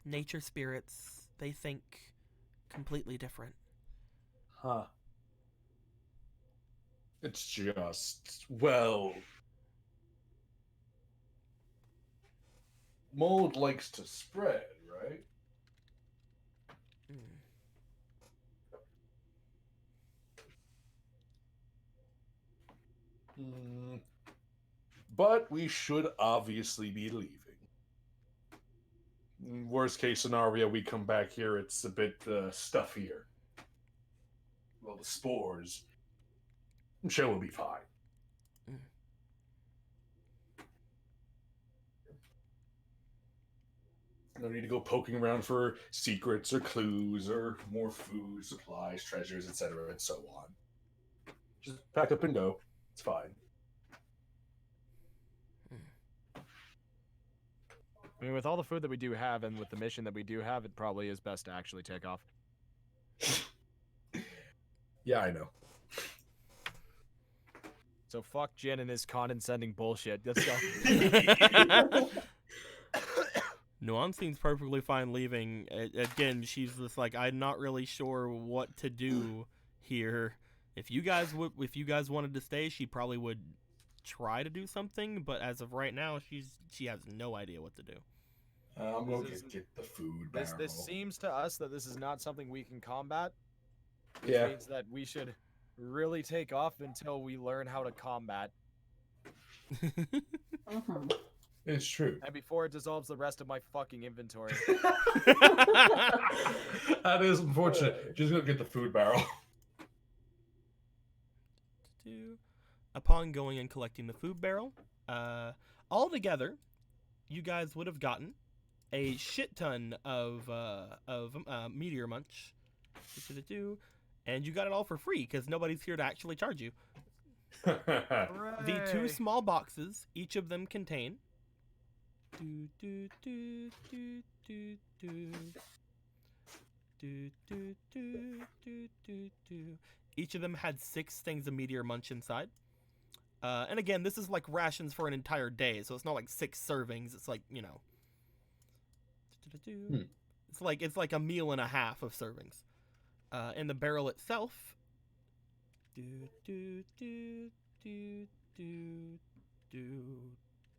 Nature spirits, they think completely different. Huh. It's just, well, mold likes to spread, right? But we should obviously be leaving. Worst case scenario, we come back here, it's a bit stuffier. Well, the spores. I'm sure we'll be fine. No need to go poking around for secrets or clues or more food, supplies, treasures, etc., and so on. Just pack up and go. It's fine. I mean, with all the food that we do have and with the mission that we do have, it probably is best to actually take off. Yeah, I know. So fuck Jin and his condescending bullshit. Let's go. Nuan seems perfectly fine leaving. Again, she's just like, I'm not really sure what to do here. If you guys wanted to stay, she probably would try to do something, but as of right now, she has no idea what to do. I'm going to get the food barrel. This seems to us that this is not something we can combat. Which Yeah. means that we should really take off until we learn how to combat. It's true. And before it dissolves the rest of my fucking inventory. That is unfortunate. Just gonna get the food barrel. Upon going and collecting the food barrel, all together, you guys would have gotten a shit ton of meteor munch. And you got it all for free because nobody's here to actually charge you. The two Hooray. small boxes, each of them contain. Do, do, do, do, do, do. Do, do, do, do, do, do. Each of them had 6 things of Meteor Munch inside. And again, this is like rations for an entire day, so it's not like 6 servings. It's like, you know. Hmm. It's like a meal and a half of servings. And the barrel itself. Do, do, do, do, do, do,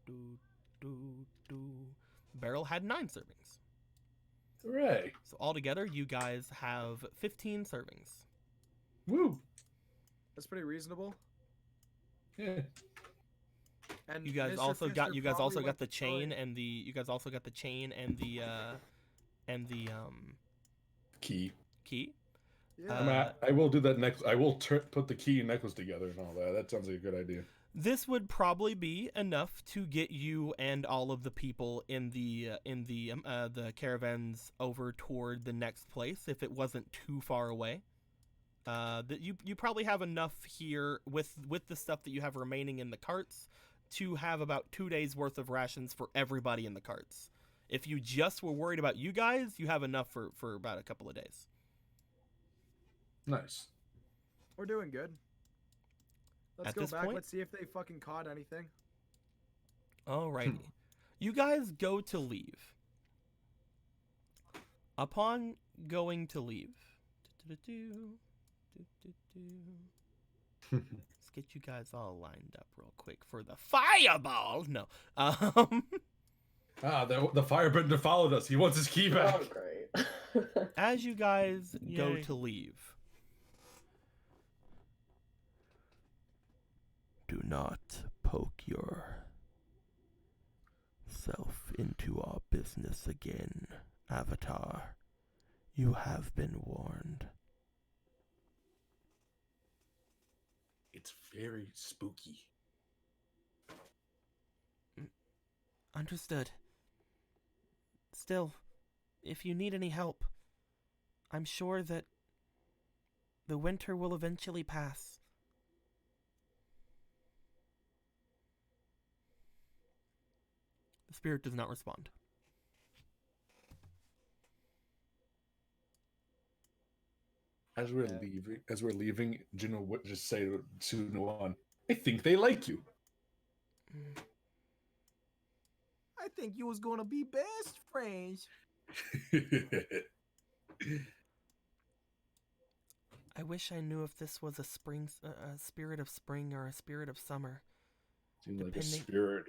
do, do, do. Barrel had 9 servings. Hooray! So altogether, you guys have 15 servings. Woo! That's pretty reasonable. Yeah. And You guys Mr. also got Fisher you guys probably also went got the to Troy. chain and the you guys also got the chain and the Key. key. Yeah. I will do that next. I will put the key and necklace together and all that. That sounds like a good idea. This would probably be enough to get you and all of the people in the caravans over toward the next place if it wasn't too far away. That you probably have enough here with the stuff that you have remaining in the carts to have about 2 days worth of rations for everybody in the carts. If you just were worried about you guys, you have enough for about a couple of days. Nice. We're doing good. Let's At go this back. point- Let's see if they fucking caught anything. Alrighty. You guys go to leave. Upon going to leave. Let's get you guys all lined up real quick for the fireball. No. The firebender followed us. He wants his key back. Oh, great. As you guys go Yay. to leave. Do not poke yourself into our business again, Avatar. You have been warned. It's very spooky. Understood. Still, if you need any help, I'm sure that the winter will eventually pass. The spirit does not respond. As we're leaving, Juno would just say to Suno-an, I think they like you. I think you was gonna be best friends. I wish I knew if this was a spirit of spring or a spirit of summer. Seems like a Depending- spirit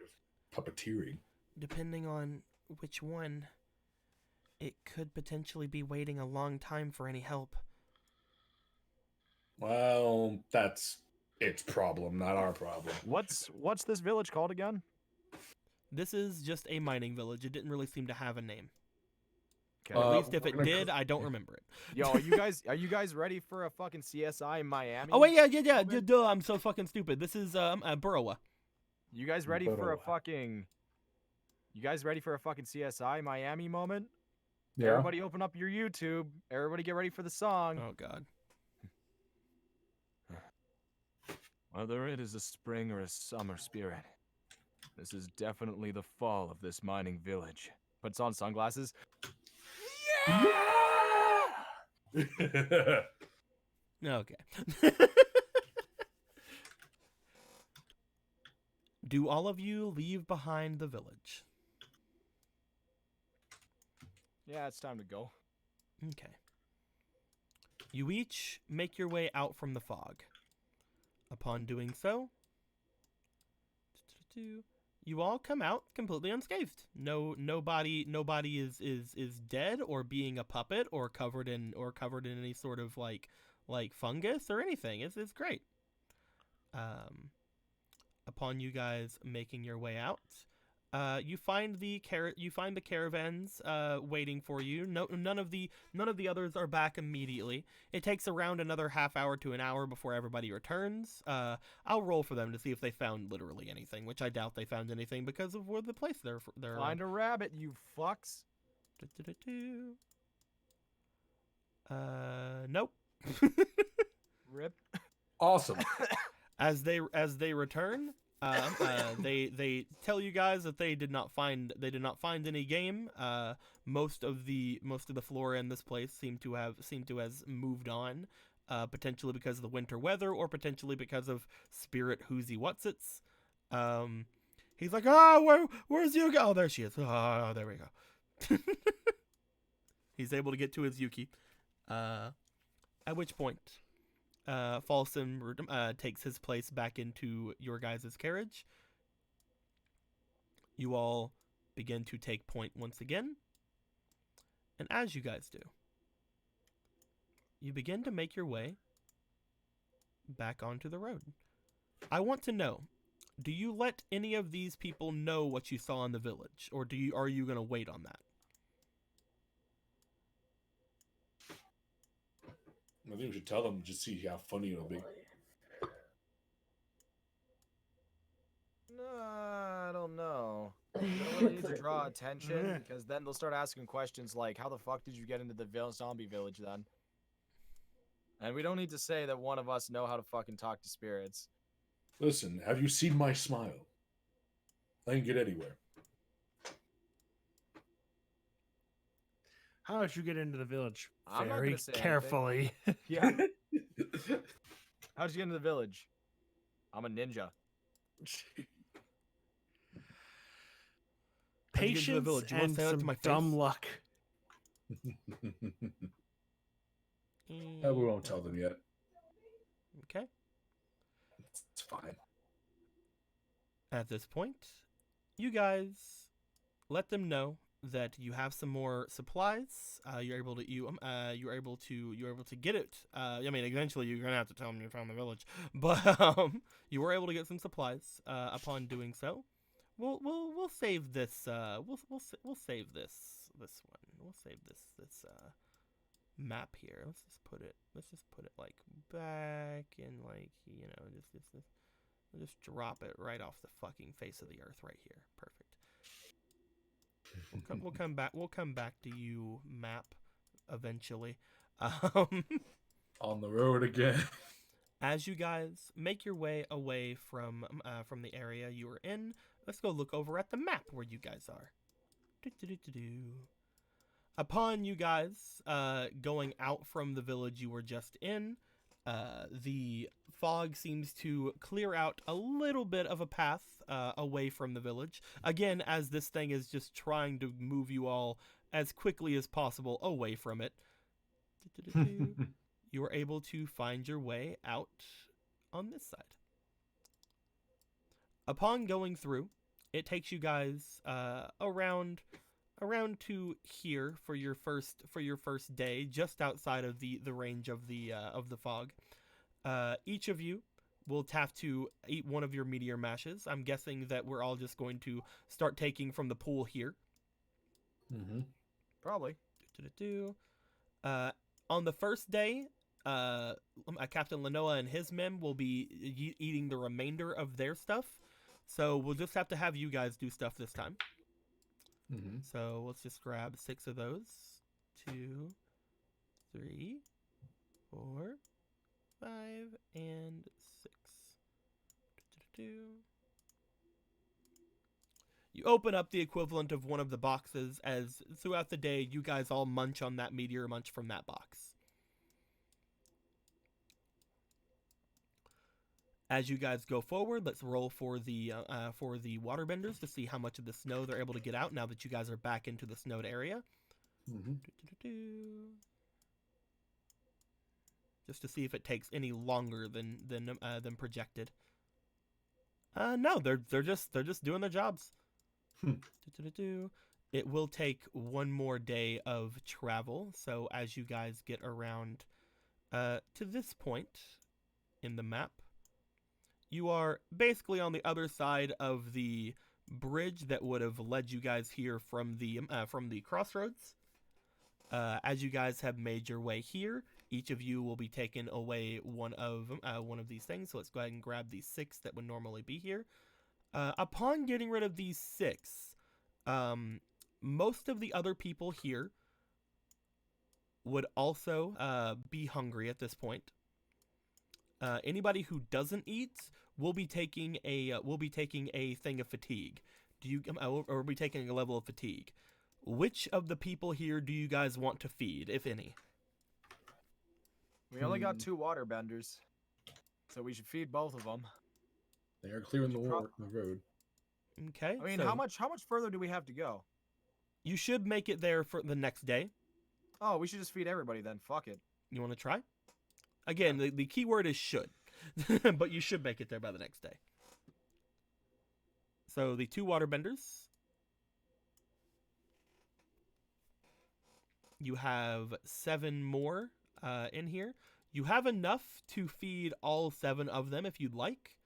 of puppeteering. Depending on which one, it could potentially be waiting a long time for any help. Well, that's its problem, not our problem. What's this village called again? This is just a mining village. It didn't really seem to have a name. Okay. At least if we're it gonna did, cl- I don't remember it. Yo, are you guys ready for a fucking CSI in Miami? Oh wait, yeah, Moment? duh, I'm so fucking stupid. This is Burrowa. You guys ready for a Bro. fucking? You guys ready for a fucking CSI Miami moment? Yeah. Everybody, open up your YouTube. Everybody, get ready for the song. Oh god. Whether it is a spring or a summer spirit, this is definitely the fall of this mining village. Puts on sunglasses. Okay. Do all of you leave behind the village? Yeah, it's time to go. Okay. You each make your way out from the fog. Upon doing so, you all come out completely unscathed. Nobody is dead or being a puppet or covered in any sort of like fungus or anything. It's great. Upon you guys making your way out, you find the caravans waiting for you. None of the others are back immediately. It takes around another half hour to an hour before everybody returns. I'll roll for them to see if they found literally anything, which I doubt they found anything because of where the place they're Find a rabbit, you fucks. Nope. Rip. Awesome. As they return, they tell you guys that they did not find any game. Most of the flora in this place seem to have moved on, potentially because of the winter weather, or potentially because of Spirit Whoozy Whatsits. He's like, where's Yuki? Oh, there she is. Oh, there we go. He's able to get to his Yuki. At which point, Falsum takes his place back into your guys' carriage. You all begin to take point once again. And as you guys do, you begin to make your way back onto the road. I want to know, do you let any of these people know what you saw in the village? Or are you going to wait on that? I think we should tell them, just see how funny it'll be. No, I don't know. We don't really need to draw attention, because then they'll start asking questions like, how the fuck did you get into the zombie village then? And we don't need to say that one of us know how to fucking talk to spirits. Listen, have you seen my smile? I can get anywhere. How did you get into the village? I'm not Very gonna say carefully. Yeah. How'd you get into the village? I'm a ninja. How'd you get into the Patience village? You wanna and say that to some my face? dumb luck. We won't tell them yet. Okay. It's fine. At this point, you guys let them know that you have some more supplies. You're able to get it. I mean, eventually you're gonna have to tell them you found the village, but you were able to get some supplies. Upon doing so, we'll save this. We'll save this one. We'll save this map here. Let's just put it like back and like, you know, just drop it right off the fucking face of the earth right here. Perfect. We'll come back to you, map, eventually. On the road again. As you guys make your way away from the area you were in, let's go look over at the map where you guys are. Upon you guys going out from the village you were just in, the fog seems to clear out a little bit of a path away from the village. Again, as this thing is just trying to move you all as quickly as possible away from it. You are able to find your way out on this side. Upon going through, it takes you guys around to here for your first day, just outside of the range of the fog. Each of you will have to eat one of your meteor mashes. I'm guessing that we're all just going to start taking from the pool here. Mm-hmm. Probably. On the first day, Captain Lenoa and his men will be eating the remainder of their stuff. So we'll just have to have you guys do stuff this time. Mm-hmm. So let's just grab 6 of those. 2, 3, 4, 5, and 6. You open up the equivalent of one of the boxes, as throughout the day you guys all munch on that meteor munch from that box. As you guys go forward, let's roll for the waterbenders to see how much of the snow they're able to get out now that you guys are back into the snowed area. Mm-hmm. Just to see if it takes any longer than projected. No, they're just doing their jobs. It will take one more day of travel. So as you guys get around to this point in the map, you are basically on the other side of the bridge that would have led you guys here from the crossroads. As you guys have made your way here, each of you will be taking away one of these things. So let's go ahead and grab these 6 that would normally be here. Upon getting rid of these 6, most of the other people here would also be hungry at this point. Anybody who doesn't eat will be taking a thing of fatigue. Or will be taking a level of fatigue. Which of the people here do you guys want to feed, if any? We only got 2 waterbenders, so we should feed both of them. They are clearing the road. Okay. I mean, so how much further do we have to go? You should make it there for the next day. Oh, we should just feed everybody then. Fuck it. You want to try? Again, the key word is should, but you should make it there by the next day. So the 2 waterbenders. You have 7 more in here. You have enough to feed all 7 of them if you'd like.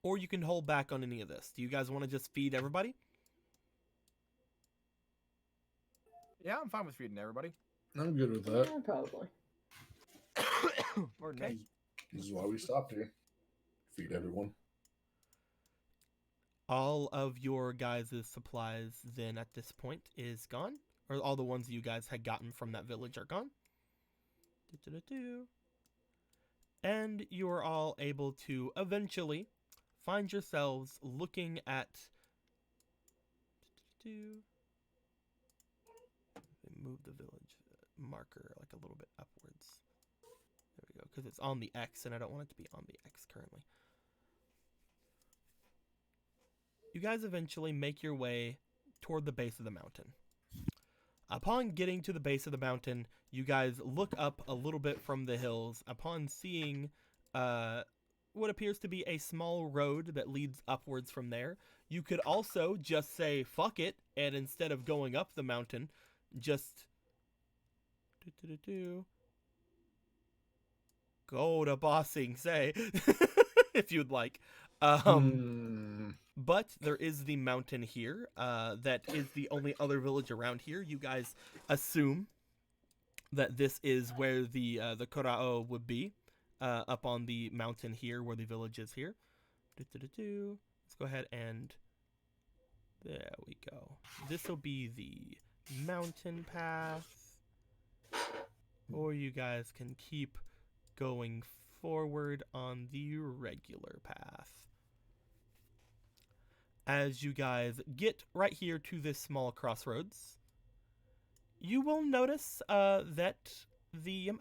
Or you can hold back on any of this. Do you guys want to just feed everybody? Yeah, I'm fine with feeding everybody. I'm good with that. Yeah, probably. Okay. This is why we stopped here. Feed everyone. All of your guys' supplies then at this point is gone. Or all the ones you guys had gotten from that village are gone. And you are all able to eventually find yourselves looking at... Move the village marker like a little bit upwards. There we go, because it's on the X and I don't want it to be on the X currently. You guys eventually make your way toward the base of the mountain. Upon getting to the base of the mountain, you guys look up a little bit from the hills upon seeing what appears to be a small road that leads upwards from there. You could also just say, fuck it, and instead of going up the mountain, just go to Ba Sing Se if you'd like. But there is the mountain here. That is the only other village around here. You guys assume that this is where the Kora'o would be, up on the mountain here, where the village is here. Let's go ahead and there we go. This will be the mountain path, or you guys can keep going forward on the regular path. As you guys get right here to this small crossroads, you will notice that the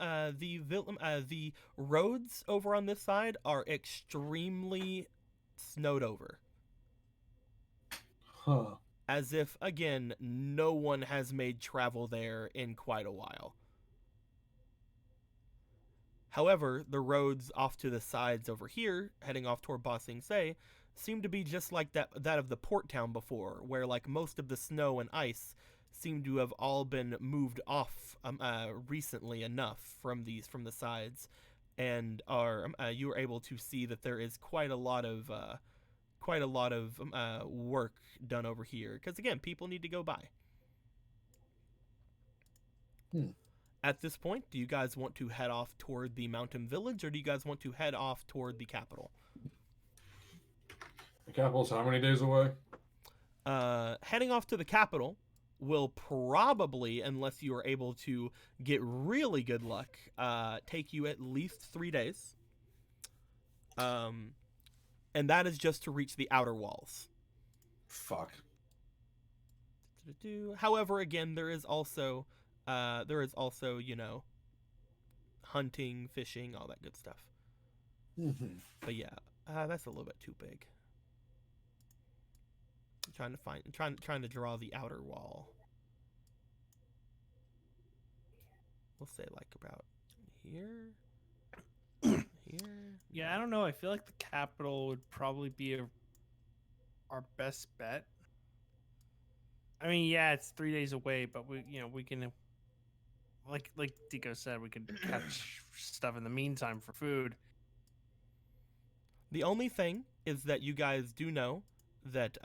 roads over on this side are extremely snowed over. Huh. As if, again, no one has made travel there in quite a while. However, the roads off to the sides over here, heading off toward Ba Sing Se, seem to be just like that of the port town before, where like most of the snow and ice seem to have all been moved off recently enough from the sides, and you are able to see that there is quite a lot of work done over here, because again, people need to go by. At this point, do you guys want to head off toward the mountain village, or do you guys want to head off toward the capital? The capital's how many days away? Heading off to the capital will probably, unless you are able to get really good luck, take you at least 3 days. And that is just to reach the outer walls. Fuck. However, again, there is also, you know, hunting, fishing, all that good stuff. But yeah, that's a little bit too big. I'm trying to draw the outer wall. We'll say like about here. Here. Yeah, I don't know. I feel like the capital would probably be our best bet. I mean, yeah, it's 3 days away, but we can, like Deco said, we could catch stuff in the meantime for food. The only thing is that you guys do know that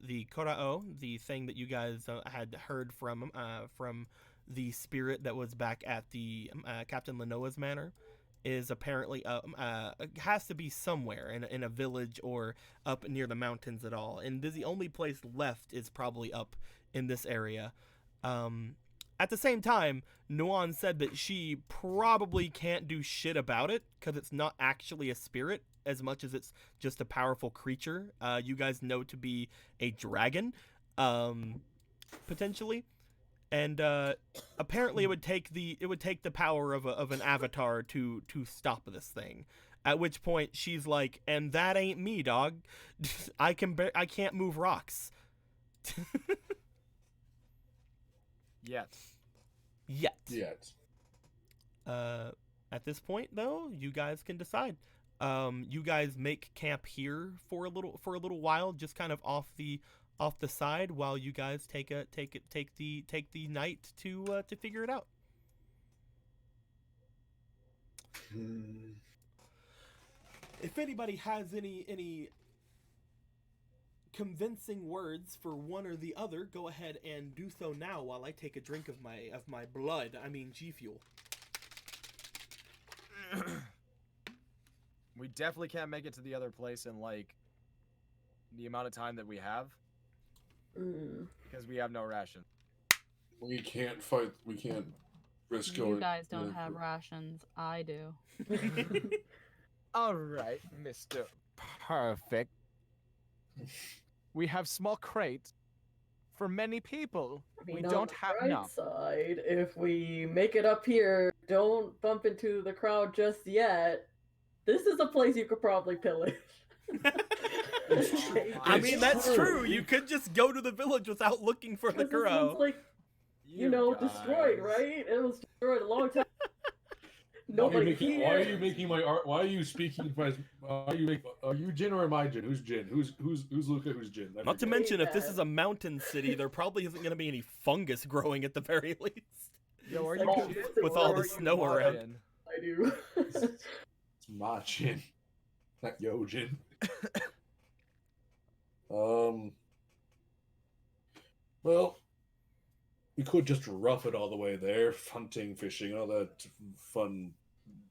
the Kora'o, the thing that you guys had heard from the spirit that was back at the Captain Lenoa's manor, is apparently has to be somewhere in a village or up near the mountains at all, and the only place left is probably up in this area. At the same time, Nuan said that she probably can't do shit about it because it's not actually a spirit as much as it's just a powerful creature. You guys know to be a dragon, potentially, and apparently it would take the power of an avatar to stop this thing. At which point she's like, "And that ain't me, dog. I can't move rocks." Yet. Yet. At this point, though, you guys can decide. You guys make camp here for a little while, just kind of off the side, while you guys take the night to figure it out. If anybody has any convincing words for one or the other, go ahead and do so now while I take a drink of my blood. I mean G Fuel. We definitely can't make it to the other place in like the amount of time that we have because we have no ration. We can't fight. We can't risk going. You guys don't have rations. I do. All right, Mr. Perfect. We have small crates for many people. I We mean, don't on have the bright enough. side, if we make it up here, don't bump into the crowd just yet. This is a place you could probably pillage. I It's mean, that's true. true. You could just go to the village without looking for the Because this one's crow. like, destroyed, guys. right? It was destroyed a long time. Why are Nobody you here. why are you making my art? Why are you speaking? Are you Jin or am I Jin? Who's Jin? Who's Luca? Who's Jin? I Not to forget. mention, if this Yeah. is a mountain city, there probably isn't going to be any fungus growing at the very least. Yo, are It's you like, Jin? With all Or the are you snow not around. Jin? I do. It's my Jin, not yo Jin. Well, we could just rough it all the way there, hunting, fishing, all that fun,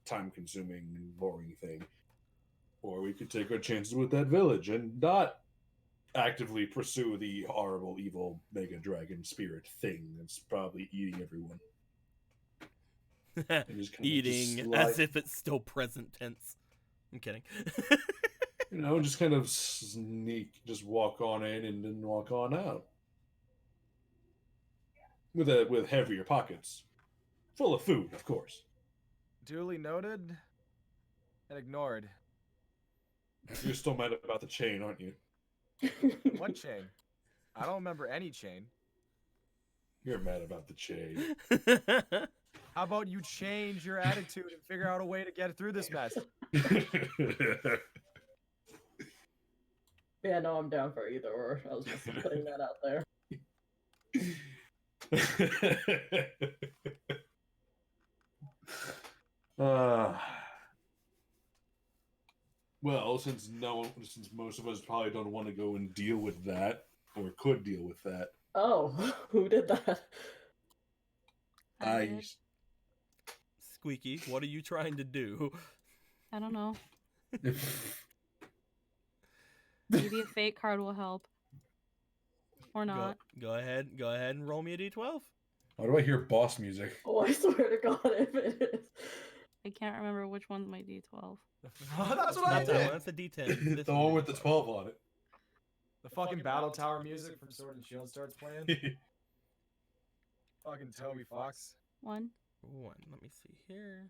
time-consuming, boring thing. Or we could take our chances with that village and not actively pursue the horrible, evil mega dragon spirit thing that's probably eating everyone. And just kinda Eating slide- as if it's still present tense. I'm kidding. just kind of just walk on in and then walk on out. With heavier pockets. Full of food, of course. Duly noted and ignored. You're still mad about the chain, aren't you? What chain? I don't remember any chain. You're mad about the chain. How about you change your attitude and figure out a way to get through this mess? Yeah, no, I'm down for either or. I was just putting that out there. Well, since most of us probably don't want to go and deal with that, or could deal with that, Oh, who did that? I I did. Squeaky, what are you trying to do? I don't know. Maybe a fate card will help. Or not. Go ahead and roll me a d12. Why do I hear boss music? Oh, I swear to God, if it is. I can't remember which one's my D12. That's what I Not that did. one, that's a d10. This The one with the 12 on it. The fucking battle tower music from Sword and Shield starts playing. Fucking Toby Fox. 1. 1. Let me see here.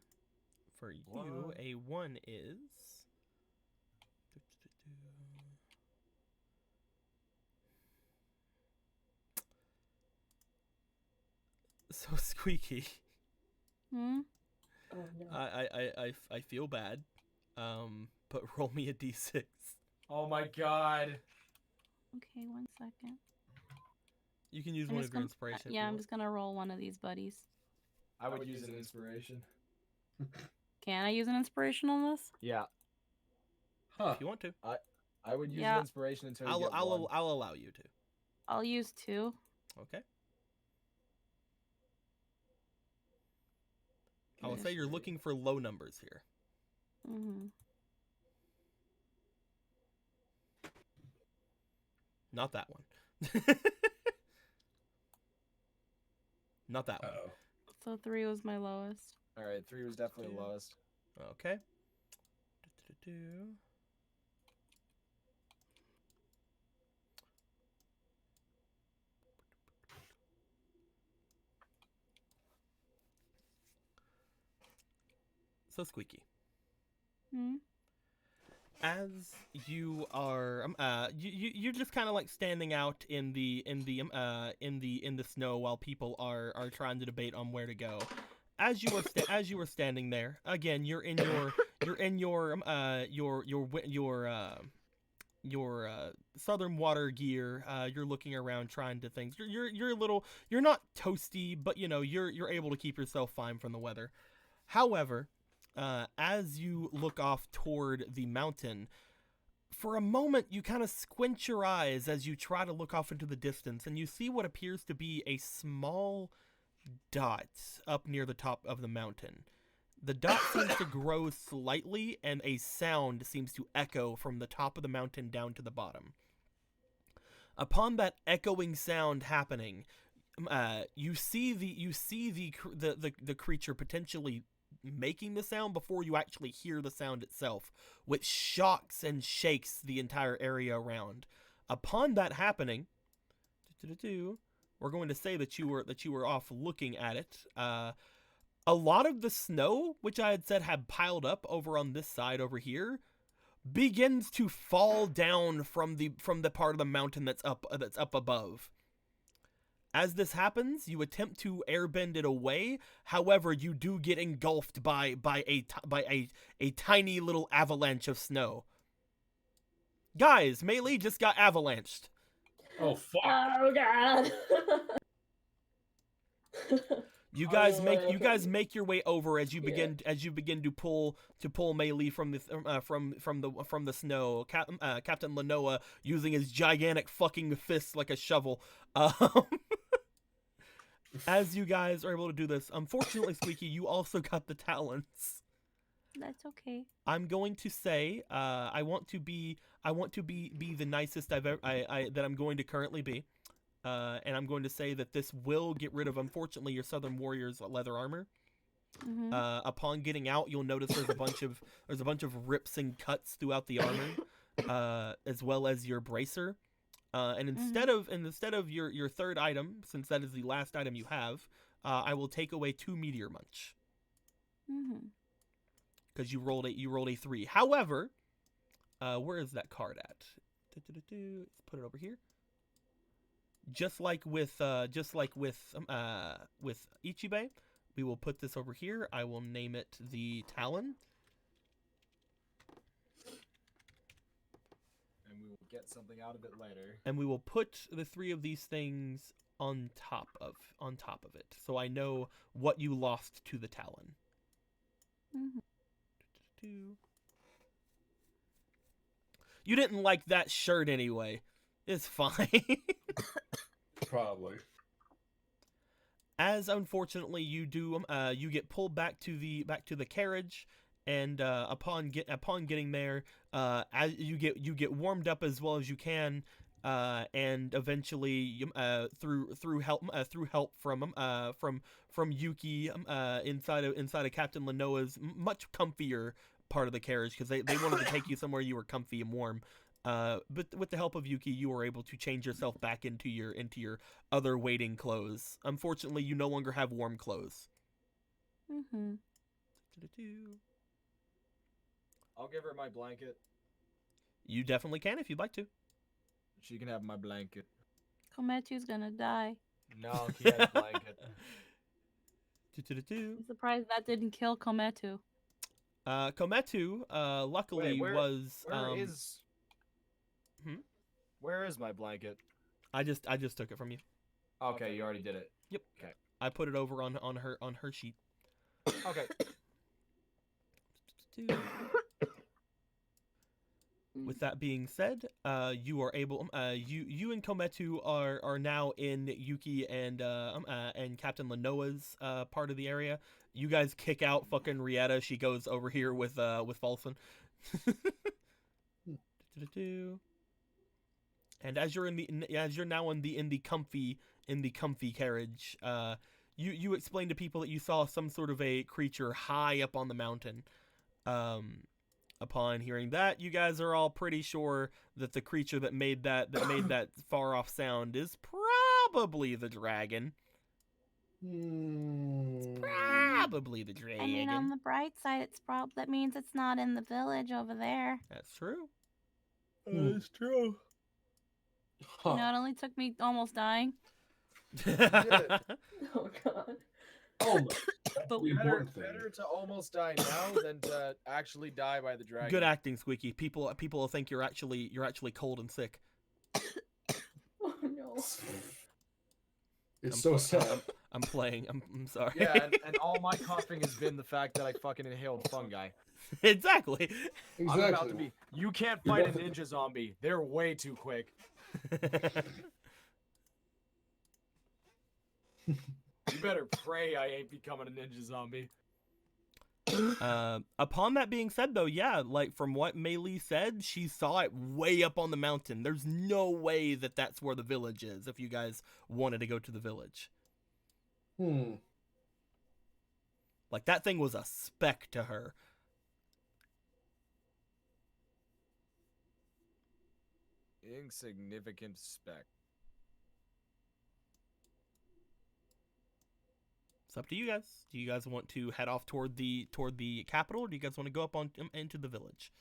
For you, One. a 1 is. So Squeaky, Hmm? Oh, no. I feel bad. But roll me a d6. Oh my god. Okay, 1 second. You can use I'm one just of your gonna- inspiration. if Yeah, you I'm want. just gonna roll one of these buddies. I would use an inspiration. Can I use an inspiration on this? Yeah, Huh. If you want to, I would use Yeah. an inspiration until you get one. I'll allow you to. I'll use 2. Okay. I will say you're looking for low numbers here. Mm-hmm. Not that one. Not that one. Uh-oh. So 3 was my lowest. All right, 3 was definitely the lowest. Okay. Do-do-do-do. So Squeaky, Hmm? as you are, you're just kind of like standing out in the snow while people are trying to debate on where to go. As you were standing there, again, you're in your southern water gear. You're looking around, trying to things. You're a little. You're not toasty, but you're able to keep yourself fine from the weather. However, as you look off toward the mountain, for a moment you kind of squint your eyes as you try to look off into the distance, and you see what appears to be a small dot up near the top of the mountain. The dot seems to grow slightly, and a sound seems to echo from the top of the mountain down to the bottom. Upon that echoing sound happening, you see the creature potentially making the sound before you actually hear the sound itself, which shocks and shakes the entire area around. Upon that happening, we're going to say that you were off looking at it. A lot of the snow, which I had said had piled up over on this side over here, begins to fall down from the part of the mountain that's up above. As this happens, you attempt to airbend it away. However, you do get engulfed by a tiny little avalanche of snow. Guys, Melee just got avalanched. Oh fuck! Oh god. You Oh, guys okay. make your way over as you Yeah. begin to pull Melee from the snow. Captain Lanoa using his gigantic fucking fist like a shovel. As you guys are able to do this, unfortunately, Squeaky, you also got the talents. That's okay. I'm going to say, I want to be the nicest I've ever that I'm going to currently be, and I'm going to say that this will get rid of, unfortunately, your Southern Warrior's leather armor. Mm-hmm. Upon getting out, you'll notice there's a bunch of rips and cuts throughout the armor, as well as your bracer. And instead of your third item, since that is the last item you have, I will take away 2 meteor munch. Mm-hmm. Because you rolled a 3. However, where is that card at? Let's put it over here. Just like with Ichibe, we will put this over here. I will name it the Talon. And we will get something out of it later. And we will put the 3 of these things on top of it, so I know what you lost to the Talon. Mm-hmm. You didn't like that shirt anyway. It's fine. Probably. As unfortunately you do, you get pulled back to the carriage, and upon getting there, as you get warmed up as well as you can, and eventually through help from Yuki inside of Captain Lanoa's much comfier part of the carriage, because they wanted to take you somewhere you were comfy and warm. But with the help of Yuki, you were able to change yourself back into your other waiting clothes. Unfortunately, you no longer have warm clothes. Mm-hmm. I'll give her my blanket. You definitely can if you'd like to. She can have my blanket. Komechu's gonna die. No, he has a blanket. I'm surprised that didn't kill Kometu. Kometu, luckily Wait, was. Where is my blanket? I just took it from you. Okay, you already did it. Yep. Okay. I put it over on her sheet. Okay. With that being said, you are able. You and Kometu are now in Yuki and Captain Lanoa's part of the area. You guys kick out fucking Rieta. She goes over here with Falson. And as you're now in the comfy carriage, you explain to people that you saw some sort of a creature high up on the mountain. Upon hearing that, you guys are all pretty sure that the creature that made that far off sound is probably the dragon. Probably the dragon. I mean, on the bright side, that means it's not in the village over there. That's true. That's true. You know, it only took me almost dying. Oh god. Oh, that's the important thing. Better to almost die now than to actually die by the dragon. Good acting, Squeaky. People will think you're actually cold and sick. Oh no. It's so sad. I'm playing. I'm sorry. Yeah, and all my coughing has been the fact that I fucking inhaled fungi. Exactly. I'm about to be. You can't fight a ninja zombie. They're way too quick. You better pray I ain't becoming a ninja zombie. Upon that being said, though, yeah, like from what Mei Li said, she saw it way up on the mountain. There's no way that that's where the village is. If you guys wanted to go to the village, like that thing was a speck to her. Insignificant speck. It's up to you guys. Do you guys want to head off toward the capital, or do you guys want to go up on into the village?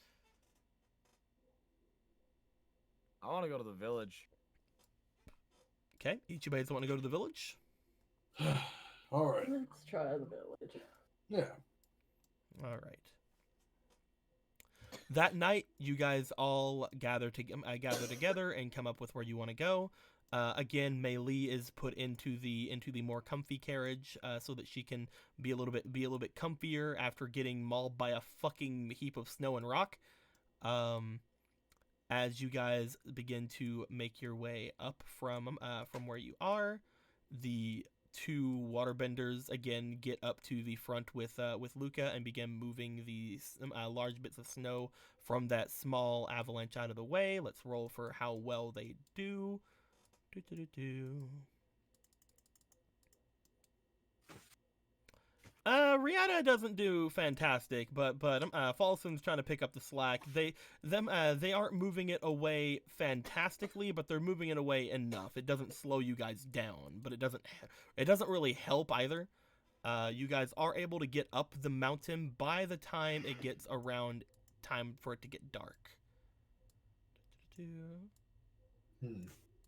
I want to go to the village. Okay, each of you guys want to go to the village? All right. Let's try the village. Yeah. All right. That night, you guys all gather together and come up with where you want to go. Again, Mei Li is put into the more comfy carriage so that she can be a little bit comfier after getting mauled by a fucking heap of snow and rock. As you guys begin to make your way up from where you are, the two waterbenders again get up to the front with Luca and begin moving the large bits of snow from that small avalanche out of the way. Let's roll for how well they do. Rihanna doesn't do fantastic, but Falson's trying to pick up the slack. They aren't moving it away fantastically, but they're moving it away enough. It doesn't slow you guys down, but it doesn't really help either. You guys are able to get up the mountain by the time it gets around time for it to get dark.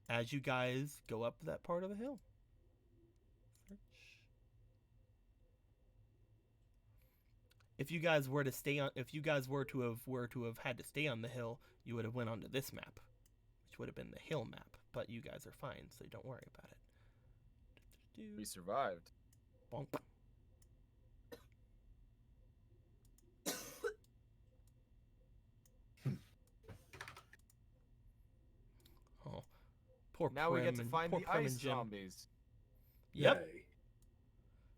As you guys go up that part of the hill. If you guys were to have had to stay on the hill, you would have went onto this map, which would have been the hill map. But you guys are fine, so don't worry about it. We survived. Bonk. Oh, poor Now we get to Prim find poor the Prim ice and Jim. zombies. Yep. Yay.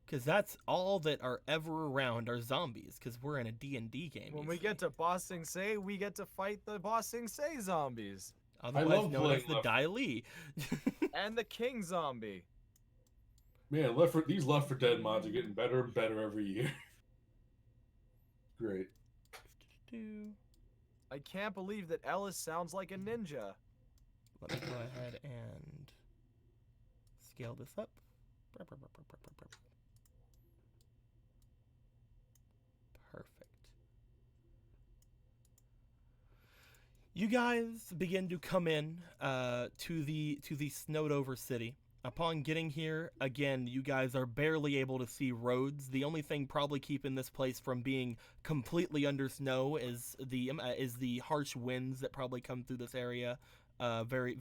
Because that's all that are ever around are zombies, because we're in a D&D game. When you we see. get to Boss Sing Se, we get to fight the Boss Sing Se zombies. Otherwise love known as playing the Left- Dai Li. And the King zombie. Man, these Left 4 Dead mods are getting better and better every year. Great. I can't believe that Ellis sounds like a ninja. Let me go ahead and scale this up. Perfect. You guys begin to come in to the snowed over city. Upon getting here, again, you guys are barely able to see roads. The only thing probably keeping this place from being completely under snow is the harsh winds that probably come through this area very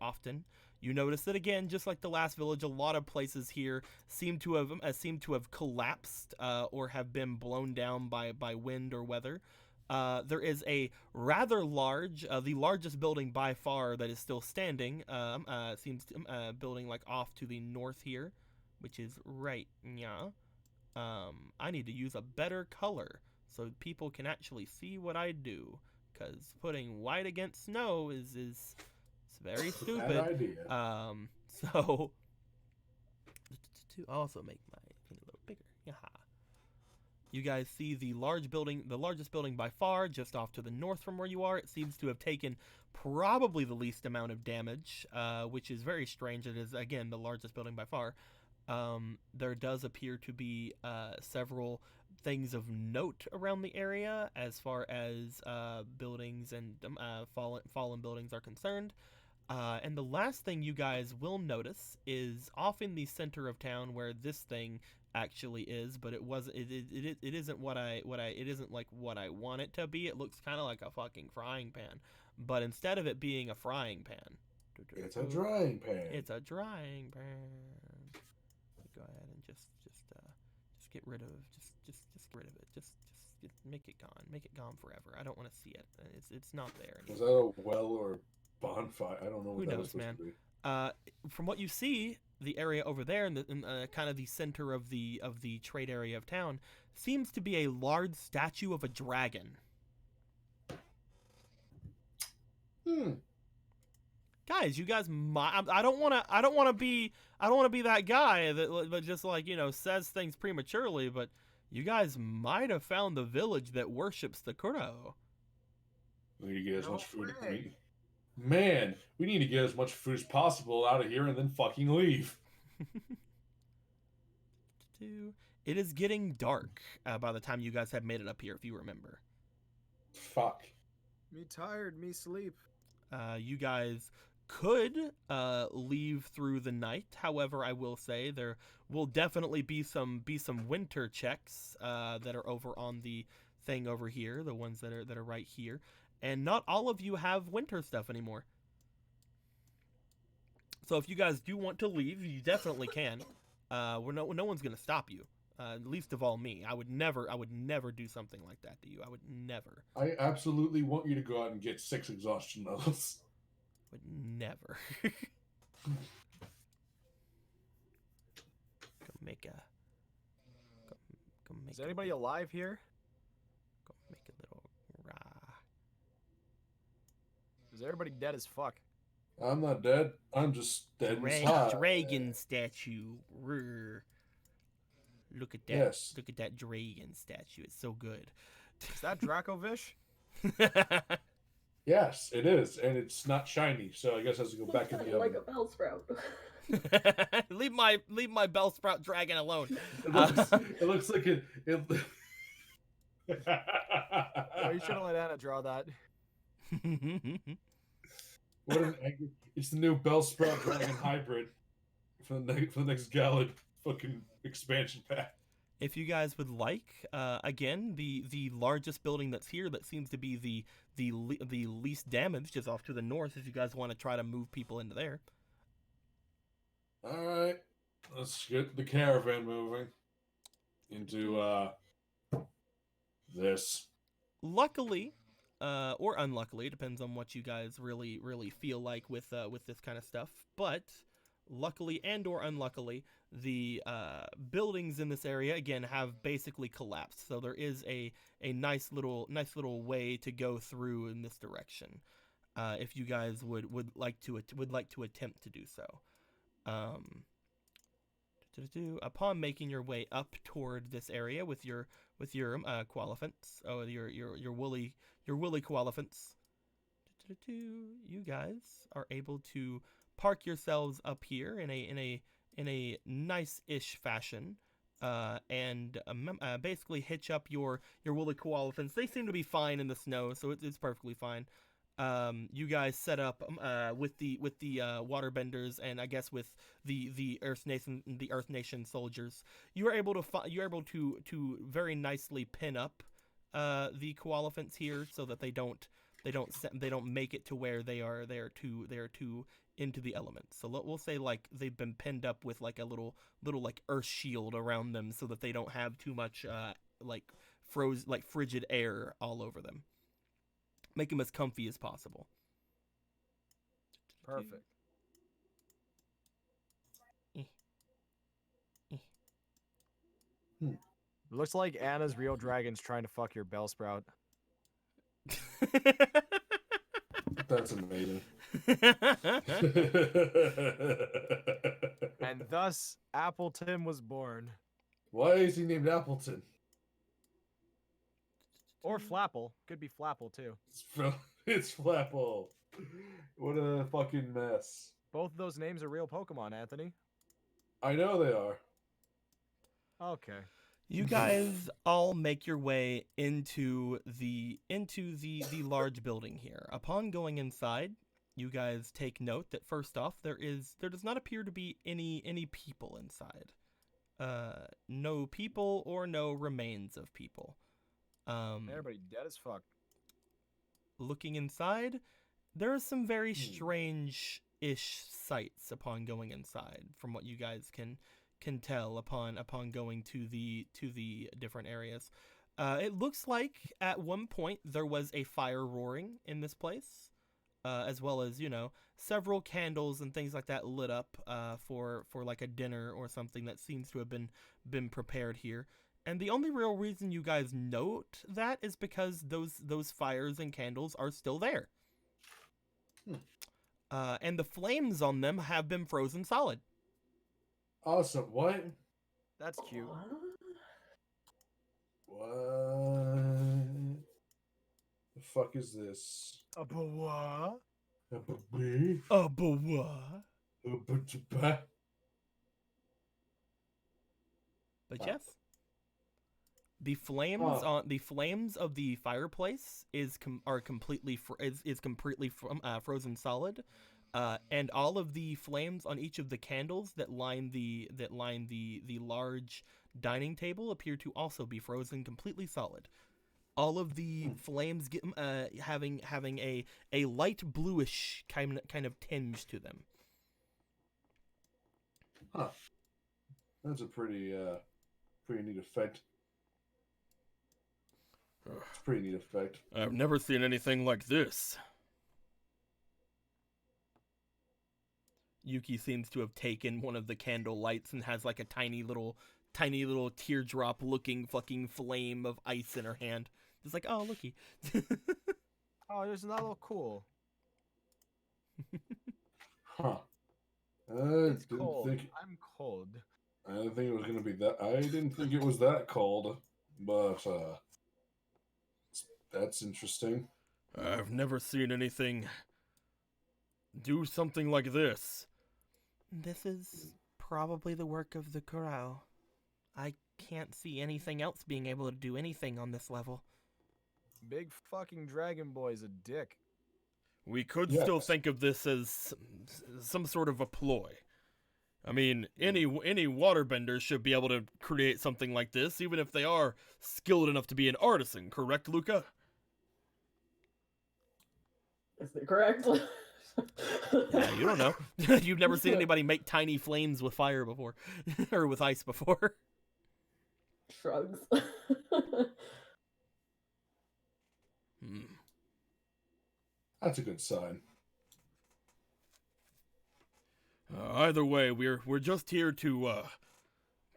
often. You notice that again, just like the last village, a lot of places here seem to have collapsed or have been blown down by wind or weather. There is a rather large, the largest building by far that is still standing. Seems building like off to the north here, which is right. Yeah. I need to use a better color so people can actually see what I do, because putting white against snow is it's very stupid. Bad idea. So to also make my thing a little bigger. Yaha. You guys see the largest building by far, just off to the north from where you are. It seems to have taken probably the least amount of damage, which is very strange. It is, again, the largest building by far. There does appear to be several things of note around the area as far as buildings and fallen buildings are concerned. And the last thing you guys will notice is off in the center of town where this thing actually is, but it isn't it isn't like what I want it to be. It looks kind of like a fucking frying pan, but instead of it being a frying pan, It's a drying pan. it's a drying pan. Go ahead and just get rid of just get rid of it. Just make it gone. Make it gone forever. I don't want to see it. It's not there Was anymore. that a well or bonfire? I don't know what Who that knows, was man? supposed to be. From what you see, the area over there in kind of the center of the trade area of town seems to be a large statue of a dragon. Guys, you guys I don't want to be that guy that just like, says things prematurely, but you guys might have found the village that worships the Kuro. We need to get as No much food. way. Man, we need to get as much food as possible out of here and then fucking leave. It is getting dark by the time you guys have made it up here, if you remember. Fuck. Me tired, me sleep. You guys could leave through the night. However, I will say there will definitely be some winter checks that are over on the thing over here, the ones that are right here. And not all of you have winter stuff anymore. So if you guys do want to leave, you definitely can. No one's gonna stop you. Least of all me. I would never do something like that to you. I would never. I absolutely want you to go out and get 6 exhaustion medals. Would never. Go make a. Go make. Is anybody alive here? Go make a little. Is everybody dead as fuck? I'm not dead. I'm just dead inside. Dragon statue. Rrr. Look at that. Yes. Look at that dragon statue. It's so good. Is that Dracovish? Yes, it is, and it's not shiny, so I guess it has to go back in the like oven. a bell sprout. leave my Bellsprout dragon alone. It looks like it. Oh, you should have let Anna draw that. What an angry... It's the new Bellsprout Dragon hybrid for the next Gallad fucking expansion pack. If you guys would like, again, the largest building that's here that seems to be the least damaged is off to the north. If you guys want to try to move people into there. All right, let's get the caravan moving into this. Luckily, or unluckily, depends on what you guys really feel like with this kind of stuff. But luckily and or unluckily, the buildings in this area again have basically collapsed. So there is a nice little way to go through in this direction, if you guys would like to attempt to do so. Upon making your way up toward this area with your qualifiants, your woolly qualifiants, you guys are able to park yourselves up here in a nice-ish fashion, and basically hitch up your woolly qualifiants. They seem to be fine in the snow, so it's perfectly fine. You guys set up with the waterbenders, and I guess with the Earth Nation soldiers. You are able to very nicely pin up the qualifiants here, so that they don't make it to where they are too into the elements. So we'll say like they've been pinned up with like a little like earth shield around them, so that they don't have too much frigid air all over them. Make them as comfy as possible. Perfect. Looks like Anna's real dragon's trying to fuck your Bellsprout. That's amazing. And And thus, Appleton was born. Why is he named Appleton? Or Flapple. Could be Flapple, too. It's Flapple. What a fucking mess. Both of those names are real Pokemon, Anthony. I know they are. Okay. You guys all make your way into the large building here. Upon going inside, you guys take note that first off, there does not appear to be any people inside. No people or no remains of people. Everybody dead as fuck. Looking inside, there are some very strange-ish sights upon going inside, from what you guys can tell upon going to the different areas. It looks like at one point there was a fire roaring in this place, as well as, you know, several candles and things like that lit up for like a dinner or something that seems to have been prepared here. And the only real reason you guys note that is because those fires and candles are still there. And the flames on them have been frozen solid. Awesome. What? That's cute. What? The fuck is this? A boa? A baby? A boa. But yes, the flames of the fireplace are completely frozen solid, and all of the flames on each of the candles that line the large dining table appear to also be frozen completely solid. All of the flames get having a light bluish kind of tinge to them. Huh. That's a pretty neat effect. It's a pretty neat effect. I've never seen anything like this. Yuki seems to have taken one of the candle lights and has like a tiny little teardrop looking fucking flame of ice in her hand. Just like, oh, looky. Oh, isn't that a little cool? Huh. It's cold. I'm cold. I didn't think it was gonna be that. I didn't think it was that cold, but that's interesting. I've never seen anything do something like this. This is probably the work of the Kurao. I can't see anything else being able to do anything on this level. Big fucking Dragon Boy's a dick. We could still think of this as some sort of a ploy. I mean, any waterbender should be able to create something like this, even if they are skilled enough to be an artisan, correct, Luca? Is it correct? Yeah, you don't know. You've never seen anybody make tiny flames with fire before, or with ice before. Shrugs. That's a good sign. Either way, we're just here to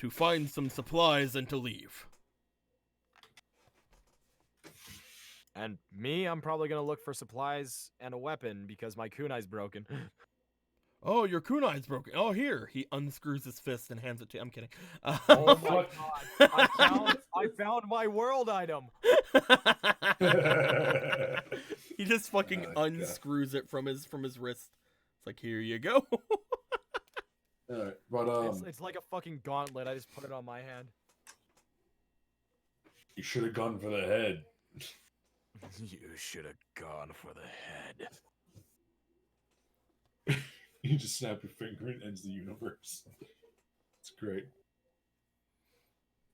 find some supplies and to leave. And me, I'm probably gonna look for supplies and a weapon because my kunai's broken. Oh, your kunai's broken. Oh, here. He unscrews his fist and hands it to you. I'm kidding. Oh my god. I found my world item. He just fucking unscrews it from his wrist. It's like, here you go. Alright, but it's like a fucking gauntlet. I just put it on my hand. You should have gone for the head. You should have gone for the head. You just snap your finger and ends the universe. It's great.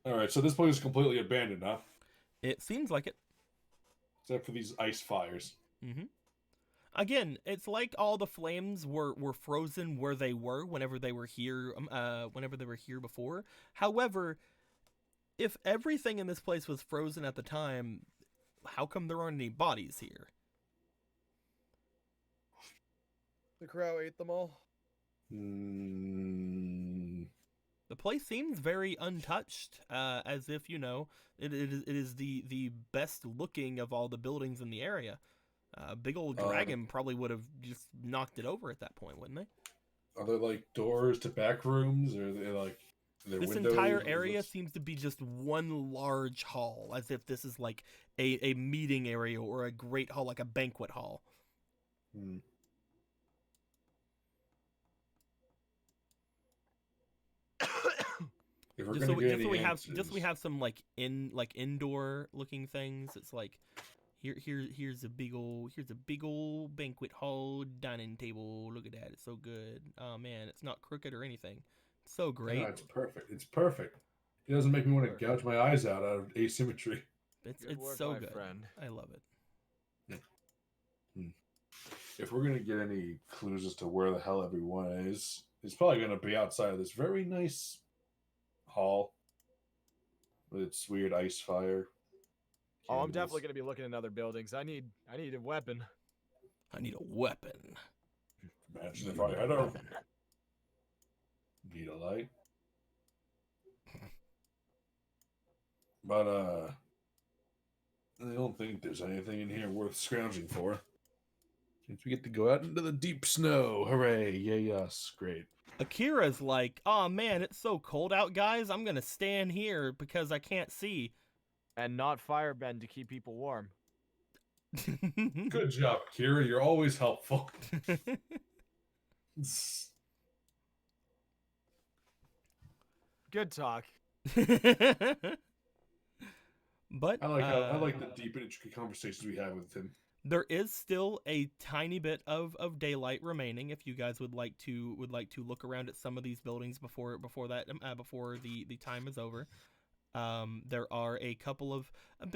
Alright, so this place is completely abandoned, huh? It seems like it. Except for these ice fires. Mm-hmm. Again, it's like all the flames were frozen where they were whenever they were here before. However, if everything in this place was frozen at the time, how come there aren't any bodies here? The crow ate them all. The place seems very untouched, as if, you know, it is the best looking of all the buildings in the area. Big old dragon probably would have just knocked it over at that point, wouldn't they? Are there like doors to back rooms, or are they like This windows, entire or area what's- seems to be just one large hall, as if this is like a meeting area or a great hall, like a banquet hall. Hmm. If we're Just gonna so, get just so any we have answers- some like indoor looking things. It's like here's a big old banquet hall dining table. Look at that, it's so good. Oh man, it's not crooked or anything. It's so Yeah, great. it's perfect. It's perfect. It doesn't make me want to Perfect. gouge my eyes out of asymmetry. It's Good work, so my good. friend. I love it. If we're gonna get any clues as to where the hell everyone is, it's probably gonna be outside of this very nice hall with its weird ice fire. Oh, I'm candles. definitely gonna be looking in other buildings. I need a weapon. I need a weapon. Imagine if I had a need a light. But I don't think there's anything in here worth scrounging for. Since we get to go out into the deep snow. Hooray, yay us. Great. Akira's like, oh man, it's so cold out, guys. I'm gonna stand here because I can't see. And not firebend to keep people warm. Good job, Kira. You're always helpful. Good talk. But I like the deep and intricate conversations we have with him. there is still a tiny bit of daylight remaining. If you guys would like to look around at some of these buildings before the time is over. There are a couple of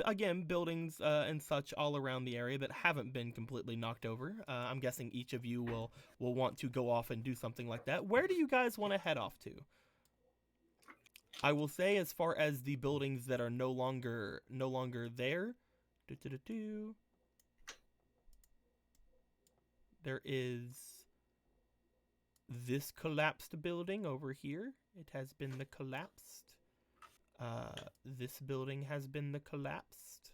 again buildings and such all around the area that haven't been completely knocked over. I'm guessing each of you will want to go off and do something like that. Where do you guys want to head off to? I will say, as far as the buildings that are no longer there, there is this collapsed building over here. It has been the collapsed. This building has been the collapsed.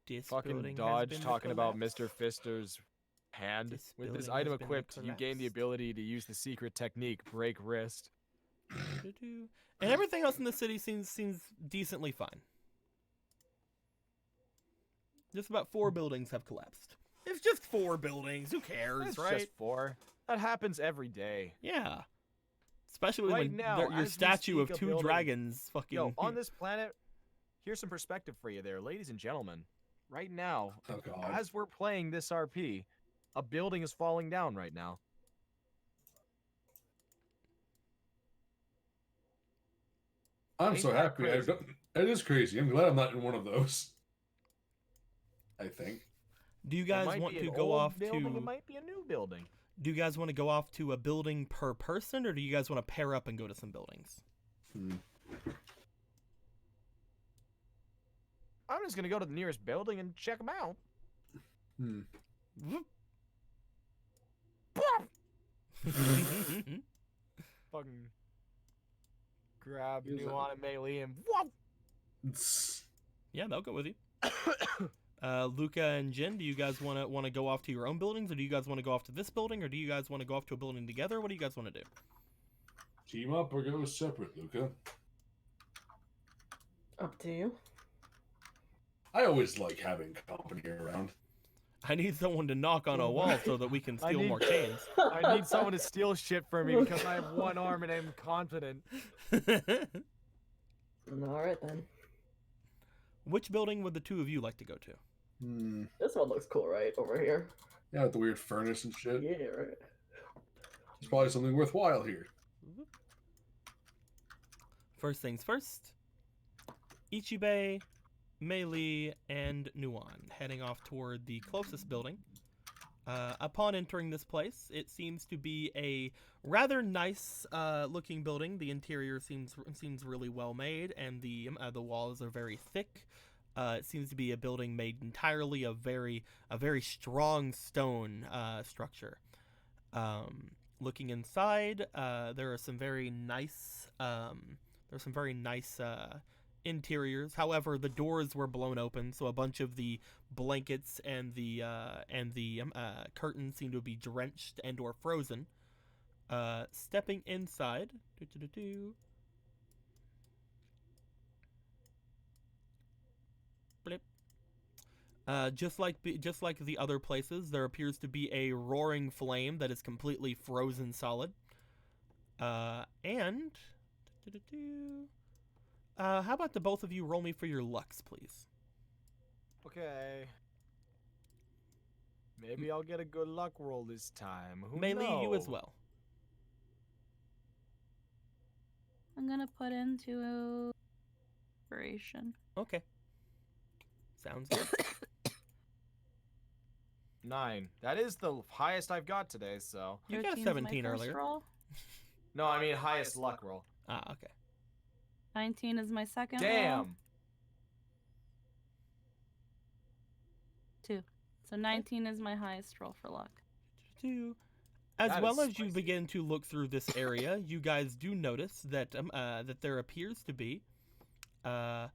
This Fucking building has Dodge been the talking about collapsed. Mr. Fister's hand. This With this building item has been the equipped, you gain the collapsed. ability to use the secret technique, break wrist. And everything else in the city seems decently fine. Just about 4 buildings have collapsed. It's just 4 buildings. Who cares, It's right? just 4. That happens every day. Yeah. Especially Right when now, your as we statue of speak, a 2 building- dragons fucking. Yo, on this planet, here's some perspective for you there, ladies and gentlemen. Right now, Oh god. as we're playing this RP, a building is falling down right now. I'm Ain't so that happy. crazy? It is crazy. I'm glad I'm not in one of those. I think. Do you It guys might want be to an go old off building, to? It might be a new building. Do you guys want to go off to a building per person, or do you guys want to pair up and go to some buildings? I'm just gonna go to the nearest building and check them out. Fucking grab Use new it. on melee and whoop. Yeah, they'll go with you. Luca and Jin, do you guys want to go off to your own buildings, or do you guys want to go off to this building, or do you guys want to go off to a building together? What do you guys want to do? Team up or go separate, Luca. Up to you. I always like having company around. I need someone to knock on a wall so that we can I steal need- more chains. I need someone to steal shit from me because I have one arm and I'm confident. All right then. Which building would the 2 of you like to go to? This one looks cool, right over here. Yeah, with the weird furnace and shit. Yeah, right. It's probably something worthwhile here. First things first. Ichibei, Meili, and Nuan heading off toward the closest building. Upon entering this place, it seems to be a rather nice looking building. The interior seems really well made, and the walls are very thick. It seems to be a building made entirely of very strong stone structure. Looking inside, there are some very nice interiors. However, the doors were blown open, so a bunch of the blankets and the curtains seem to be drenched and or frozen. Stepping inside. Blip. Just like the other places, there appears to be a roaring flame that is completely frozen solid. And how about the both of you roll me for your lucks, please? Okay. Maybe I'll get a good luck roll this time. Who Melee, you as knows? well. I'm gonna put into inspiration. Okay. Sounds good. 9. That is the highest I've got today, so. You got 13 is my 17 first earlier. roll. No, I mean highest luck roll. Ah, okay. 19 is my second roll. Damn. 2. So 19 is my highest roll for luck. As That well is as you spicy. begin to look through this area, you guys do notice that that there appears to be a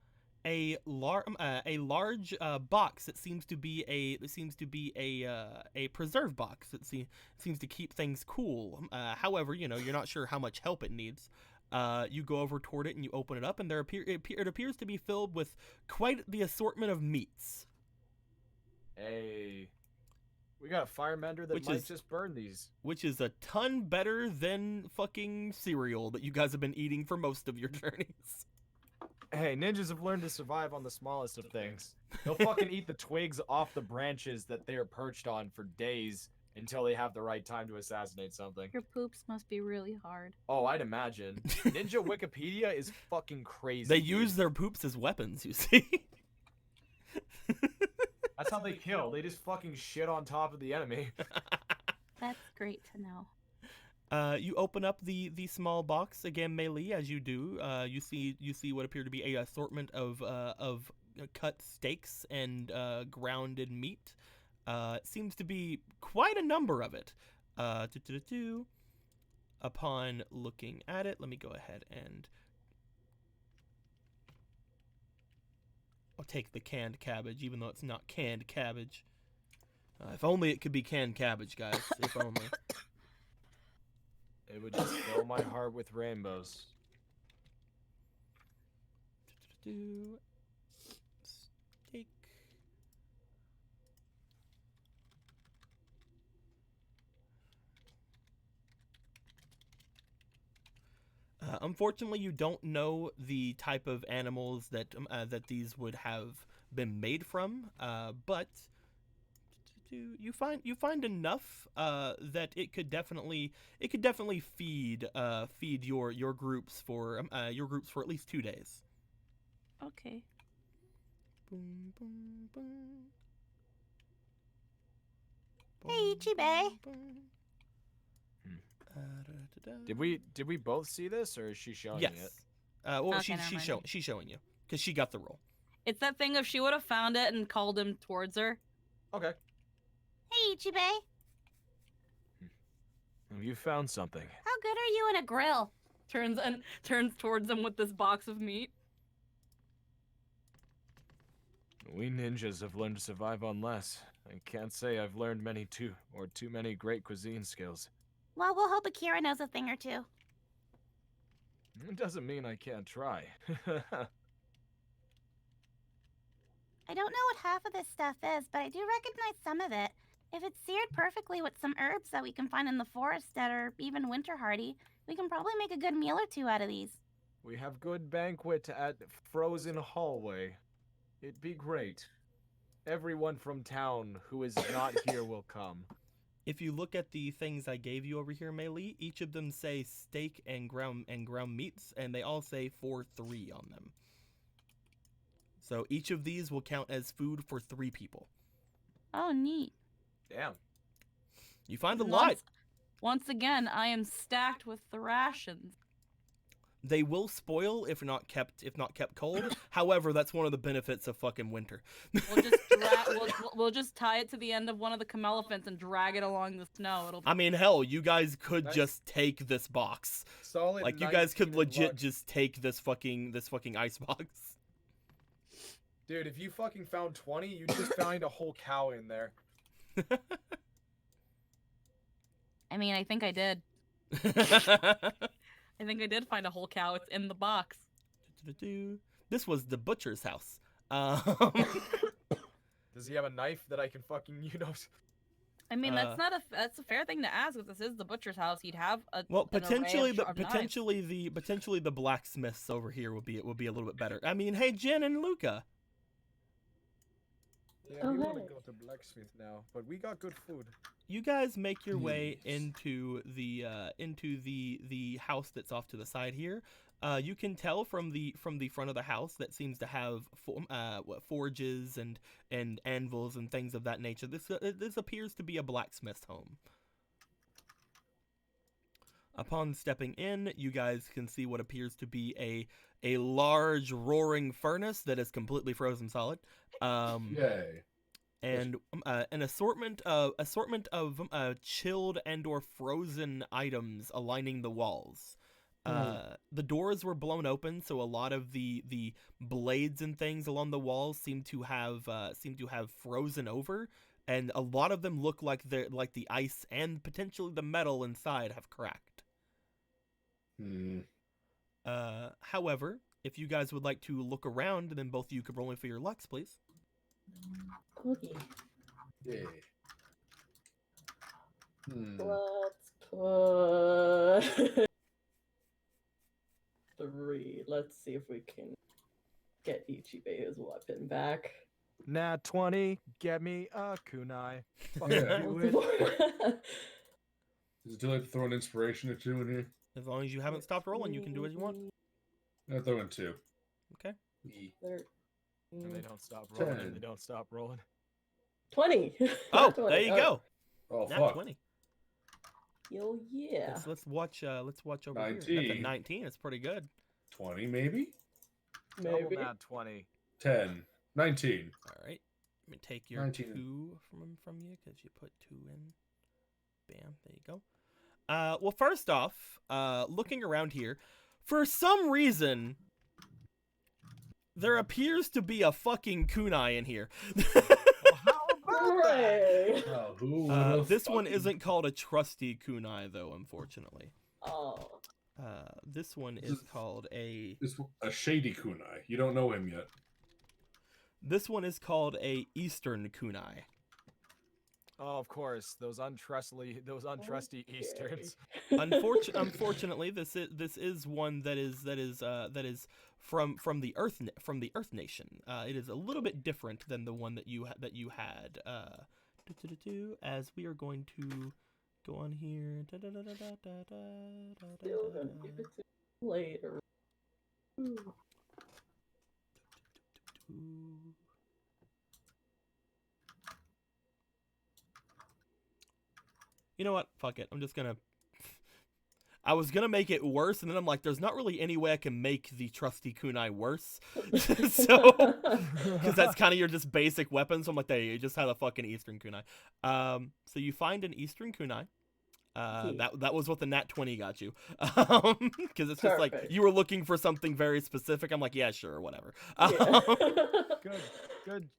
large box that seems to be a preserve box that seems to keep things cool. However, you're not sure how much help it needs. You go over toward it and you open it up, and it appears to be filled with quite the assortment of meats. Hey. We got a firebender that Which might is- just burn these. Which is a ton better than fucking cereal that you guys have been eating for most of your journeys. Hey, ninjas have learned to survive on the smallest of things. They'll fucking eat the twigs off the branches that they are perched on for days until they have the right time to assassinate something. Your poops must be really hard. Oh, I'd imagine. Ninja Wikipedia is fucking crazy. They dude. use their poops as weapons, you see. That's how they kill. They just fucking shit on top of the enemy. That's great to know. You open up the small box again, Melee. As you do, you see what appear to be a assortment of cut steaks and grounded meat. It seems to be quite a number of it. Upon looking at it, let me go ahead and I'll take the canned cabbage, even though it's not canned cabbage. If only it could be canned cabbage, guys. If only. It would just fill my heart with rainbows. Steak. Unfortunately, you don't know the type of animals that these would have been made from, but you find enough that it could definitely feed your groups for at least 2 days. Okay. Boom, boom, boom. Hey, Ichibe. Did we both see this, or is she showing Yes. it? Well, Okay, never mind. she's showing you because she got the roll. It's that thing of she would have found it and called him towards her. Okay. Hey, Ichibe. Have you found something? How good are you in a grill? Turns towards him with this box of meat. We ninjas have learned to survive on less. I can't say I've learned too many great cuisine skills. Well, we'll hope Akira knows a thing or two. It doesn't mean I can't try. I don't know what half of this stuff is, but I do recognize some of it. If it's seared perfectly with some herbs that we can find in the forest that are even winter hardy, we can probably make a good meal or two out of these. We have good banquet at Frozen Hallway. It'd be great. Everyone from town who is not here will come. If you look at the things I gave you over here, Melee, each of them say steak and ground meats, and they all say 4-3 on them. So each of these will count as food for 3 people. Oh, neat. Damn. You find a lot. Once again, I am stacked with the rations. They will spoil if not kept cold. However, that's one of the benefits of fucking winter. We'll just tie it to the end of one of the camelephants and drag it along the snow. It'll. I mean, hell, you guys could Nice. just take this box. Solid. Like you guys could 19 in legit luck. just take this fucking ice box. Dude, if you fucking found 20, you just found a whole cow in there. I mean, I think I did. I think I did find a whole cow. It's in the box. This was the butcher's house. Does he have a knife that I can fucking, I mean, that's a fair thing to ask. If this is the butcher's house, he'd have a well, an potentially array the of knives. potentially the blacksmiths over here would be a little bit better. I mean, hey, Jen and Luca. Yeah, we want to go to blacksmith now, but we got good food. You guys make your way into the house that's off to the side here. You can tell from the front of the house that seems to have forges and anvils and things of that nature. This appears to be a blacksmith's home. Upon stepping in, you guys can see what appears to be a large roaring furnace that is completely frozen solid. Yay. And an assortment of chilled and/or frozen items aligning the walls. The doors were blown open, so a lot of the blades and things along the walls seem to have frozen over, and a lot of them look like the ice and potentially the metal inside have cracked. However, if you guys would like to look around, then both of you could roll me for your lucks, please. Okay. Yeah. Let's put 3. Let's see if we can get Ichibe's weapon back. Nat 20, get me a kunai. Fuck Yeah. do it. Is it too late to throw an inspiration or 2 in here? As long as you haven't stopped rolling, you can do as you want. I'll throw in 2. Okay. And they don't stop rolling. 10. And they don't stop rolling. 20. Oh, 20. there you go. Oh, Nat fuck. 20. Yo, yeah. Let's watch over here. 19. That's a 19. It's pretty good. 20, maybe? Double Maybe. nat 20. 10. 19. All right. Let me take your 19. 2 from you because you put 2 in. Bam. There you go. Well, first off, looking around here, for some reason, there appears to be a fucking kunai in here. Hooray! Oh, who would've This one fucking- isn't called a trusty kunai, though, unfortunately. Oh. This one is called a... It's a shady kunai. You don't know him yet. This one is called a Eastern kunai. Oh, of course, those untrusty Easterns. Unfortunately, this is one that is from the Earth Nation. It is a little bit different than the one that you had. As we are going to go on here. Still gonna give it to you later. Ooh. You know what? Fuck it. I'm just gonna... I was gonna make it worse, and then I'm like, there's not really any way I can make the trusty kunai worse. So, because that's kind of your just basic weapon. So I'm like, there you just have a fucking Eastern kunai. So you find an Eastern kunai. That was what the nat 20 got you. Because it's just like Perfect. you were looking for something very specific. I'm like, yeah, sure, whatever. Yeah.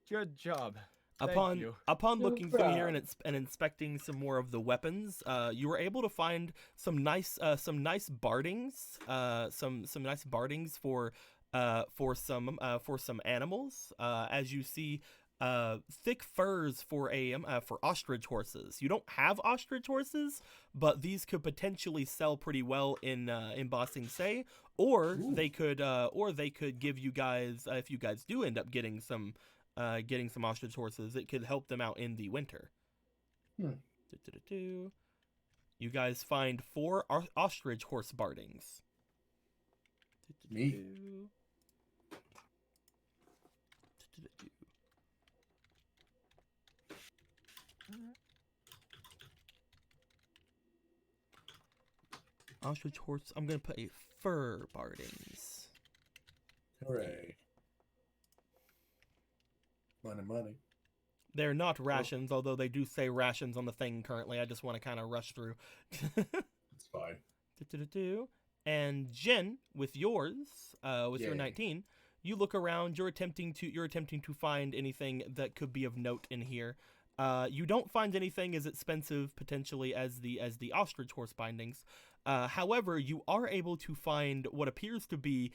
Good job. Upon you. upon No looking through here problem. and inspecting some more of the weapons, you were able to find some nice bardings, some nice bardings for some animals. As you see, thick furs for ostrich horses. You don't have ostrich horses, but these could potentially sell pretty well in Ba Sing Se, or they could give you guys, if you guys do end up getting some ostrich horses, it could help them out in the winter. You guys find 4 ostrich horse bardings. Me. Ostrich horse. I'm gonna put a fur bardings. Hooray. Money. They're not rations, although they do say rations on the thing currently. I just want to kind of rush through. It's fine. And Jen, with yours, with your Yay. 19, You look around. You're attempting to find anything that could be of note in here. You don't find anything as expensive potentially as the ostrich horse bindings. However, you are able to find what appears to be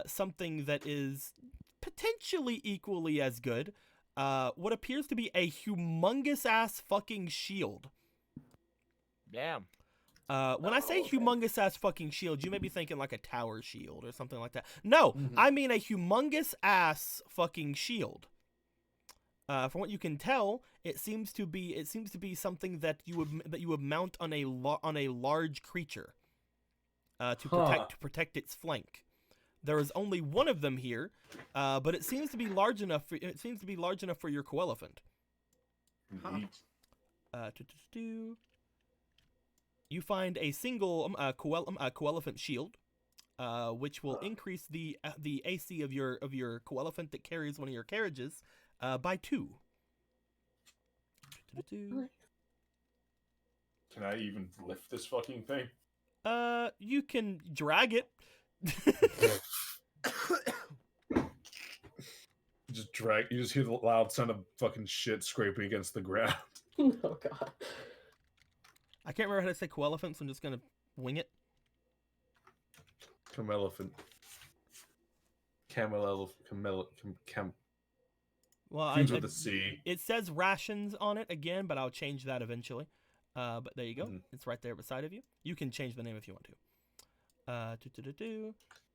something that is potentially equally as good. What appears to be a humongous ass fucking shield. Damn. When I say okay. humongous ass fucking shield, you may be thinking like a tower shield or something like that. No, I mean a humongous ass fucking shield. From what you can tell, it seems to be something that you would mount on a large creature to protect its flank. There is only one of them here, but it seems to be large enough for your co-elephant. You find a single co-elephant shield, which will increase the AC of your co-elephant that carries one of your carriages by 2. Can I even lift this fucking thing? You can drag it. You just hear the loud sound of fucking shit scraping against the ground. Oh god. I can't remember how to say co-elephant, so I'm just gonna wing it. Camelephant. Well, Begins with a C. It says rations on it again, but I'll change that eventually. But there you go. It's right there beside of you. You can change the name if you want to.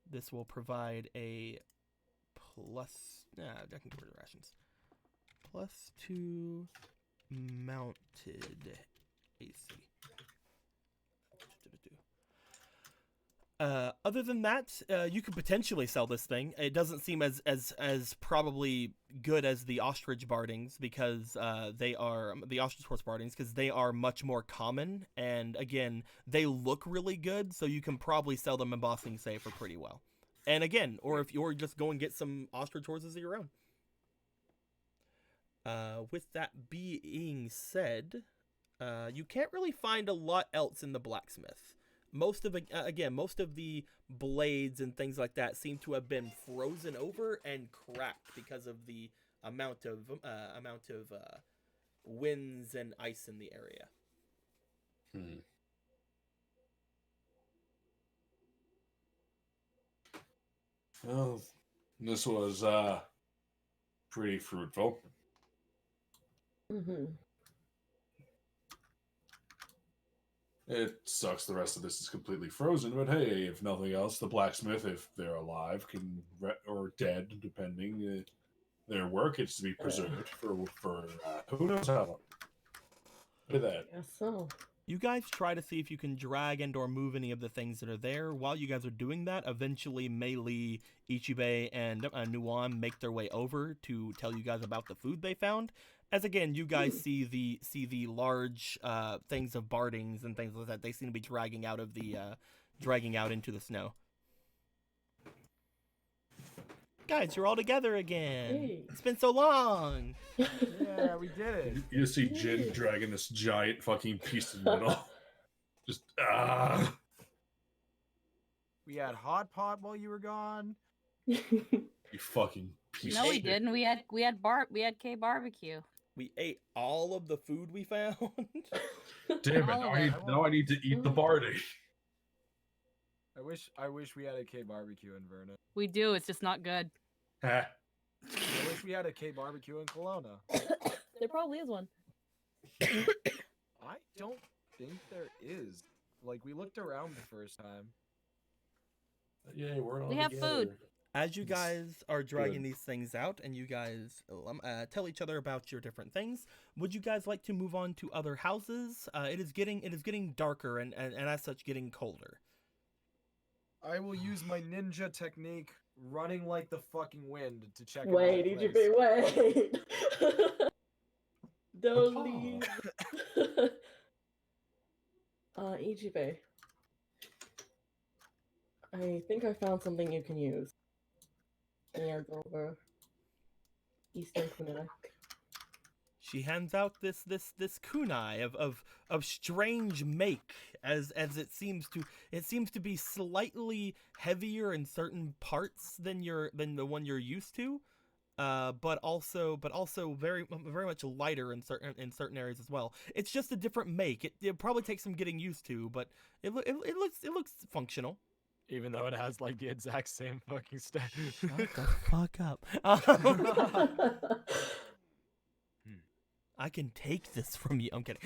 This will provide a plus. I can get rid of rations. +2 mounted AC. Other than that, you could potentially sell this thing. It doesn't seem as probably good as the ostrich bardings because they are the ostrich horse bardings because they are much more common, and again they look really good, so you can probably sell them in Ba Sing Se for pretty well. And again, or if you're just go and get some ostrich horses of your own. With that being said, you can't really find a lot else in the blacksmith. Most of the blades and things like that seem to have been frozen over and cracked because of the amount of winds and ice in the area. Well, this was pretty fruitful. It sucks the rest of this is completely frozen, but hey, if nothing else, the blacksmith, if they're alive, can or dead, depending, their work is to be preserved for who knows how long. Look at that. Yes, so. You guys try to see if you can drag and or move any of the things that are there. While you guys are doing that, eventually Mei Li, Ichibei, and Nuan make their way over to tell you guys about the food they found. As again, you guys see the large things of bardings and things like that. They seem to be dragging out into the snow. Guys, you're all together again. Hey. It's been so long. Yeah, we did it. You see Jin dragging this giant fucking piece of metal. Just We had hot pot while you were gone. you fucking piece No, of we shit. didn't. We had K barbecue. We ate all of the food we found. Damn it! All of it. Now I need to eat the barley. I wish we had a K barbecue in Verna. We do. It's just not good. I wish we had a K barbecue in Kelowna. There probably is one. I don't think there is. Like, we looked around the first time. Yeah, we're all We have together. food. As you guys are dragging Good. these things out and you guys tell each other about your different things, would you guys like to move on to other houses? It is getting darker and as such getting colder. I will use my ninja technique, running like the fucking wind, to check. Wait, out the EGB, place. wait. Don't leave. EGB. I think I found something you can use. Hands over Eastern Kunanak. She hands out this kunai of strange make, as it seems to be slightly heavier in certain parts than the one you're used to, but also very much lighter in certain areas as well. It's just a different make. It probably takes some getting used to, but it looks functional. Even though it has like the exact same fucking stuff. Shut the fuck up. I can take this from you. I'm kidding.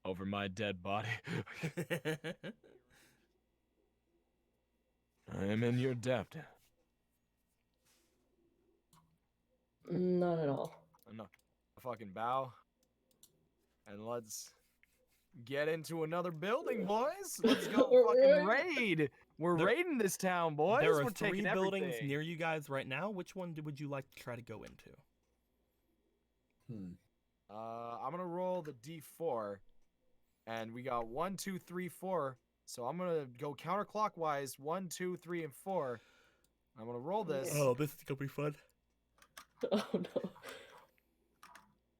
Over my dead body. I am in your debt. Not at all. No, fucking bow. And let's get into another building, boys. Let's go fucking raid. We're raiding this town, boys. There are We're 3 taking buildings everything. near you guys right now. Which one would you like to try to go into? I'm gonna roll the D4, and we got 1, 2, 3, 4. So I'm gonna go counterclockwise. 1, 2, 3, and 4. I'm gonna roll this. Oh, this is gonna be fun. Oh no.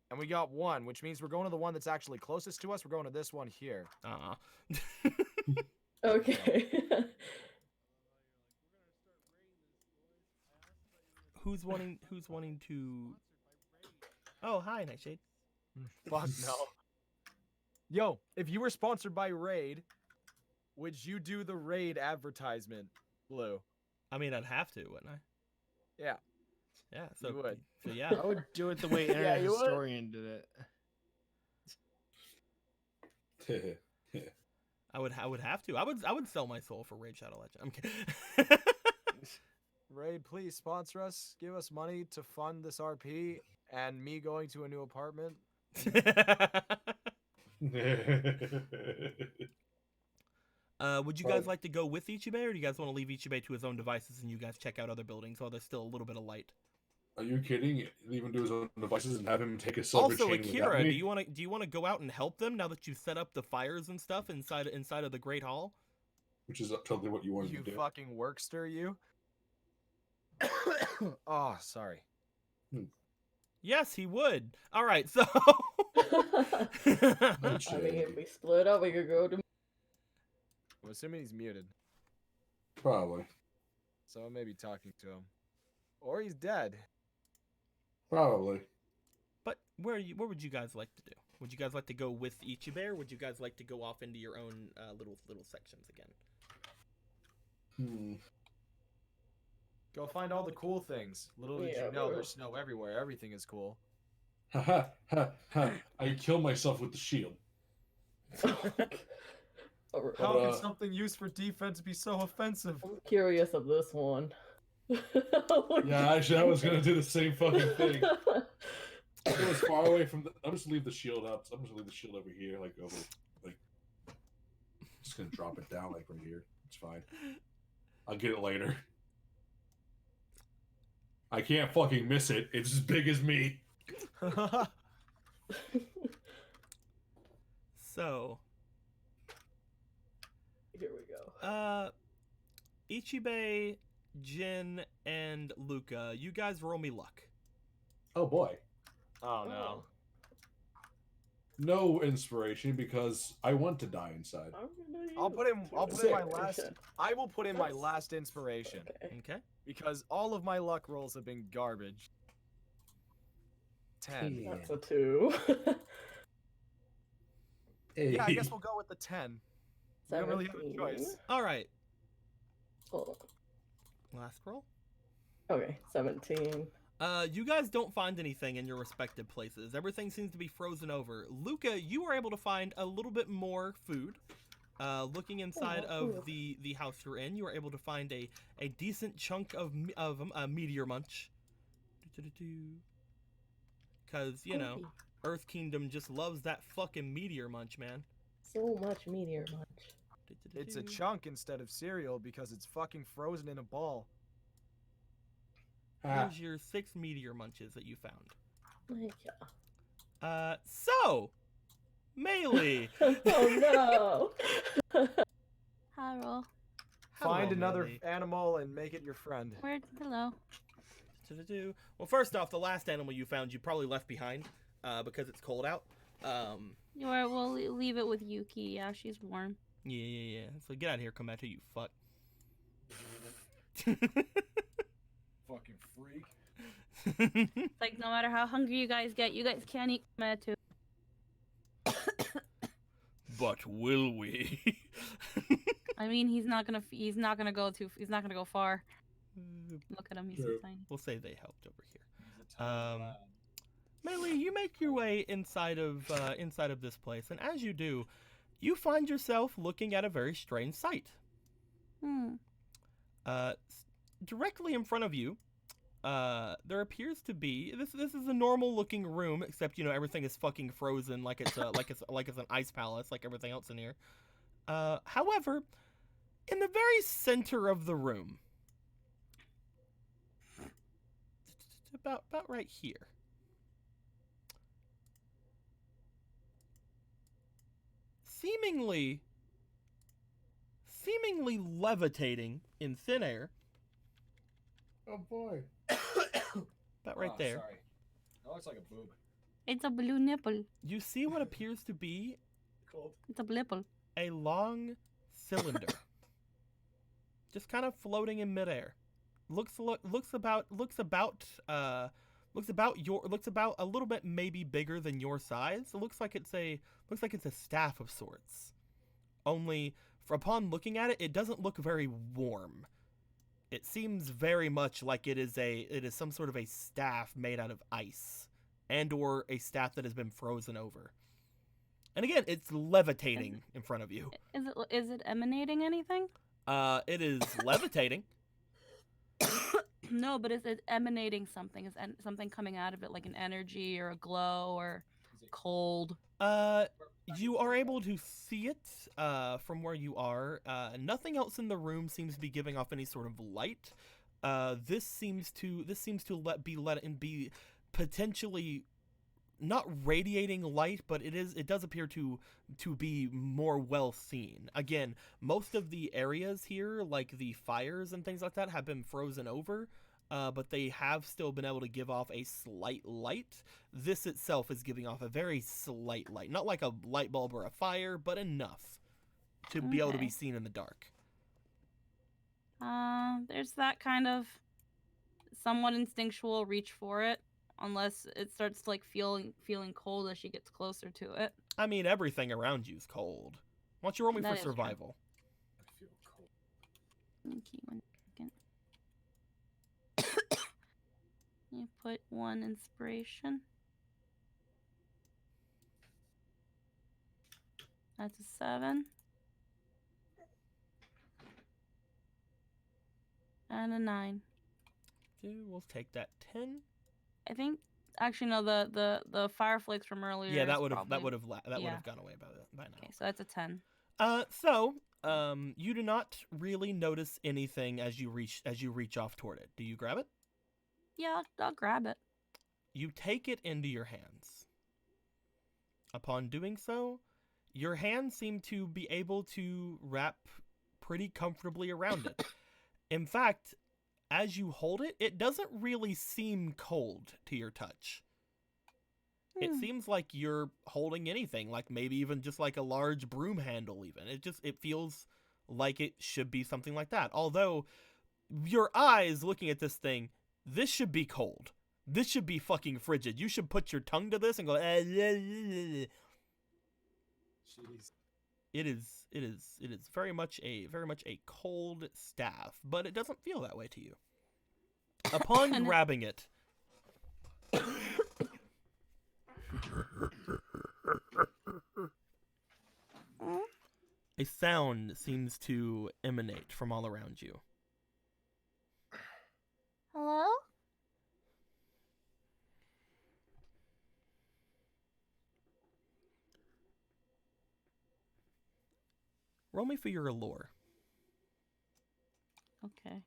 And we got 1, which means we're going to the one that's actually closest to us. We're going to this one here. Okay. Who's wanting to? Oh, hi, Nightshade. Fuck no. Yo, if you were sponsored by Raid, would you do the Raid advertisement, Blue? I mean, I'd have to, wouldn't I? Yeah. Yeah. So You would. So yeah. I would do it the way Yeah, Internet you would. Historian did it. I would have to. I would sell my soul for Raid Shadow Legend. I'm kidding. Raid, please sponsor us. Give us money to fund this RP and me going to a new apartment. Would you guys like to go with Ichibei, or do you guys want to leave Ichibei to his own devices and you guys check out other buildings while there's still a little bit of light? Are you kidding? Leave him to his own devices and have him take a silver Also, chain without Akira, me? do you want to go out and help them now that you set up the fires and stuff inside of the Great Hall? Which is totally what you wanted You to do. fucking workster, you. Oh, sorry. Yes, he would. All right, so. I mean, if we split up, we could go to. I'm assuming he's muted, Probably. so I may be talking to him. Or he's dead. Probably. But where would you guys like to do? Would you guys like to go with Ichibei, or would you guys like to go off into your own little sections again? Go find all the cool things. Little did Yeah, you know, bro. there's snow everywhere. Everything is cool. Ha ha ha ha. I kill myself with the shield. How Uh, can something used for defense be so offensive? I'm curious of this one. Yeah, actually, I was gonna do the same fucking thing. Go as far away from the. I'm just leave the shield up. I'm just gonna leave the shield over here, like over, like. Just gonna drop it down, like right here. It's fine. I'll get it later. I can't fucking miss it. It's as big as me. So, Here we go. Ichibei, Jin, and Luca, you guys roll me luck. Oh boy. Oh no. No inspiration because I want to die inside. I'll put in my last. I will put in my last inspiration Okay. Okay. because all of my luck rolls have been garbage. 10. That's a 2. Yeah, I guess we'll go with the 10. We don't really have a 17. choice. All right. Hold Last roll. on. Okay, 17. You guys don't find anything in your respective places. Everything seems to be frozen over. Luca, you were able to find a little bit more food. Looking inside of the house you're in, you were able to find a decent chunk of meteor munch. Because, you know, Ooh, Earth Kingdom just loves that fucking meteor munch, man. so much meteor munch. It's a chunk instead of cereal because it's fucking frozen in a ball. Here's your 6 meteor munches that you found. Like, So, Melee. oh no! Harold, Find Hello, another Melee. animal and make it your friend. hello. Well, first off, the last animal you found, you probably left behind because it's cold out. We'll leave it with Yuki. Yeah, she's warm. Yeah. So get out of here, come back here, you fuck. Fucking freak. It's like no matter how hungry you guys get, you guys can't eat Kometu. But will we? I mean, he's not gonna go far. Look at him, he's so tiny. We'll say they helped over here. Melee, you make your way inside of this place, and as you do, you find yourself looking at a very strange sight. Directly in front of you, there appears to be this is a normal looking room, except everything is fucking frozen like it's an ice palace like everything else in here. However, in the very center of the room, about right here, seemingly levitating in thin air. Oh boy. About right there. Sorry. That looks like a boob. It's a blue nipple. You see what appears to be Cold. It's a blipple. a long cylinder, just kind of floating in midair. Looks about a little bit maybe bigger than your size. It looks like it's a staff of sorts. Only upon looking at it, it doesn't look very warm. It seems very much like it is some sort of a staff made out of ice, and or a staff that has been frozen over. And again, it's levitating in front of you. Is it emanating anything? It is levitating. No, but is it emanating something? Is something coming out of it, like an energy or a glow or cold? You are able to see it from where you are. Nothing else in the room seems to be giving off any sort of light. This seems to be potentially not radiating light, but it does appear to be more well seen. Again, most of the areas here, like the fires and things like that, have been frozen over, but they have still been able to give off a slight light. This itself is giving off a very slight light, not like a light bulb or a fire, but enough to be able to be seen in the dark. There's that kind of somewhat instinctual reach for it. Unless it starts to like feeling cold as she gets closer to it. I mean, everything around you is cold. Why don't you roll me That for is true. survival? I feel cold. Okay, 1 second. You put 1 inspiration. That's a 7. And a 9. Okay, we'll take that 10. I think actually no, the fire flakes from earlier. Yeah, that is would have probably- would have gone away by now. Okay, so that's a 10. So you do not really notice anything as you reach off toward it. Do you grab it? Yeah, I'll grab it. You take it into your hands. Upon doing so, your hands seem to be able to wrap pretty comfortably around it. In fact, as you hold it, it doesn't really seem cold to your touch. It seems like you're holding anything, like maybe even just like a large broom handle even. It feels like it should be something like that. Although, your eyes looking at this thing, this should be cold. This should be fucking frigid. You should put your tongue to this and go, Jeez. It is very much a cold staff, but it doesn't feel that way to you. Upon grabbing it, a sound seems to emanate from all around you. Hello? Roll me for your allure. Okay.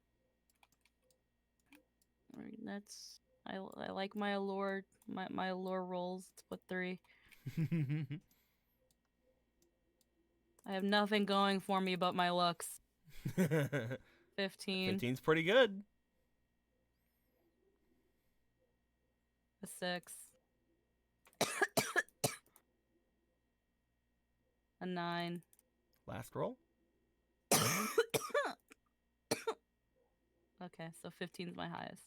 Alright, that's I like my allure my allure rolls. It's put 3. I have nothing going for me but my looks. 15. 15's pretty good. A 6. A 9. Last roll. Okay, so 15 is my highest.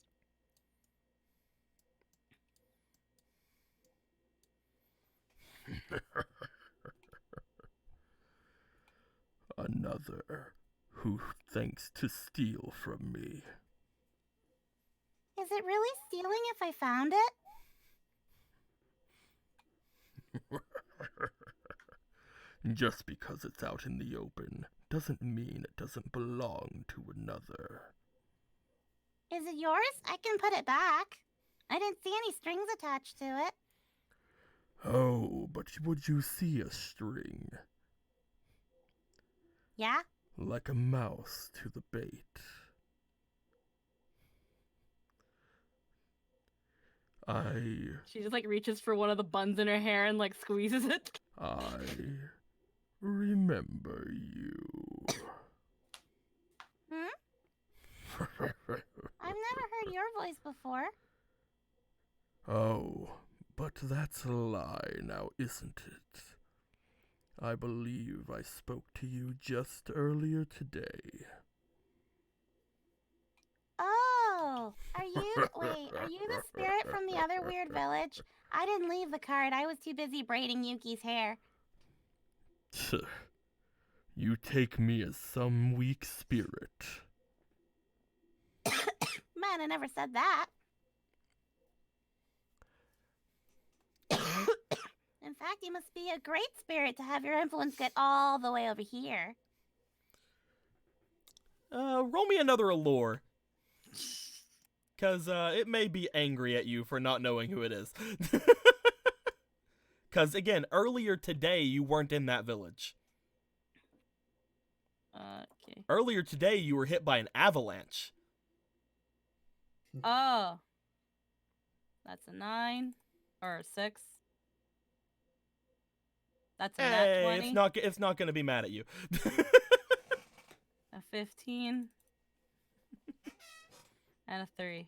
Another who thinks to steal from me. Is it really stealing if I found it? Just because it's out in the open doesn't mean it doesn't belong to another. Is it yours? I can put it back. I didn't see any strings attached to it. Oh, but would you see a string? Yeah? Like a mouse to the bait. She just like reaches for one of the buns in her hair and like squeezes it. I remember you. Hmm? I've never heard your voice before. Oh, but that's a lie now, isn't it? I believe I spoke to you just earlier today. Oh, are you the spirit from the other weird village? I didn't leave the card. I was too busy braiding Yuki's hair. You take me as some weak spirit. Man, I never said that. In fact, you must be a great spirit to have your influence get all the way over here. Roll me another allure. Because it may be angry at you for not knowing who it is. Because, again, earlier today, you weren't in that village. Okay. Earlier today, you were hit by an avalanche. Oh. That's a 9 or a 6. That's a nat 20. It's not going to be mad at you. A 15. And a 3.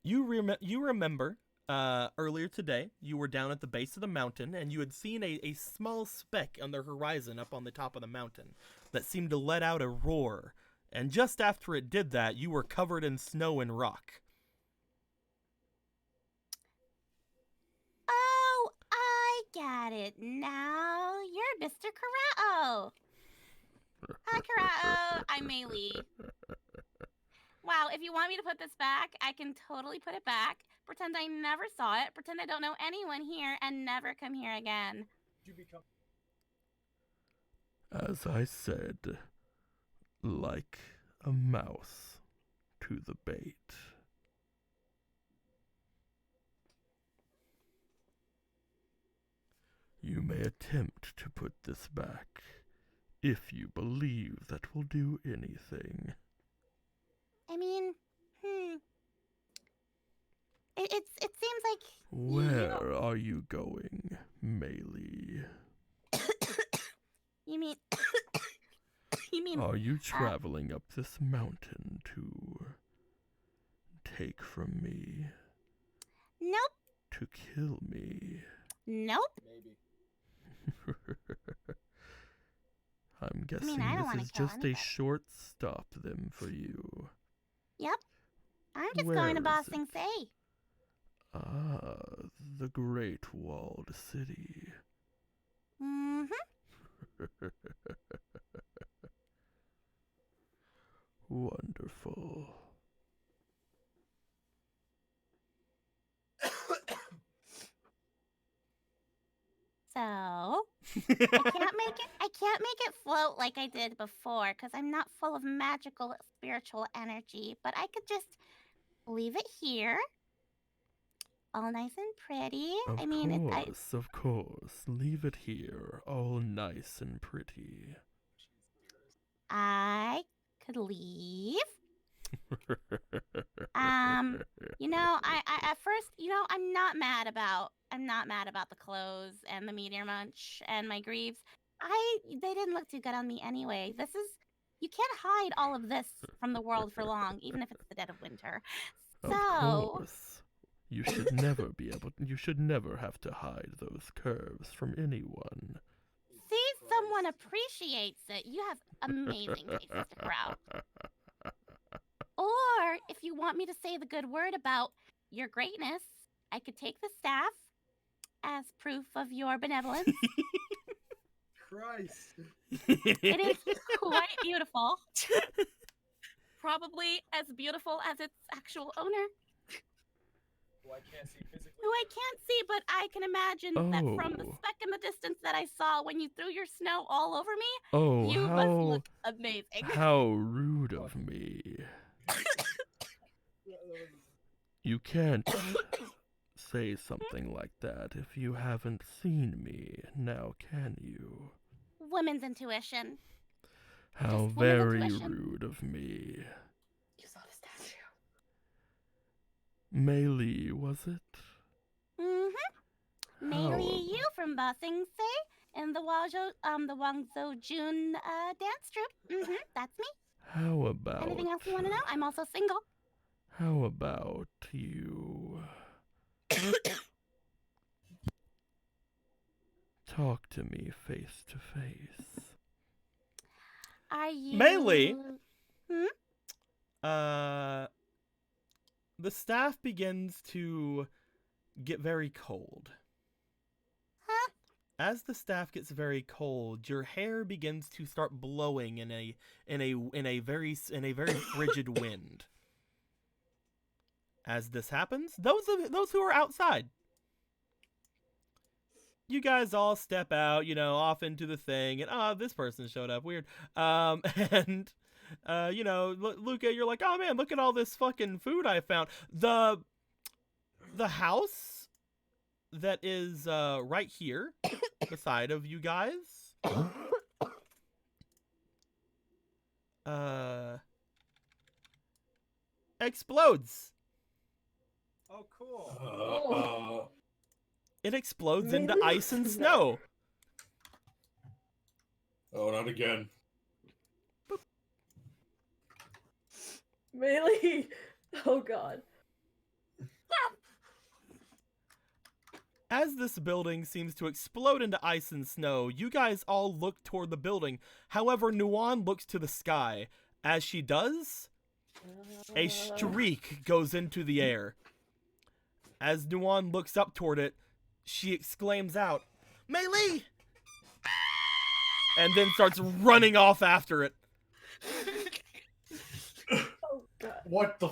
You remember earlier today, you were down at the base of the mountain and you had seen a small speck on the horizon up on the top of the mountain that seemed to let out a roar. And just after it did that, you were covered in snow and rock. Oh, I get it now. You're Mr. Karao. Hi, Karao. I'm Maylee. Wow, if you want me to put this back, I can totally put it back. Pretend I never saw it. Pretend I don't know anyone here and never come here again. As I said, like a mouse to the bait. You may attempt to put this back, if you believe that will do anything. I mean, It seems like... Where are you going, Maylee? You mean... you mean... Are you traveling up this mountain to take from me? Nope. To kill me? Nope. Maybe. I'm guessing I don't this wanna is kill just a anybody. short stop then for you. Yep. I'm just Where going to is Ba it? Sing Se. Ah, the Great Walled City. Mm-hmm. Wonderful. So, I can't make it float like I did before because I'm not full of magical spiritual energy, but I could just leave it here. All nice and pretty. Of course. Leave it here, all nice and pretty. I could leave. I at first, I'm not mad about the clothes and the meteor munch and my greaves. They didn't look too good on me anyway. This you can't hide all of this from the world for long, even if it's the dead of winter. Of So, course. You should never you should never have to hide those curves from anyone. see, someone appreciates it. You have amazing taste, Mr. Corral. Or, if you want me to say the good word about your greatness, I could take the staff as proof of your benevolence. Christ. It is quite beautiful. Probably as beautiful as its actual owner. Who I can't see physically. Who I can't see, but I can imagine that from the Oh. speck in the distance that I saw when you threw your snow all over me, Oh, you must look amazing. how rude of me. You can't say something like that if you haven't seen me, now can you? Women's intuition. How Just woman's very intuition. rude of me. You saw the statue. Mei Li, was it? Mm-hmm. Mainly you from Ba Sing Se and the Wangzhou Jun dance troupe. Mm-hmm. That's me. How about... Anything else you want to know? I'm also single. How about you... talk to me face to face? Are you... Mei Li? Hmm? The staff begins to get very cold. Huh? As the staff gets very cold, your hair begins to start blowing in a very frigid wind. As this happens, those who are outside, you guys all step out, off into the thing, and this person showed up, weird. And Luca, you're like, oh man, look at all this fucking food I found. The house that is right here, beside of you guys, explodes. Oh, cool. It explodes into Really? ice and snow. Oh, not again. Melee. Oh god. As this building seems to explode into ice and snow, you guys all look toward the building. However, Nuan looks to the sky. As she does, a streak goes into the air. As Nuan looks up toward it, she exclaims out, Mei Li! And then starts running off after it. Oh god. What the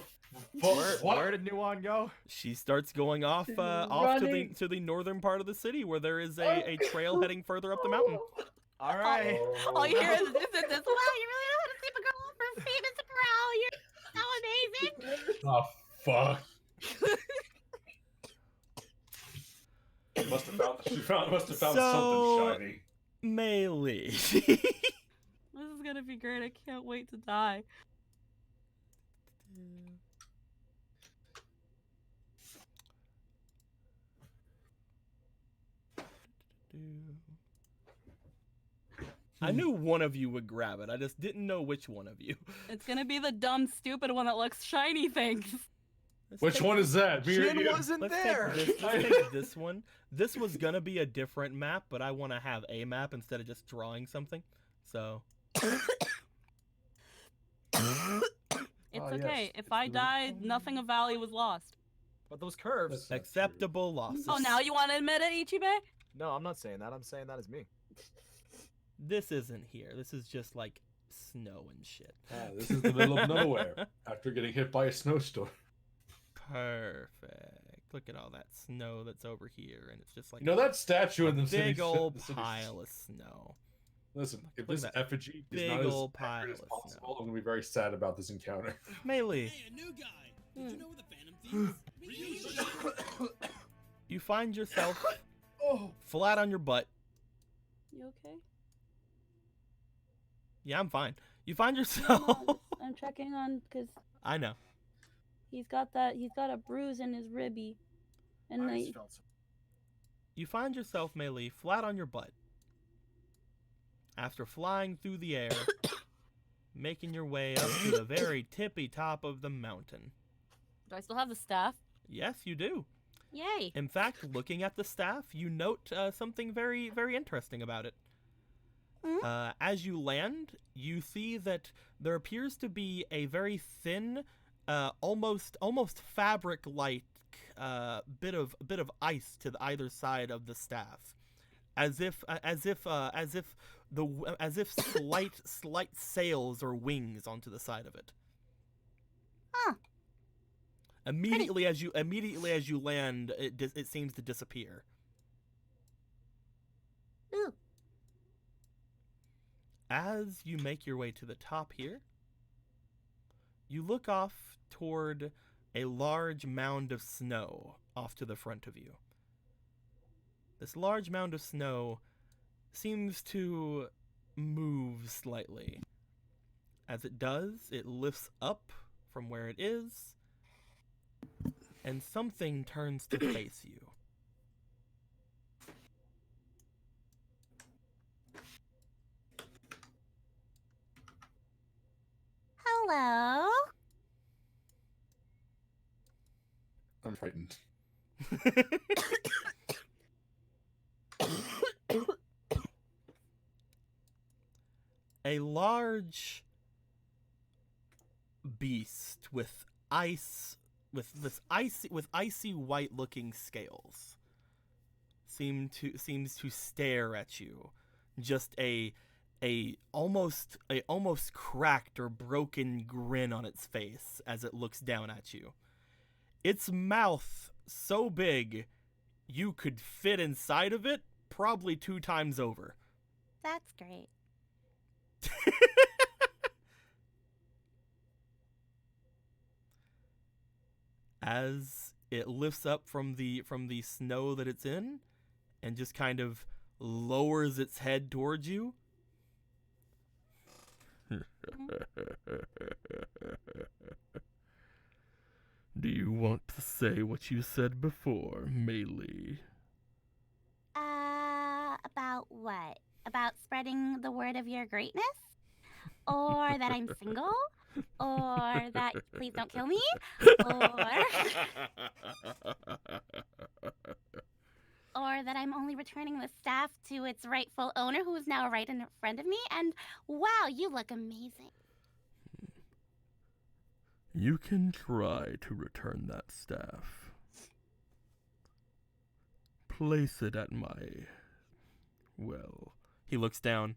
fuck? Where did Nuan go? She starts going off off Running. to the northern part of the city where there is a trail heading further up the mountain. All right. All you hear is this. Wow, you really know how to sleep a girl for famous Corral. You're so amazing. Oh, fuck. Must have found So- something shiny. Mei Li. This is gonna be great. I can't wait to die. I knew one of you would grab it. I just didn't know which one of you. It's gonna be the dumb, stupid one that looks shiny things. Let's Which take- one is that? Jin wasn't Let's there. take this one. This was gonna be a different map, but I want to have a map instead of just drawing something. So It's Ah, okay. yes. If I died, nothing of value was lost. But those curves. That's not acceptable losses. Oh, now you want to admit it, Ichibe? No, I'm not saying that. I'm saying that is me. This isn't here. This is just like snow and shit. This is the middle of nowhere after getting hit by a snowstorm. Perfect. Look at all that snow that's over here, and it's just like You know that statue a in the city. big old the city- pile of snow. Listen, if Look this at that effigy is big not as old accurate as pile of possible, snow. I'm gonna be very sad about this encounter. Mei Li, Hey, a new guy. Did you know where the Phantom Thieves? Ryuji. you find yourself Oh, flat on your butt. You okay? Yeah, I'm fine. You find No, yourself. I'm checking on because I know. he's got a bruise in his ribby, and I I, just felt so- You find yourself, Mei Li, flat on your butt. After flying through the air making your way up to the very tippy top of the mountain. Do I still have the staff? Yes, you do. Yay. In fact, looking at the staff, you note something very, very interesting about it. As you land, you see that there appears to be a very thin, almost fabric-like bit of ice to either side of the staff, as if slight sails or wings onto the side of it. Huh. Immediately as you land, it seems to disappear. Ooh. As you make your way to the top here, you look off toward a large mound of snow off to the front of you. This large mound of snow seems to move slightly. As it does, it lifts up from where it is, and something turns to face you. Hello. I'm frightened. A large beast with icy white looking scales seems to stare at you. Just a almost cracked or broken grin on its face as it looks down at you. Its mouth so big you could fit inside of it probably 2 times over. That's great. As it lifts up from the snow that it's in and just kind of lowers its head towards you. Do you want to say what you said before, Meili? About what? About spreading the word of your greatness? Or that I'm single? Or that please don't kill me? Or that I'm only returning the staff to its rightful owner, who is now right in front of me? And wow, you look amazing. You can try to return that staff. Place it at my... Well, he looks down.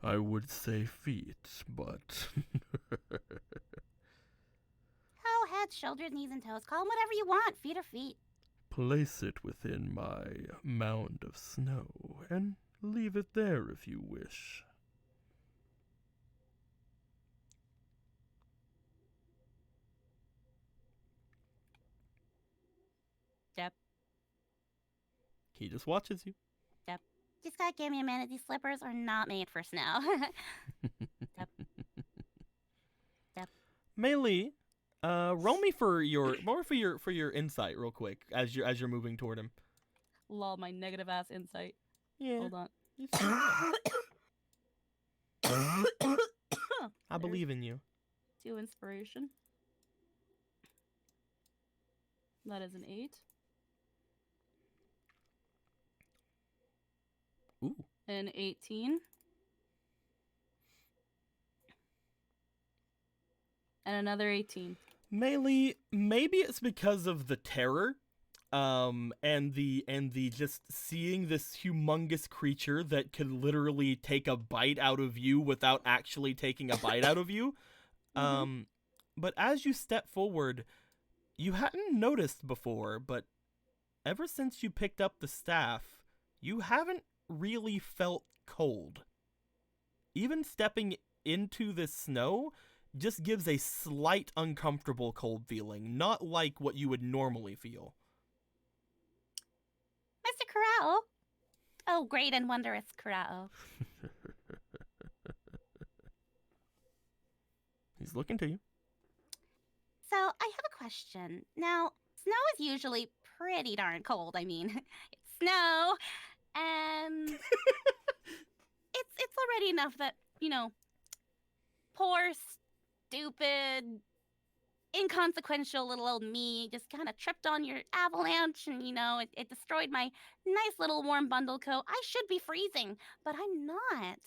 I would say feet, but... Oh, head, shoulders, knees, and toes. Call them whatever you want. Feet or feet. Place it within my mound of snow, and leave it there if you wish. Yep. He just watches you. Yep. Just gotta give me a minute. These slippers are not made for snow. Yep. Yep. Meili, roll me for your insight real quick as you're moving toward him. Lol, my negative ass insight. Yeah. Hold on. I believe in you. 2 inspiration. That is an 8. Ooh. An 18. And another 18. Meili, maybe it's because of the terror, and the just seeing this humongous creature that could literally take a bite out of you without actually taking a bite out of you. But as you step forward, you hadn't noticed before, but ever since you picked up the staff, you haven't really felt cold. Even stepping into this snow just gives a slight uncomfortable cold feeling, not like what you would normally feel. Mr. Corral. Oh, great and wondrous Corral. He's looking to you. So, I have a question. Now, snow is usually pretty darn cold. I mean, it's snow, and it's already enough that, poor, stupid, inconsequential little old me just kind of tripped on your avalanche and, it destroyed my nice little warm bundle coat. I should be freezing, but I'm not.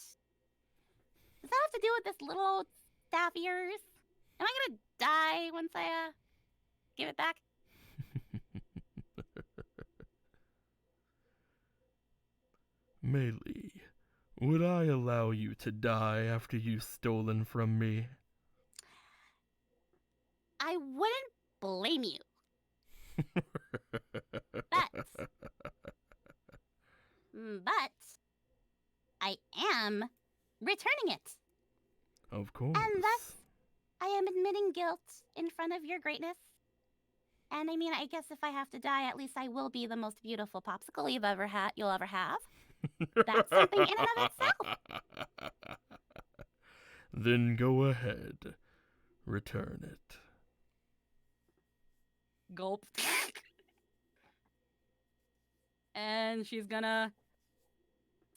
Does that have to do with this little old staff of yours? Am I gonna die once I, give it back? Meili, would I allow you to die after you've stolen from me? I wouldn't blame you. But I am returning it. Of course. And thus, I am admitting guilt in front of your greatness. And I mean, I guess if I have to die, at least I will be the most beautiful popsicle you'll ever have. That's something in and of itself. Then go ahead. Return it. Gulp. And she's gonna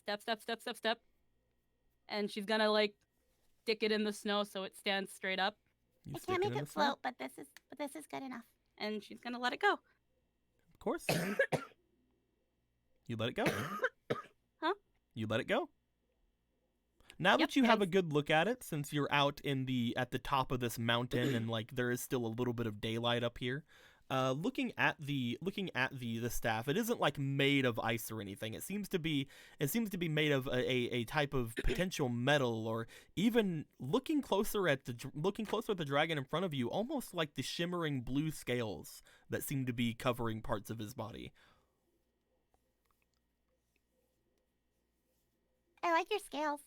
step. And she's gonna stick it in the snow so it stands straight up. I can't make it float, but this is good enough. And she's gonna let it go. Of course. You let it go. Huh? You let it go. Now that you have a good look at it, since you're out at the top of this mountain and there is still a little bit of daylight up here, looking at the staff, it isn't made of ice or anything. It seems to be made of a type of potential metal, or even looking closer at the dragon in front of you, almost like the shimmering blue scales that seem to be covering parts of his body. I like your scales.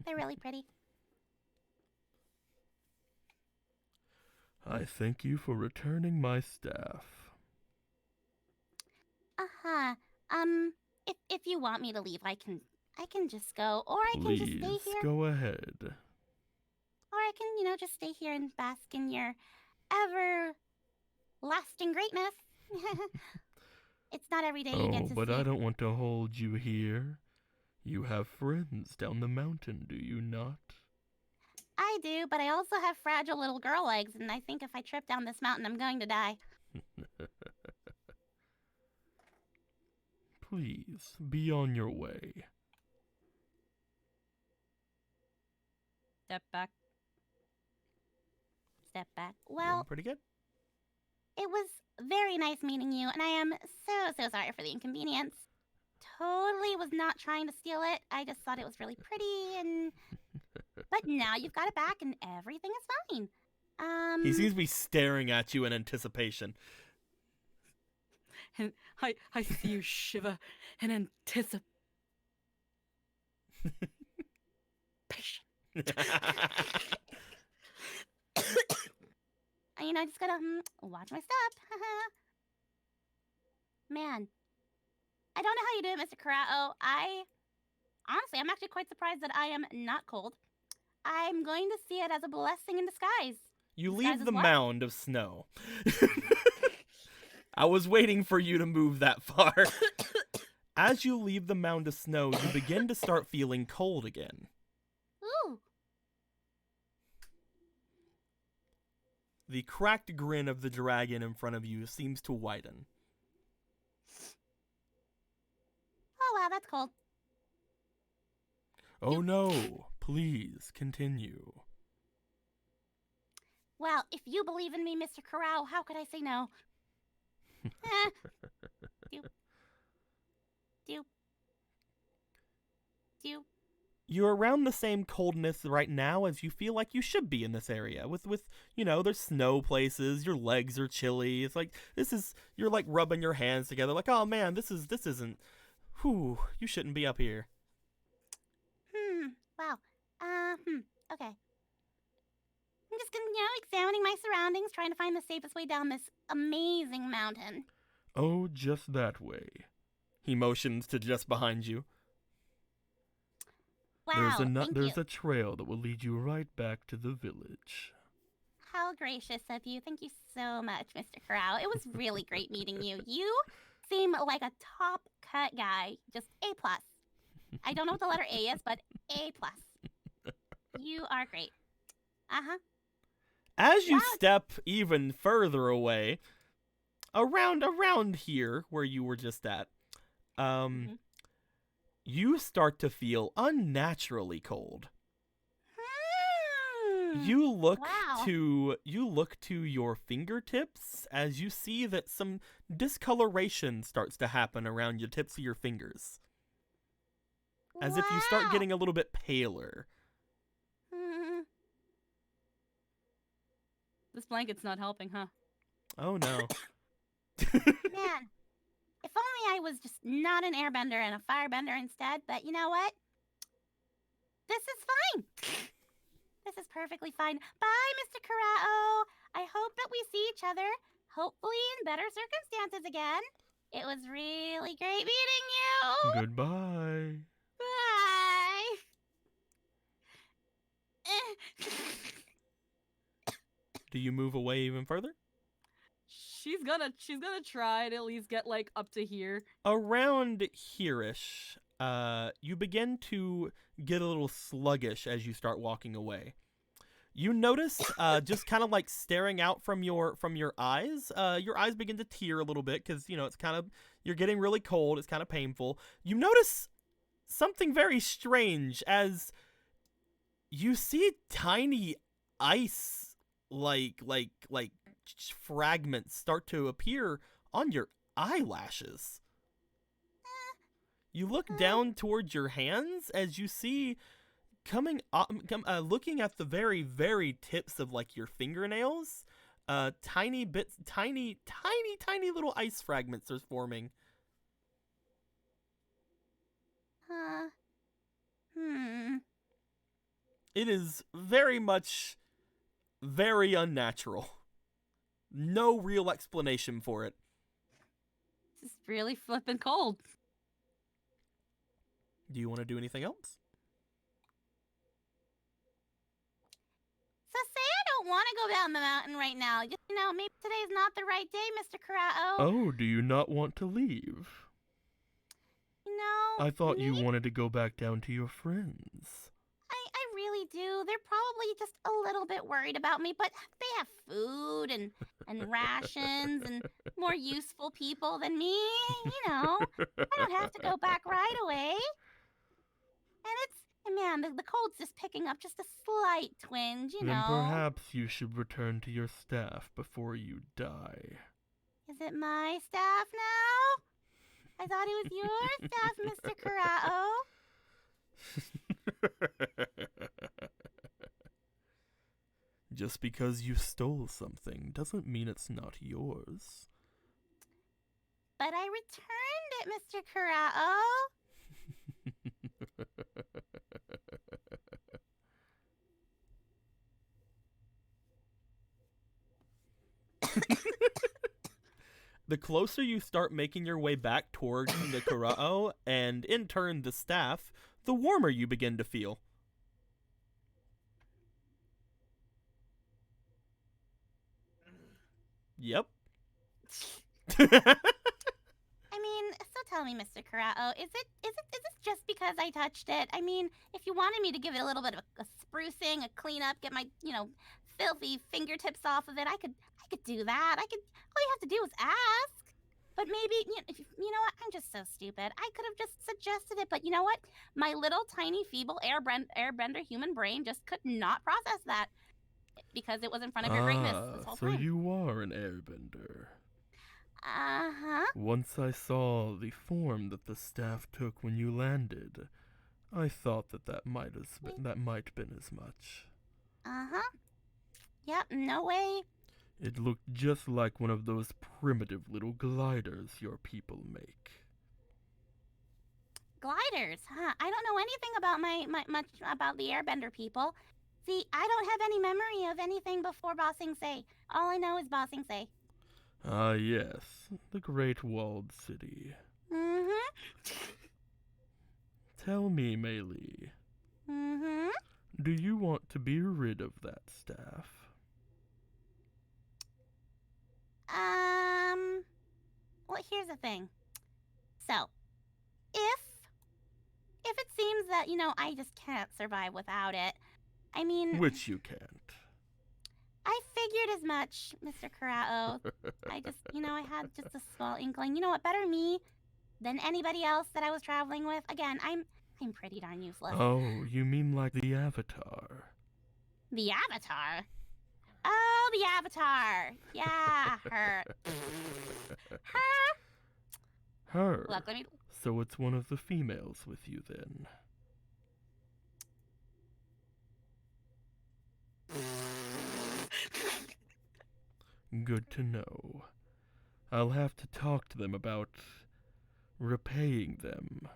They're really pretty. I thank you for returning my staff. Uh-huh. If you want me to leave, I can just go, or I can just stay Please, here. go ahead. Or I can, just stay here and bask in your everlasting greatness. It's not every day you get to but see I don't want to hold you here. You have friends down the mountain, do you not? I do, but I also have fragile little girl legs, and I think if I trip down this mountain, I'm going to die. Please, be on your way. Step back. Step back. Well, pretty good. It was very nice meeting you, and I am so sorry for the inconvenience. Totally was not trying to steal it. I just thought it was really pretty, and but now you've got it back, and everything is fine. He seems to be staring at you in anticipation. And I see you shiver in anticipation. I just gotta watch my step. Man, I don't know how you do it, Mr. Karao. Honestly, I'm actually quite surprised that I am not cold. I'm going to see it as a blessing in disguise. You Disguise leave as the what? mound of snow. I was waiting for you to move that far. As you leave the mound of snow, you begin to start feeling cold again. Ooh. The cracked grin of the dragon in front of you seems to widen. Oh, wow, that's cold. Oh no, please continue. Well, if you believe in me, Mr. Karao, how could I say no? Do. You're around the same coldness right now as you feel like you should be in this area. With there's snow places, your legs are chilly. It's like you're like rubbing your hands together like, oh man, this isn't, you shouldn't be up here. Wow. Okay. I'm just gonna, examining my surroundings, trying to find the safest way down this amazing mountain. Oh, just that way. He motions to just behind you. Wow, There's a trail that will lead you right back to the village. How gracious of you. Thank you so much, Mr. Karao. It was really great meeting you. You seem like a top-cut guy. Just A+. I don't know what the letter A is, but A+. You are great. Uh-huh. As you Wow. step even further away, around here where you were just at, you start to feel unnaturally cold. You look Wow. to your fingertips as you see that some discoloration starts to happen around your tips of your fingers. As if you start Wow. getting a little bit paler. Hmm. This blanket's not helping, huh? Oh no. Man, if only I was just not an airbender and a firebender instead, but you know what? This is fine. This is perfectly fine. Bye, Mr. Karao. I hope that we see each other, hopefully in better circumstances again. It was really great meeting you. Goodbye. Bye. Do you move away even further? She's gonna try to at least get like up to here. Around here-ish, you begin to get a little sluggish as you start walking away. You notice, just kind of like staring out from your eyes, your eyes begin to tear a little bit because, it's kind of, you're getting really cold, it's kind of painful. You notice something very strange as you see tiny ice, like fragments start to appear on your eyelashes. You look down towards your hands as you see looking at the very, very tips of like your fingernails, tiny bits, tiny little ice fragments are forming. It is very much very unnatural. No real explanation for it. It's really flippin' cold. Do you want to do anything else? So say I don't want to go down the mountain right now. Just, maybe today's not the right day, Mr. Karao. Oh, do you not want to leave? No. I thought you maybe- wanted to go back down to your friends. I really do. They're probably just a little bit worried about me, but they have food and rations and more useful people than me. I don't have to go back right away. And man, the cold's just picking up just a slight twinge, Then perhaps you should return to your staff before you die. Is it my staff now? I thought it was your staff, Mr. Karao. Just because you stole something doesn't mean it's not yours. But I returned it, Mr. Karao. The closer you start making your way back towards the Karao, and in turn the staff, the warmer you begin to feel. Yep. I mean, so tell me, Mr. Karao, is this just because I touched it? I mean, if you wanted me to give it a little bit of a sprucing, a cleanup, get my, filthy fingertips off of it, I could do that. All you have to do is ask. But maybe, you know what? I'm just so stupid. I could have just suggested it, but you know what? My little tiny feeble airbender human brain just could not process that because it was in front of your greatness this whole so time. you are an airbender. Uh-huh. Once I saw the form that the staff took when you landed, I thought that might have been as much. Uh-huh. Yep, no way. It looked just like one of those primitive little gliders your people make. Gliders, huh? I don't know anything about much about the airbender people. See, I don't have any memory of anything before Ba Sing Se. All I know is Ba Sing Se. Ah, yes, the Great Walled City. Mm-hmm. Tell me, Mei Li, Mm-hmm. do you want to be rid of that staff? Well, here's the thing. So, if it seems that, I just can't survive without it, I mean, Which you can't. I figured as much, Mr. Karao. I just, I had just a small inkling. You know what? Better me than anybody else that I was traveling with. Again, I'm pretty darn useless. Oh, you mean like the Avatar? The Avatar? Oh, the Avatar. Yeah, her. Her. Look, let me. So it's one of the females with you then. Good to know. I'll have to talk to them about repaying them.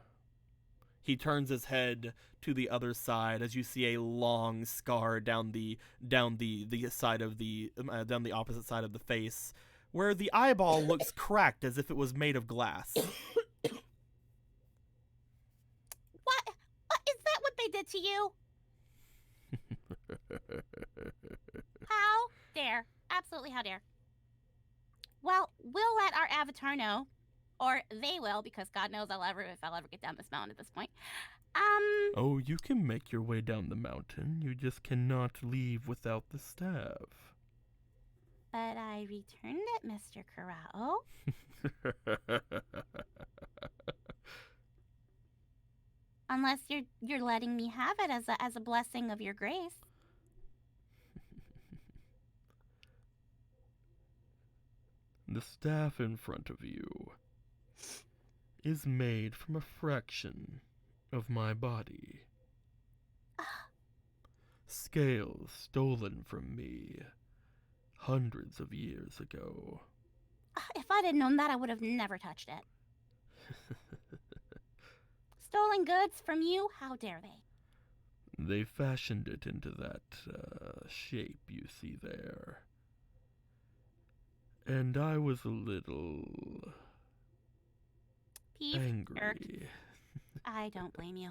He turns his head to the other side as you see a long scar down the side of down the opposite side of the face, where the eyeball looks cracked as if it was made of glass. What is that? What they did to you? How dare? Absolutely, how dare? Well, we'll let our Avatar know. Or they will, because God knows if I'll ever get down this mountain at this point. Oh, you can make your way down the mountain. You just cannot leave without the staff. But I returned it, Mr. Karao. Unless you're letting me have it as a blessing of your grace. The staff in front of you is made from a fraction of my body. Scales stolen from me hundreds of years ago. If I'd have known that, I would have never touched it. Stolen goods from you? How dare they? They fashioned it into that shape you see there. And I was a little angry. Irked. I don't blame you.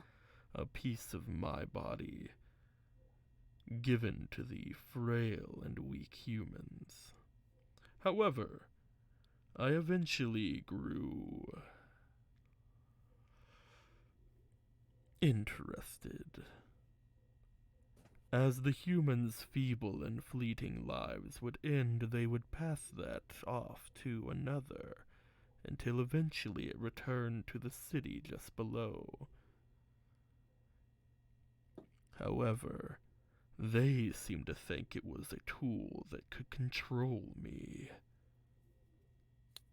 A piece of my body given to the frail and weak humans. However, I eventually grew interested. As the humans' feeble and fleeting lives would end, they would pass that off to another, until eventually it returned to the city just below. However, they seemed to think it was a tool that could control me.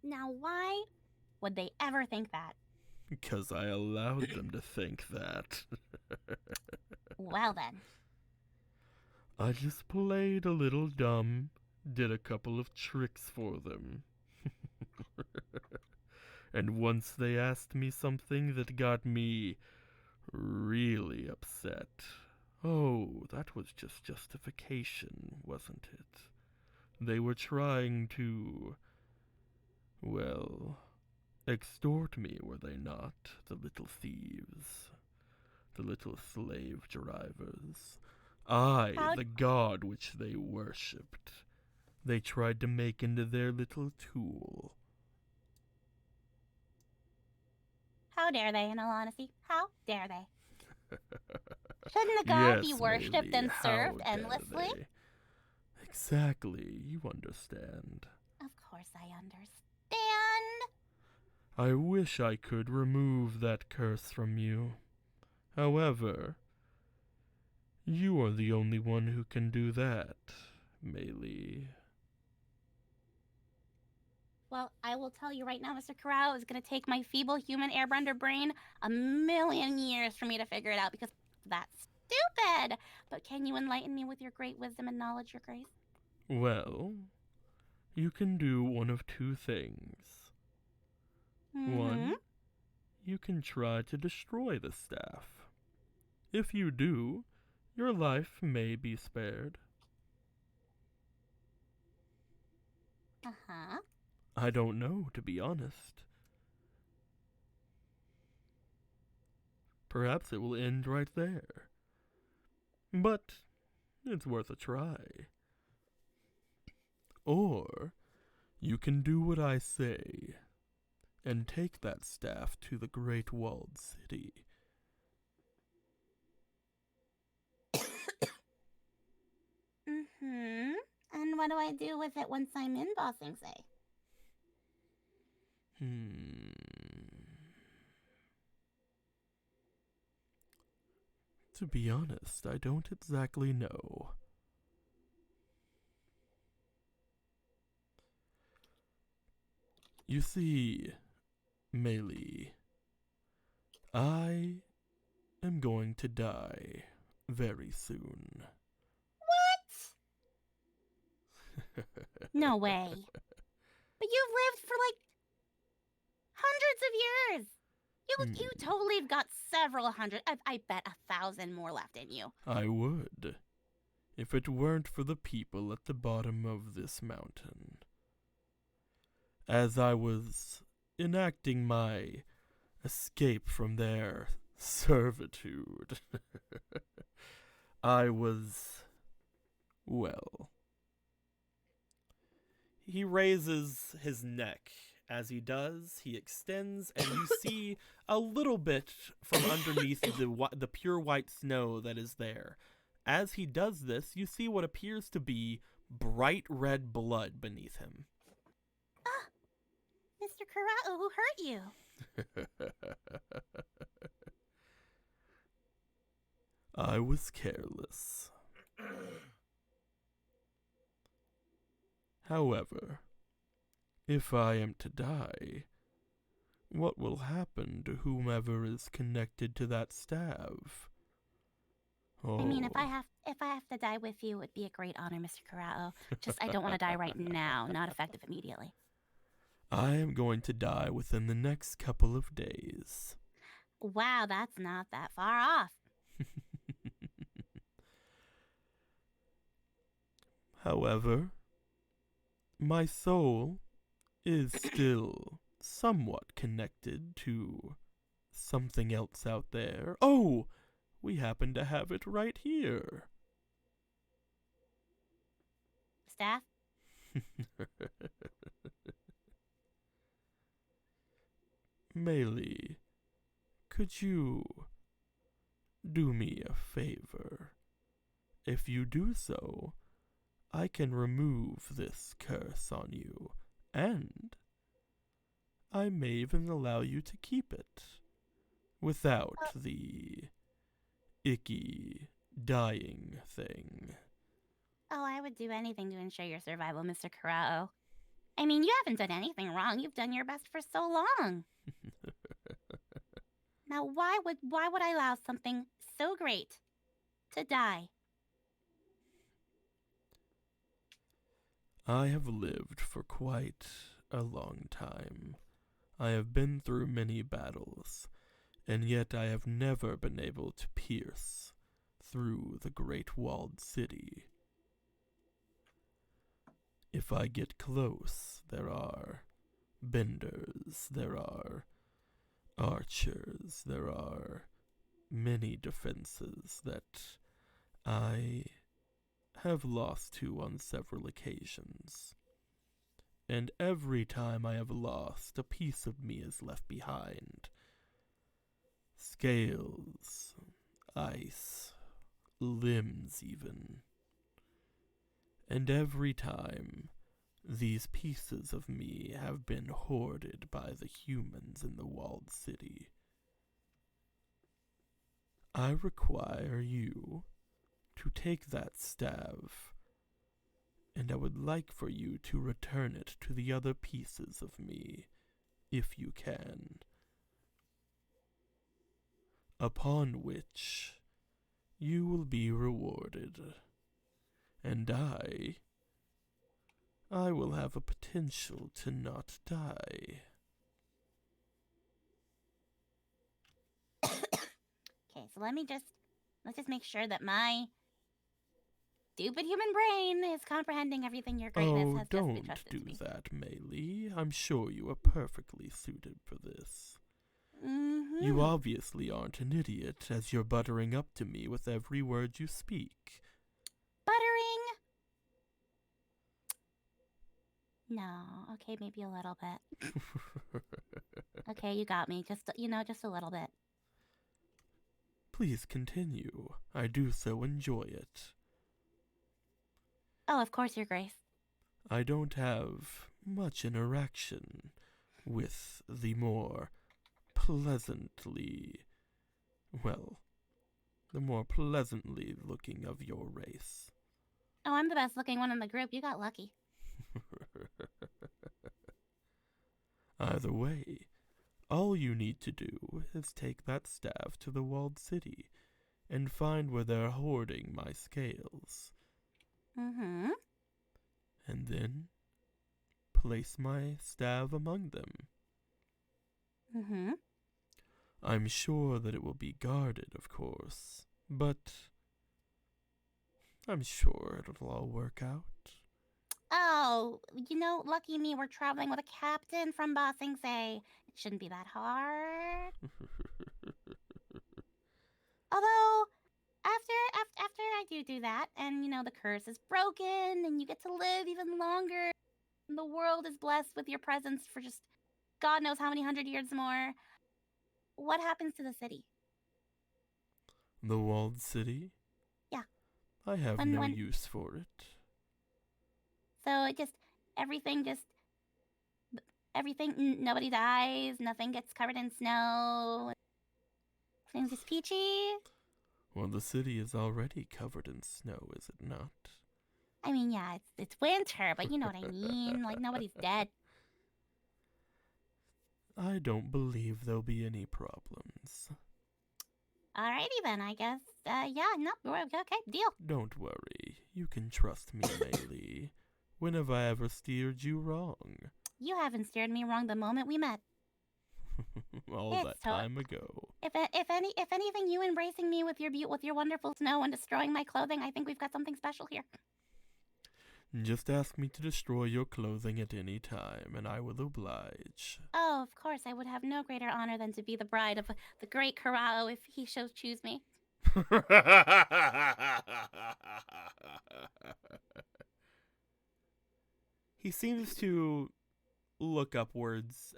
Now, why would they ever think that? Because I allowed them to think that. Well then. I just played a little dumb, did a couple of tricks for them. And once they asked me something that got me really upset. Oh, that was just justification, wasn't it? They were trying to, well, extort me, were they not? The little thieves. The little slave drivers. I, the god which they worshipped. They tried to make into their little tool. How dare they, in all honesty? How dare they? Shouldn't the god be Yes, worshipped and Maylee, served how dare endlessly? they? Exactly, you understand. Of course I understand. I wish I could remove that curse from you. However, you are the only one who can do that, Maylee. Well, I will tell you right now, Mr. Karao, it's going to take my feeble human airbender brain 1,000,000 years for me to figure it out because that's stupid. But can you enlighten me with your great wisdom and knowledge, Your Grace? Well, you can do one of two things. One, you can try to destroy the staff. If you do, your life may be spared. Uh-huh. I don't know, to be honest. Perhaps it will end right there. But it's worth a try. Or you can do what I say and take that staff to the Great Walled City. what do I do with it once I'm in Ba Sing Se? To be honest, I don't exactly know. You see, Mei Lee, I am going to die very soon. What? No way. But you've lived for like hundreds of years. You totally have got several hundred. I bet 1,000 more left in you. I would, if it weren't for the people at the bottom of this mountain. As I was enacting my escape from their servitude, I was, well... He raises his neck. As he does, he extends, and you see a little bit from underneath the pure white snow that is there. As he does this, you see what appears to be bright red blood beneath him. Ah, Mr. Kurao, who hurt you? I was careless. However, if I am to die, what will happen to whomever is connected to that staff? Oh. I mean, if I have to die with you, it would be a great honor, Mr. Kurao. Just I don't want to die right now, not effective immediately. I am going to die within the next couple of days. Wow, that's not that far off. However, my soul is still somewhat connected to something else out there. Oh, we happen to have it right here. Staff? Mei Lee, could you do me a favor? If you do so, I can remove this curse on you, and I may even allow you to keep it without the icky dying thing. Oh, I would do anything to ensure your survival, Mr. Kurao. I mean, you haven't done anything wrong. You've done your best for so long. Now, why would I allow something so great to die? I have lived for quite a long time. I have been through many battles, and yet I have never been able to pierce through the Great Walled City. If I get close, there are benders, there are archers, there are many defenses that I have lost to on several occasions. And every time I have lost, a piece of me is left behind. Scales, ice, limbs even. And every time, these pieces of me have been hoarded by the humans in the walled city. I require you to take that staff, and I would like for you to return it to the other pieces of me, if you can. Upon which you will be rewarded, and I will have a potential to not die. Okay, so let's just make sure that my stupid human brain is comprehending everything your greatness has just don't entrusted do to me. that, Mei Lee. I'm sure you are perfectly suited for this. Mm-hmm. You obviously aren't an idiot, as you're buttering up to me with every word you speak. Buttering? No, okay, maybe a little bit. Okay, you got me. Just a little bit. Please continue. I do so enjoy it. Oh, of course, Your Grace. I don't have much interaction with the more pleasantly, well, the more pleasantly looking of your race. Oh, I'm the best looking one in the group. You got lucky. Either way, all you need to do is take that staff to the walled city and find where they're hoarding my scales. Mm-hmm. And then place my staff among them. Mm-hmm. I'm sure that it will be guarded, of course, but I'm sure it'll all work out. Oh, lucky me, we're traveling with a captain from Ba Sing Se. It shouldn't be that hard. Although, after I do that, and the curse is broken, and you get to live even longer, and the world is blessed with your presence for just God knows how many 100 years more, what happens to the city? The walled city? Yeah. I have no use for it. So nobody dies, nothing gets covered in snow. Things is peachy. Well, the city is already covered in snow, is it not? I mean, yeah, it's winter, but you know what I mean. Like, nobody's dead. I don't believe there'll be any problems. Alrighty then, I guess. Okay, deal. Don't worry. You can trust me, Maylee. When have I ever steered you wrong? You haven't steered me wrong the moment we met. All that time ago. If anything, you embracing me with your wonderful snow and destroying my clothing, I think we've got something special here. Just ask me to destroy your clothing at any time, and I will oblige. Oh, of course, I would have no greater honor than to be the bride of the great Karao if he shall choose me. He seems to look upwards.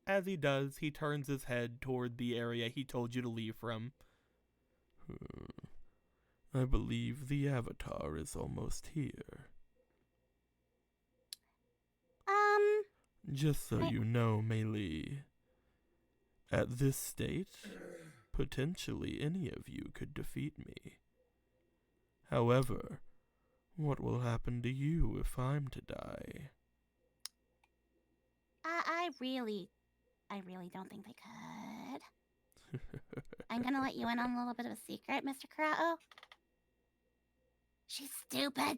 As he does, he turns his head toward the area he told you to leave from. I believe the Avatar is almost here. Just so you know, Maylee, at this state, potentially any of you could defeat me. However, what will happen to you if I'm to die? I really don't think they could. I'm gonna let you in on a little bit of a secret, Mr. Karao. She's stupid.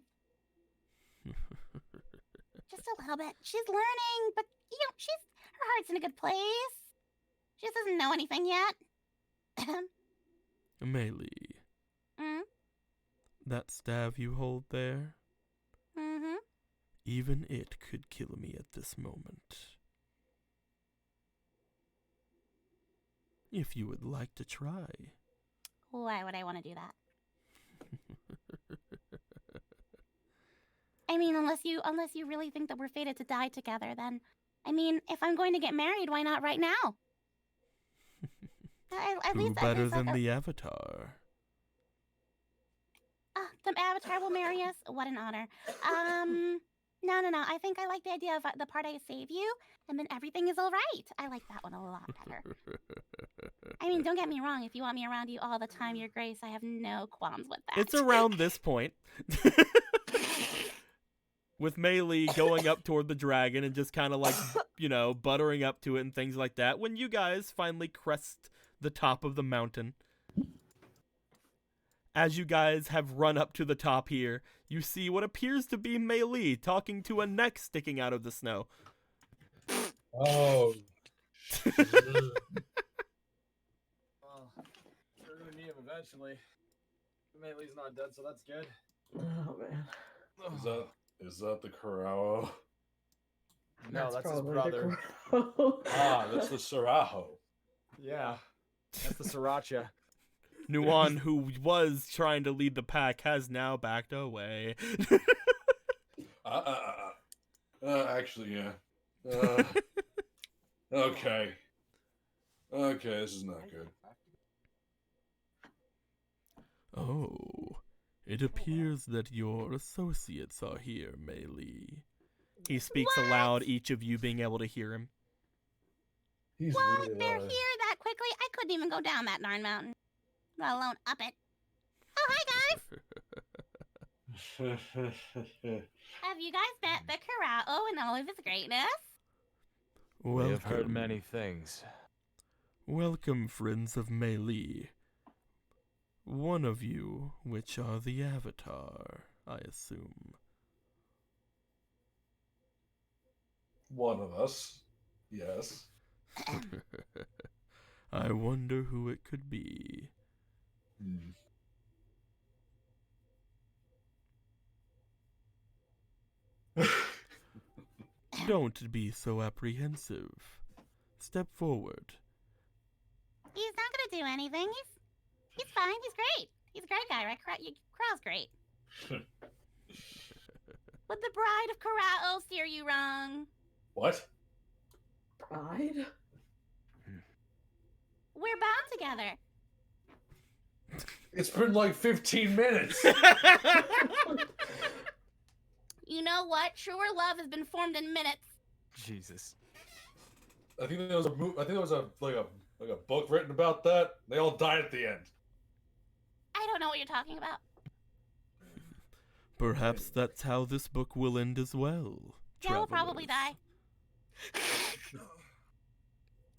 Just a little bit. She's learning, but her heart's in a good place. She just doesn't know anything yet. Maylee. That staff you hold there? Mm-hmm. Even it could kill me at this moment. If you would like to try. Why would I want to do that? I mean, unless you really think that we're fated to die together, then, I mean, if I'm going to get married, why not right now? Who better than the Avatar? The Avatar will marry us. What an honor. No. I think I like the idea of the part I save you, and then everything is all right. I like that one a lot better. I mean, don't get me wrong. If you want me around you all the time, Your Grace, I have no qualms with that. It's around this point. With Maylee going up toward the dragon and just kind of like, buttering up to it and things like that. When you guys finally crest the top of the mountain, as you guys have run up to the top here, you see what appears to be Maylee talking to a neck sticking out of the snow. Oh. Well, we're gonna need him eventually. Maylee's not dead, so that's good. Oh man. Is that the Karao? No, that's his probably brother. That's the Saraho. Yeah, that's the Sriracha. Nuan, who was trying to lead the pack, has now backed away. Actually, yeah. Okay. Okay, this is not good. Oh, It appears that your associates are here, Mei Li. He speaks What? aloud, each of you being able to hear him. He's What? really They're loud. here that quickly? I couldn't even go down that darn mountain, let alone up it. Oh, hi, guys. Have you guys met the Karao in all of his greatness? We have heard Welcome. many things. Welcome, friends of Mei Li. One of you, which are the Avatar, I assume. One of us. Yes. I wonder who it could be. Hmm. Don't be so apprehensive. Step forward. He's not gonna do anything. He's fine. He's great. He's a great guy, right? Karao's great. Would the bride of Karao steer you wrong? What? Pride? We're bound together. It's been like 15 minutes. You know what? Truer love has been formed in minutes. Jesus. I think there was a book written about that. They all died at the end. I don't know what you're talking about. Perhaps that's how this book will end as well. Yeah, we'll probably travelers. die.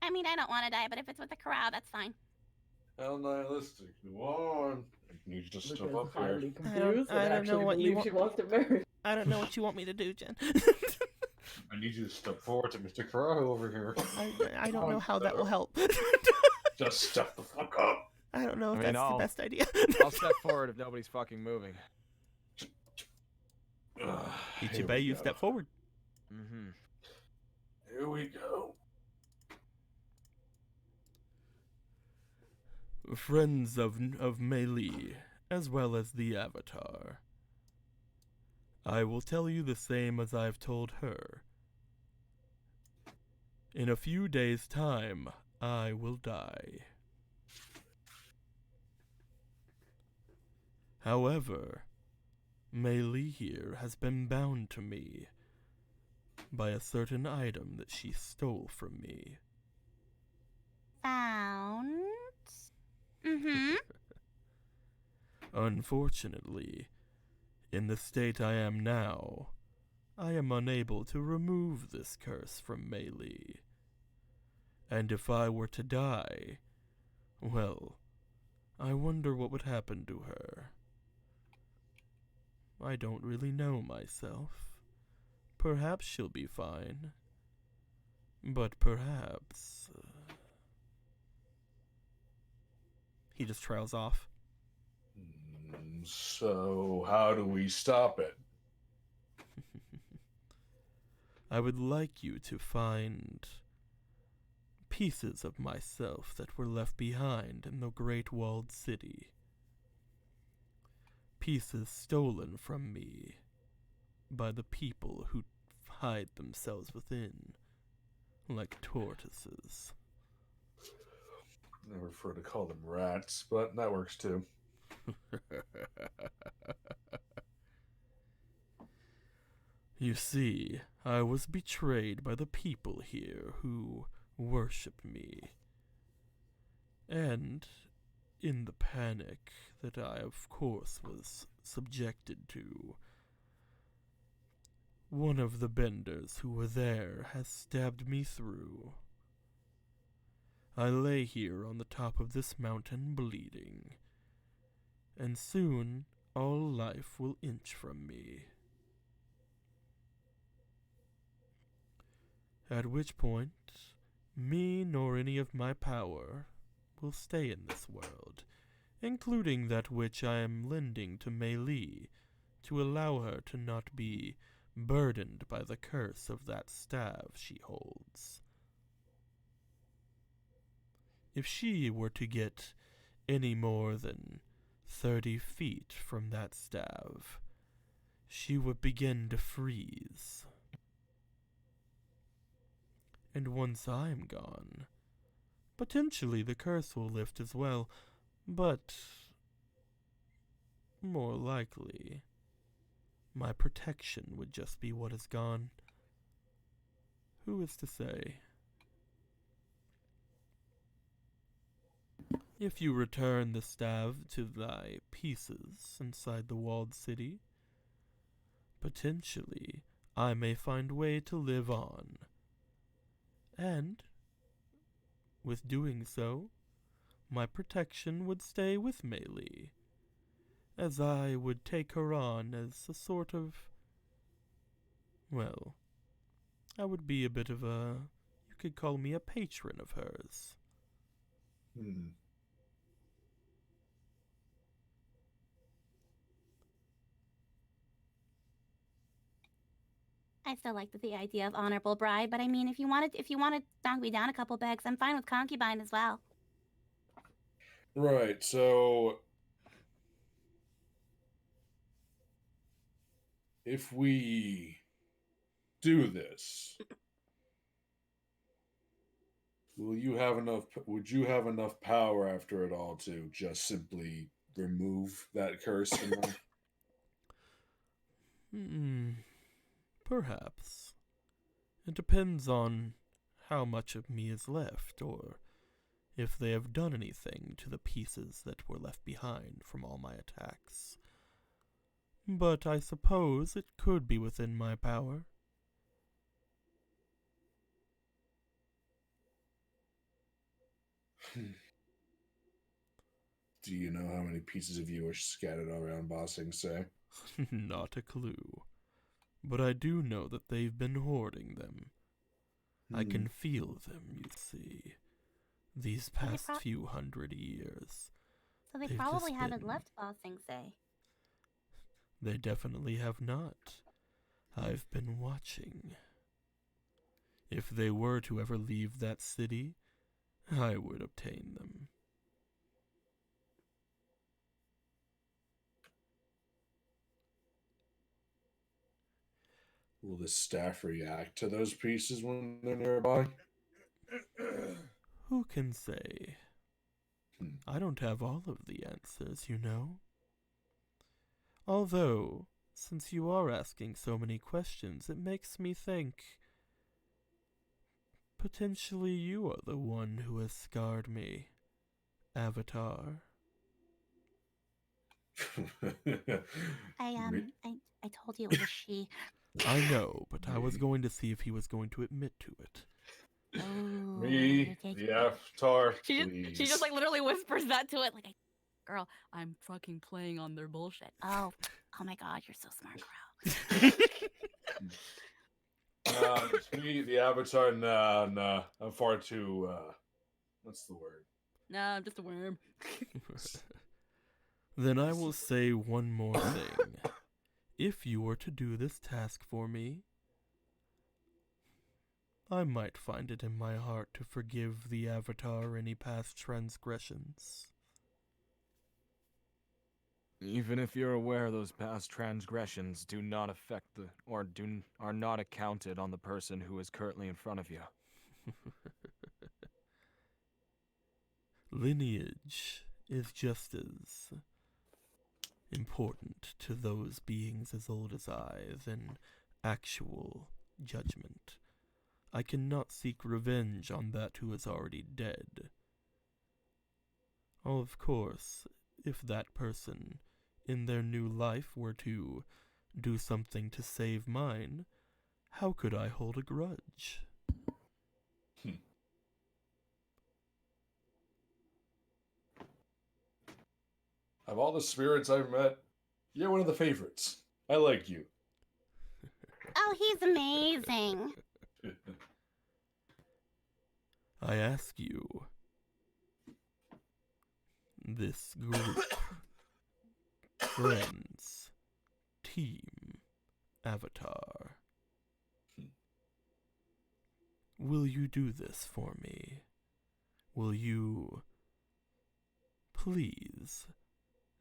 I mean, I don't want to die, but if it's with the Karao, that's fine. How nihilistic you are. You need to Look step at up highly here. confused I and don't know actually what you believe want- she wants to marry. I don't know what you want me to do, Jen. I need you to step forward to Mr. Crow over here. I don't know how that will help. Just step the fuck up. I don't know if I mean, that's the I'll- best idea. I'll step forward if nobody's fucking moving. Here Ichibei, we you go. step forward. Mm-hmm. Here we go. Friends of Mei Li, as well as the Avatar. I will tell you the same as I've told her. In a few days' time, I will die. However, Mei Li here has been bound to me by a certain item that she stole from me. Found? Mm-hmm. Unfortunately, in the state I am now, I am unable to remove this curse from Mei Li. And if I were to die, well, I wonder what would happen to her. I don't really know myself. Perhaps she'll be fine. But perhaps... He just trails off. So, how do we stop it? I would like you to find pieces of myself that were left behind in the Great Walled City. Pieces stolen from me by the people who hide themselves within, like tortoises. I prefer to call them rats, but that works too. You see, I was betrayed by the people here who worshipped me. And in the panic that I, of course, was subjected to, one of the benders who were there has stabbed me through. I lay here on the top of this mountain bleeding, and soon all life will inch from me. At which point, me nor any of my power will stay in this world, including that which I am lending to Mei Li, to allow her to not be burdened by the curse of that staff she holds. If she were to get any more than 30 feet from that staff, she would begin to freeze. And once I'm gone, potentially the curse will lift as well, but More likely, my protection would just be what is gone. Who is to say? If you return the staff to thy pieces inside the walled city, potentially I may find way to live on. And, with doing so, my protection would stay with Meili, as I would take her on as a sort of, well, I would be a bit of a, you could call me a patron of hers. I still like the idea of honorable bride, but I mean, if you want to knock me down a couple pegs, I'm fine with concubine as well. Right, so if we do this, would you have enough power after it all to just simply remove that curse from them? Perhaps. It depends on how much of me is left, or if they have done anything to the pieces that were left behind from all my attacks. But I suppose it could be within my power. Do you know how many pieces of you are scattered around Ba Sing Se? Not a clue. But I do know that they've been hoarding them. I can feel them, you see. These past few hundred years. So they probably haven't left Ba Sing Se. They definitely have not. I've been watching. If they were to ever leave that city, I would obtain them. Will the staff react to those pieces when they're nearby? Who can say? I don't have all of the answers, you know. Although, since you are asking so many questions, it makes me think potentially you are the one who has scarred me, Avatar. I told you it was a she. I know, but I was going to see if he was going to admit to it. Oh, Me, the Avatar, she just like literally whispers that to it, like, girl, I'm fucking playing on their bullshit. Oh my God, you're so smart, girl. It's me, the Avatar. Nah, I'm far too. What's the word? Nah, I'm just a worm. Then I will say one more thing. If you were to do this task for me, I might find it in my heart to forgive the Avatar any past transgressions. Even if you're aware those past transgressions do not affect are not accounted on the person who is currently in front of you. Lineage is just as important to those beings as old as I than actual judgment. I cannot seek revenge on that who is already dead. Of course, if that person in their new life were to do something to save mine, how could I hold a grudge? Of all the spirits I've met, you're one of the favorites. I like you. Oh, he's amazing. I ask you, this group, friends, team, Avatar, will you do this for me? Will you please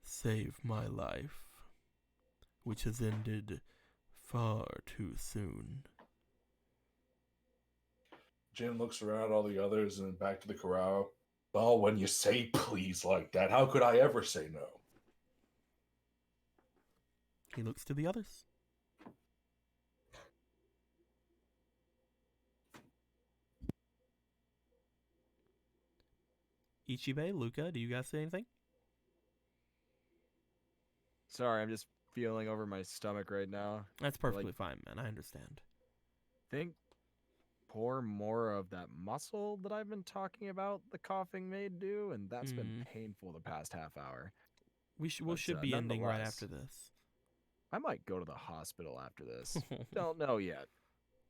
save my life, which has ended far too soon? Jin looks around at all the others and then back to the corral. Well, when you say please like that, how could I ever say no? He looks to the others. Ichibe, Luca, do you guys say anything? Sorry, I'm just feeling over my stomach right now. That's perfectly fine, man. I understand. Think pour more of that muscle that I've been talking about the coughing may do, and that's been painful the past half hour. We should be ending right after this. I might go to the hospital after this. Don't know yet.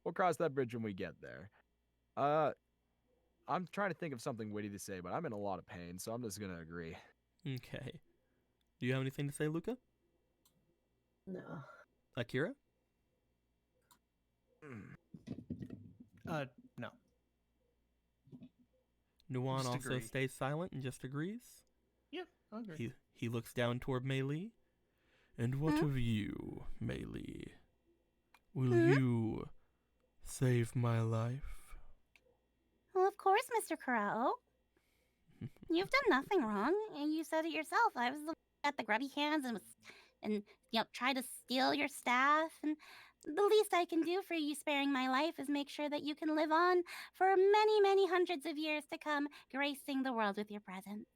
We'll cross that bridge when we get there. I'm trying to think of something witty to say, but I'm in a lot of pain, so I'm just gonna agree. Okay. Do you have anything to say, Luca? No. Akira? No. Nuwan Just also agree. stays silent and just agrees. Yeah, I agree. He looks down toward Mei Li. And what of you, Mei Li? Will you save my life? Well, of course, Mr. Kurao. You've done nothing wrong, and you said it yourself. I was the one at the grubby hands and tried to steal your staff. And the least I can do for you, sparing my life, is make sure that you can live on for many, many hundreds of years to come, gracing the world with your presence.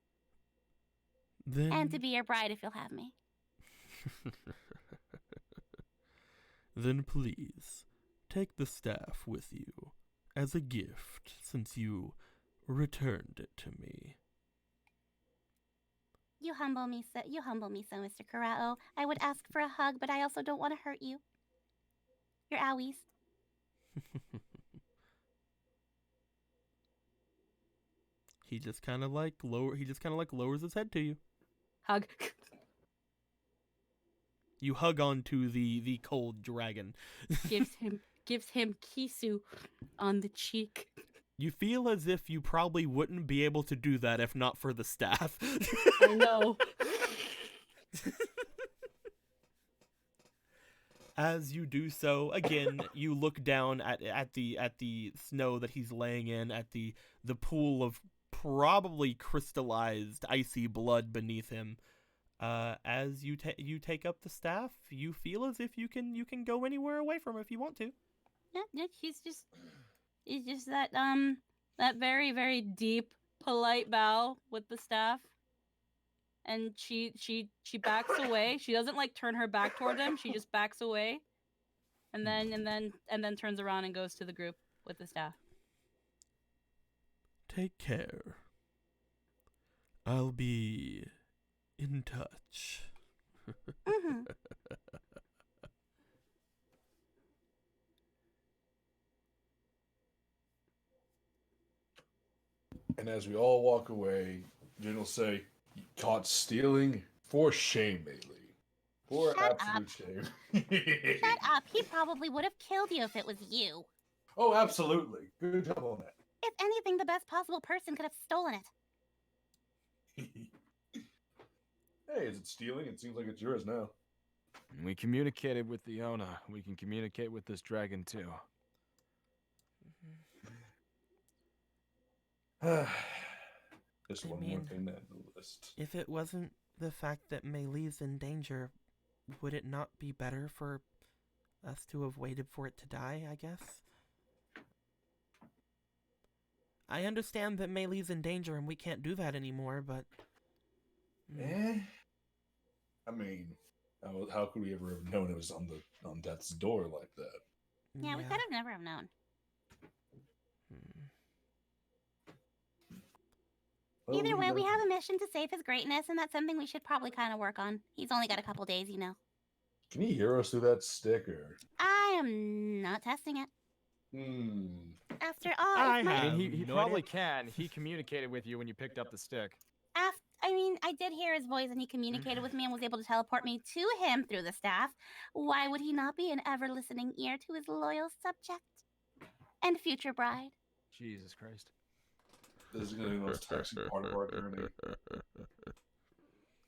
Then... And to be your bride, if you'll have me. Then please, take the staff with you as a gift, since you returned it to me. You humble me so, Mr. Kurao. I would ask for a hug, but I also don't want to hurt you. Your owies. He just kind of like lowers his head to you. Hug. You hug onto the cold dragon. gives him kisu on the cheek. You feel as if you probably wouldn't be able to do that if not for the staff. I know. As you do so, again, you look down at the snow that he's laying in, at the pool of probably crystallized icy blood beneath him. As you take up the staff, you feel as if you can go anywhere away from him if you want to. Yeah, he's just that very, very deep, polite bow with the staff. And she backs away. She doesn't like turn her back toward him. She just backs away, and then turns around and goes to the group with the staff. Take care. I'll be in touch. Mm-hmm. And as we all walk away, Jin will say, "Caught stealing? For shame, Mei Li. For Shut absolute shame." Shut up. He probably would have killed you if it was you. Oh, absolutely. Good job on that. If anything, the best possible person could have stolen it. Hey, is it stealing? It seems like it's yours now. We communicated with the Ona. We can communicate with this dragon too. Just I one more mean, thing on the list. If it wasn't the fact that Mei Li's in danger, would it not be better for us to have waited for it to die, I guess? I understand that Mei Li's in danger and we can't do that anymore, but... I mean, how could we ever have known it was on death's door like that? Yeah, we could have never have known. Well, Either way, we gotta- have a mission to save his greatness, and that's something we should probably kind of work on. He's only got a couple days, you know. Can you hear us through that sticker? I am not testing it. After all, I if my- have- He no probably idea. can. He communicated with you when you picked up the stick. I did hear his voice, and he communicated with me and was able to teleport me to him through the staff. Why would he not be an ever-listening ear to his loyal subject and future bride? Jesus Christ. This is going to be the most taxing part of our journey.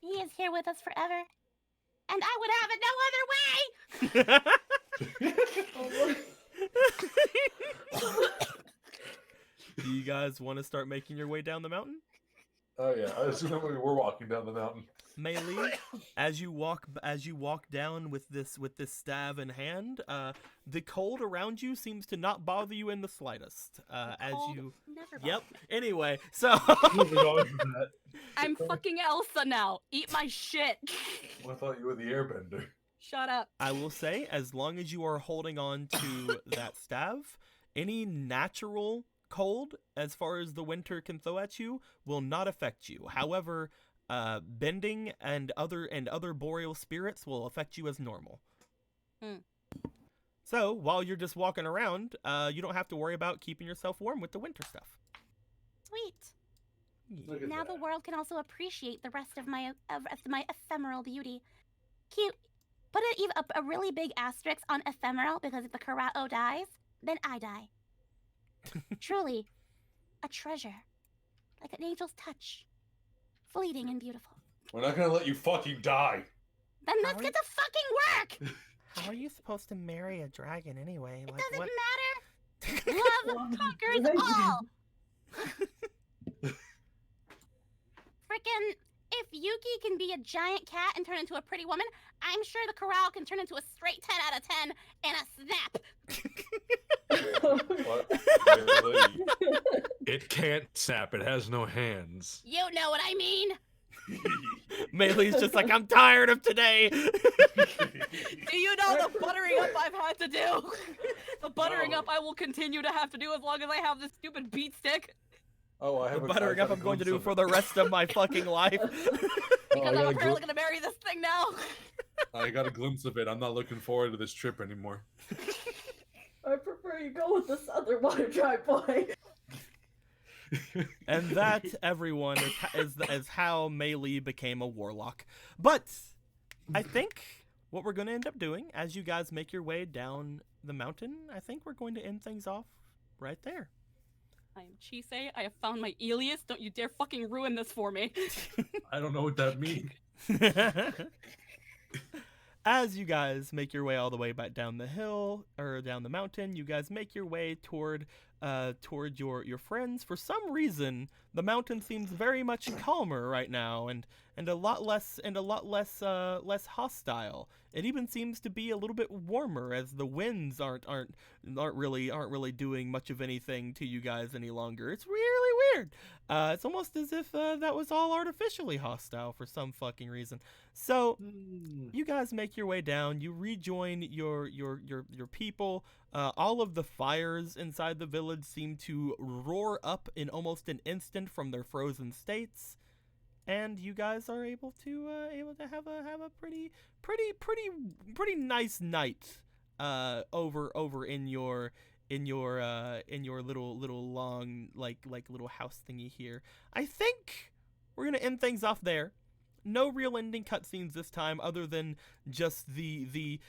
He is here with us forever, and I would have it no other way! Do you guys want to start making your way down the mountain? Oh yeah, I assume we were walking down the mountain. Melee, as you walk down with this staff in hand, the cold around you seems to not bother you in the slightest. As you, yep. Anyway, so Moving on from that. I'm fucking Elsa now. Eat my shit. I thought you were the airbender. Shut up. I will say, as long as you are holding on to that staff, any natural cold, as far as the winter can throw at you, will not affect you. However, bending and other boreal spirits will affect you as normal. So while you're just walking around, you don't have to worry about keeping yourself warm with the winter stuff. Sweet. Now the world can also appreciate the rest of my ephemeral beauty. Cute. Put a really big asterisk on ephemeral, because if the Karao dies, then I die. Truly, a treasure, like an angel's touch, fleeting and beautiful. We're not gonna let you fucking die. Then let's get to fucking work! How are you supposed to marry a dragon anyway? It doesn't matter. Love conquers all. Frickin', if Yuki can be a giant cat and turn into a pretty woman, I'm sure the corral can turn into a straight 10 out of 10 and a snap. What? It can't snap. It has no hands. You know what I mean. Melee's just like, I'm tired of today. Do you know the buttering up I've had to do? The buttering up I will continue to have to do as long as I have this stupid beat stick. Oh, I have the buttering up I'm going to do for the rest of my fucking life. Because I'm apparently going to marry this thing now. I got a glimpse of it. I'm not looking forward to this trip anymore. I prefer you go with this other water dry boy. And that, everyone, is how Melee became a warlock. But I think what we're going to end up doing, as you guys make your way down the mountain, I think we're going to end things off right there. I am Chisei. I have found my Elias. Don't you dare fucking ruin this for me. I don't know what that means. As you guys make your way all the way back down the hill, or down the mountain, you guys make your way toward your friends. For some reason, the mountain seems very much calmer right now, and a lot less hostile. It even seems to be a little bit warmer, as the winds aren't really doing much of anything to you guys any longer. It's really weird. It's almost as if that was all artificially hostile for some fucking reason. So you guys make your way down. You rejoin your people. All of the fires inside the village seem to roar up in almost an instant from their frozen states, and you guys are able to have a pretty nice night over in your little long like little house thingy here. I think we're gonna end things off there. No real ending cutscenes this time, other than just the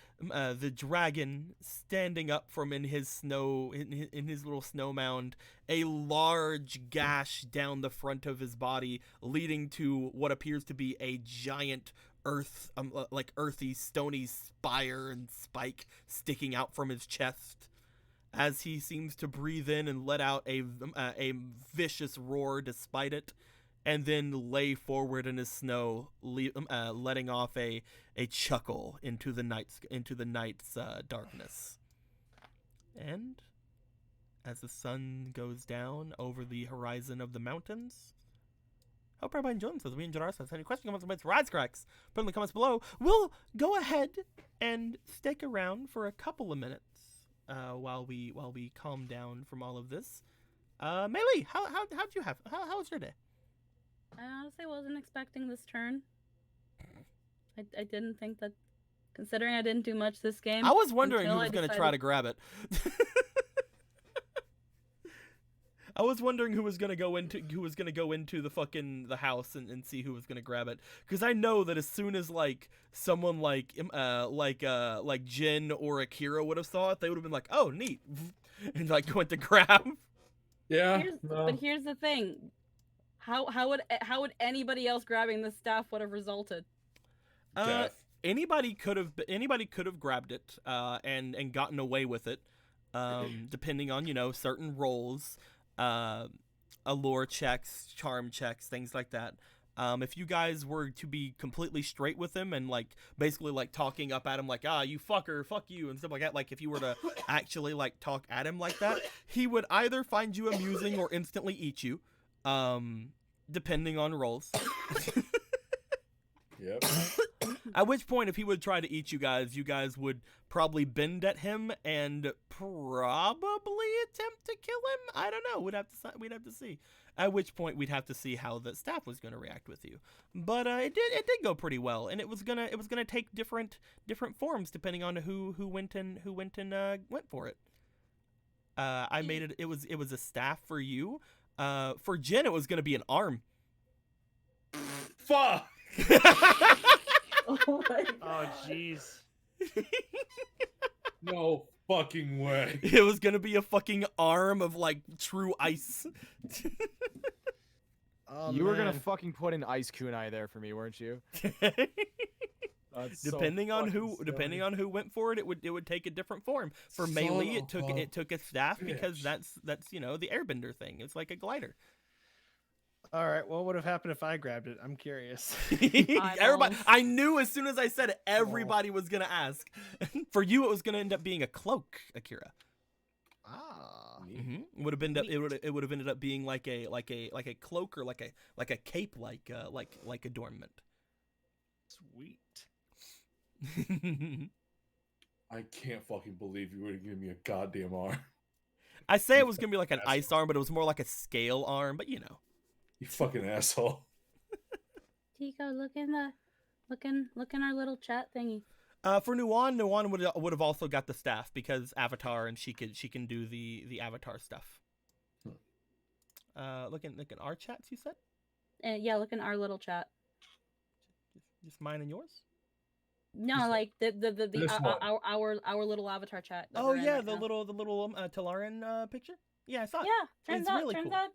dragon standing up from in his little snow mound, a large gash down the front of his body, leading to what appears to be a giant earthy, stony spire and spike sticking out from his chest, as he seems to breathe in and let out a vicious roar despite it, and then lay forward in his snow, letting off a chuckle into the night's darkness. And as the sun goes down over the horizon of the mountains, hope everybody enjoyed themselves. We enjoyed ourselves. Any questions, comments, rise cracks, put in the comments below. We'll go ahead and stick around for a couple of minutes while we calm down from all of this. Melee, how was your day? I honestly wasn't expecting this turn. I didn't think that, considering I didn't do much this game. I was wondering who was going to try to grab it. I was wondering who was going to go into the house and see who was going to grab it, because I know that as soon as someone like Jin or Akira would have saw it, they would have been like, "Oh, neat," and went to grab. Yeah. But here's the thing. How would anybody else grabbing this staff would have resulted? Anybody could have grabbed it and gotten away with it, depending on certain roles. allure checks, charm checks, things like that. If you guys were to be completely straight with him and like basically like talking up at him like, ah, you fucker, fuck you, and stuff like that, like if you were to actually like talk at him like that, he would either find you amusing or instantly eat you, depending on rolls. Yep. At which point, if he would try to eat you guys would probably bend at him and probably attempt to kill him. I don't know. We'd have to see. At which point, we'd have to see how the staff was going to react with you. But it did go pretty well, and it was gonna take different forms depending on who went for it. I made it. It was a staff for you. For Jen, it was gonna be an arm. Fuck. Oh my Oh, god. jeez. No fucking way. It was gonna be a fucking arm of like true ice. Oh, You were gonna man. fucking put an ice kunai there for me, weren't you? That's so depending on fucking silly. who went for it, it would take a different form. For Son melee, of it took a staff because bitch. that's the airbender thing. It's like a glider. All right, what would have happened if I grabbed it? I'm curious. Everybody, I knew as soon as I said it, everybody was gonna ask. For you, it was gonna end up being a cloak, Akira. Ah. Mm-hmm. Would have been it would have ended up being like a cloak or like a cape like adornment. Sweet. I can't fucking believe you would have given me a goddamn arm. I say it was gonna be like an ice arm, but it was more like a scale arm. But you know. You fucking asshole. Tico, look in our little chat thingy. For Nuwan would have also got the staff because Avatar, and she can do the Avatar stuff. Look in our chats, you said? Yeah, look in our little chat. Just mine and yours? No, like the this one. our little Avatar chat. that Oh we're in yeah, right the now. little Talaran picture. Yeah, I saw it. Yeah, It's really cool. turns out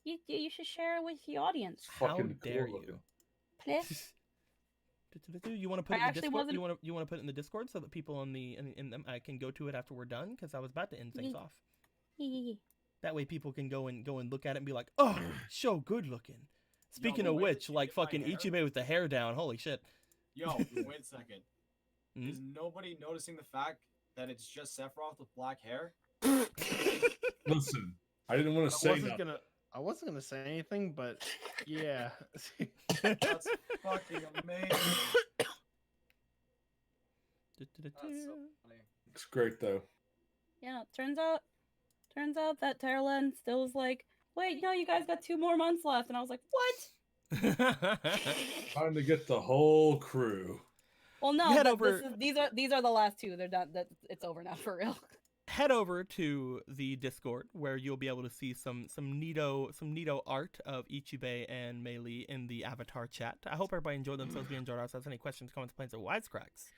you should share it with the audience. How Fucking dare cool you? Please. You want to put it I in the actually Discord? wasn't- You want to put it in the Discord so that people in them can go to it after we're done? Because I was about to end things off. That way people can go and look at it and be like, oh, so good looking. Speaking the of way that which, you like get my fucking hair- Ichibei with the hair down. Holy shit. Yo, wait a second. Hmm? Is nobody noticing the fact that it's just Sephiroth with black hair? Listen, I didn't want to say nothing. I wasn't gonna say anything, but yeah. That's fucking amazing. That's so funny. It's great though. Yeah, turns out that Terraland still was like, wait, you guys got 2 more months left, and I was like, what? Time to get the whole crew. Well, no, Head but over- these are the last 2. They're done. It's over now for real. Head over to the Discord where you'll be able to see some neato art of Ichibei and Meili in the Avatar chat. I hope everybody enjoyed themselves. We enjoyed ourselves. Any questions, comments, complaints, or wisecracks?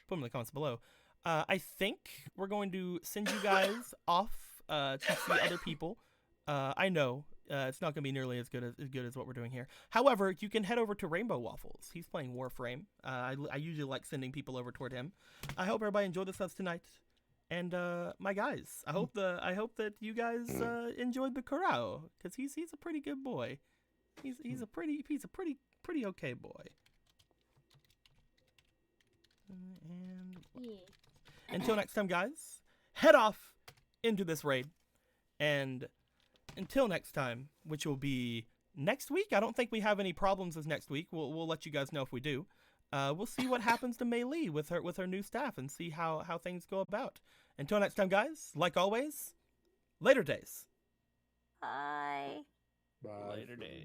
Put them in the comments below. I think we're going to send you guys off to see other people. I know it's not going to be nearly as good as what we're doing here. However, you can head over to Rainbow Waffles. He's playing Warframe. I usually like sending people over toward him. I hope everybody enjoyed themselves tonight. And my guys, I hope that you guys enjoyed the Kurao, because he's a pretty good boy. He's a pretty okay boy. And until next time, guys, head off into this raid, and until next time, which will be next week. I don't think we have any problems this next week. We'll let you guys know if we do. We'll see what happens to Meili with her new staff and see how things go about. Until next time, guys, like always, later days. Bye. Bye. Later days.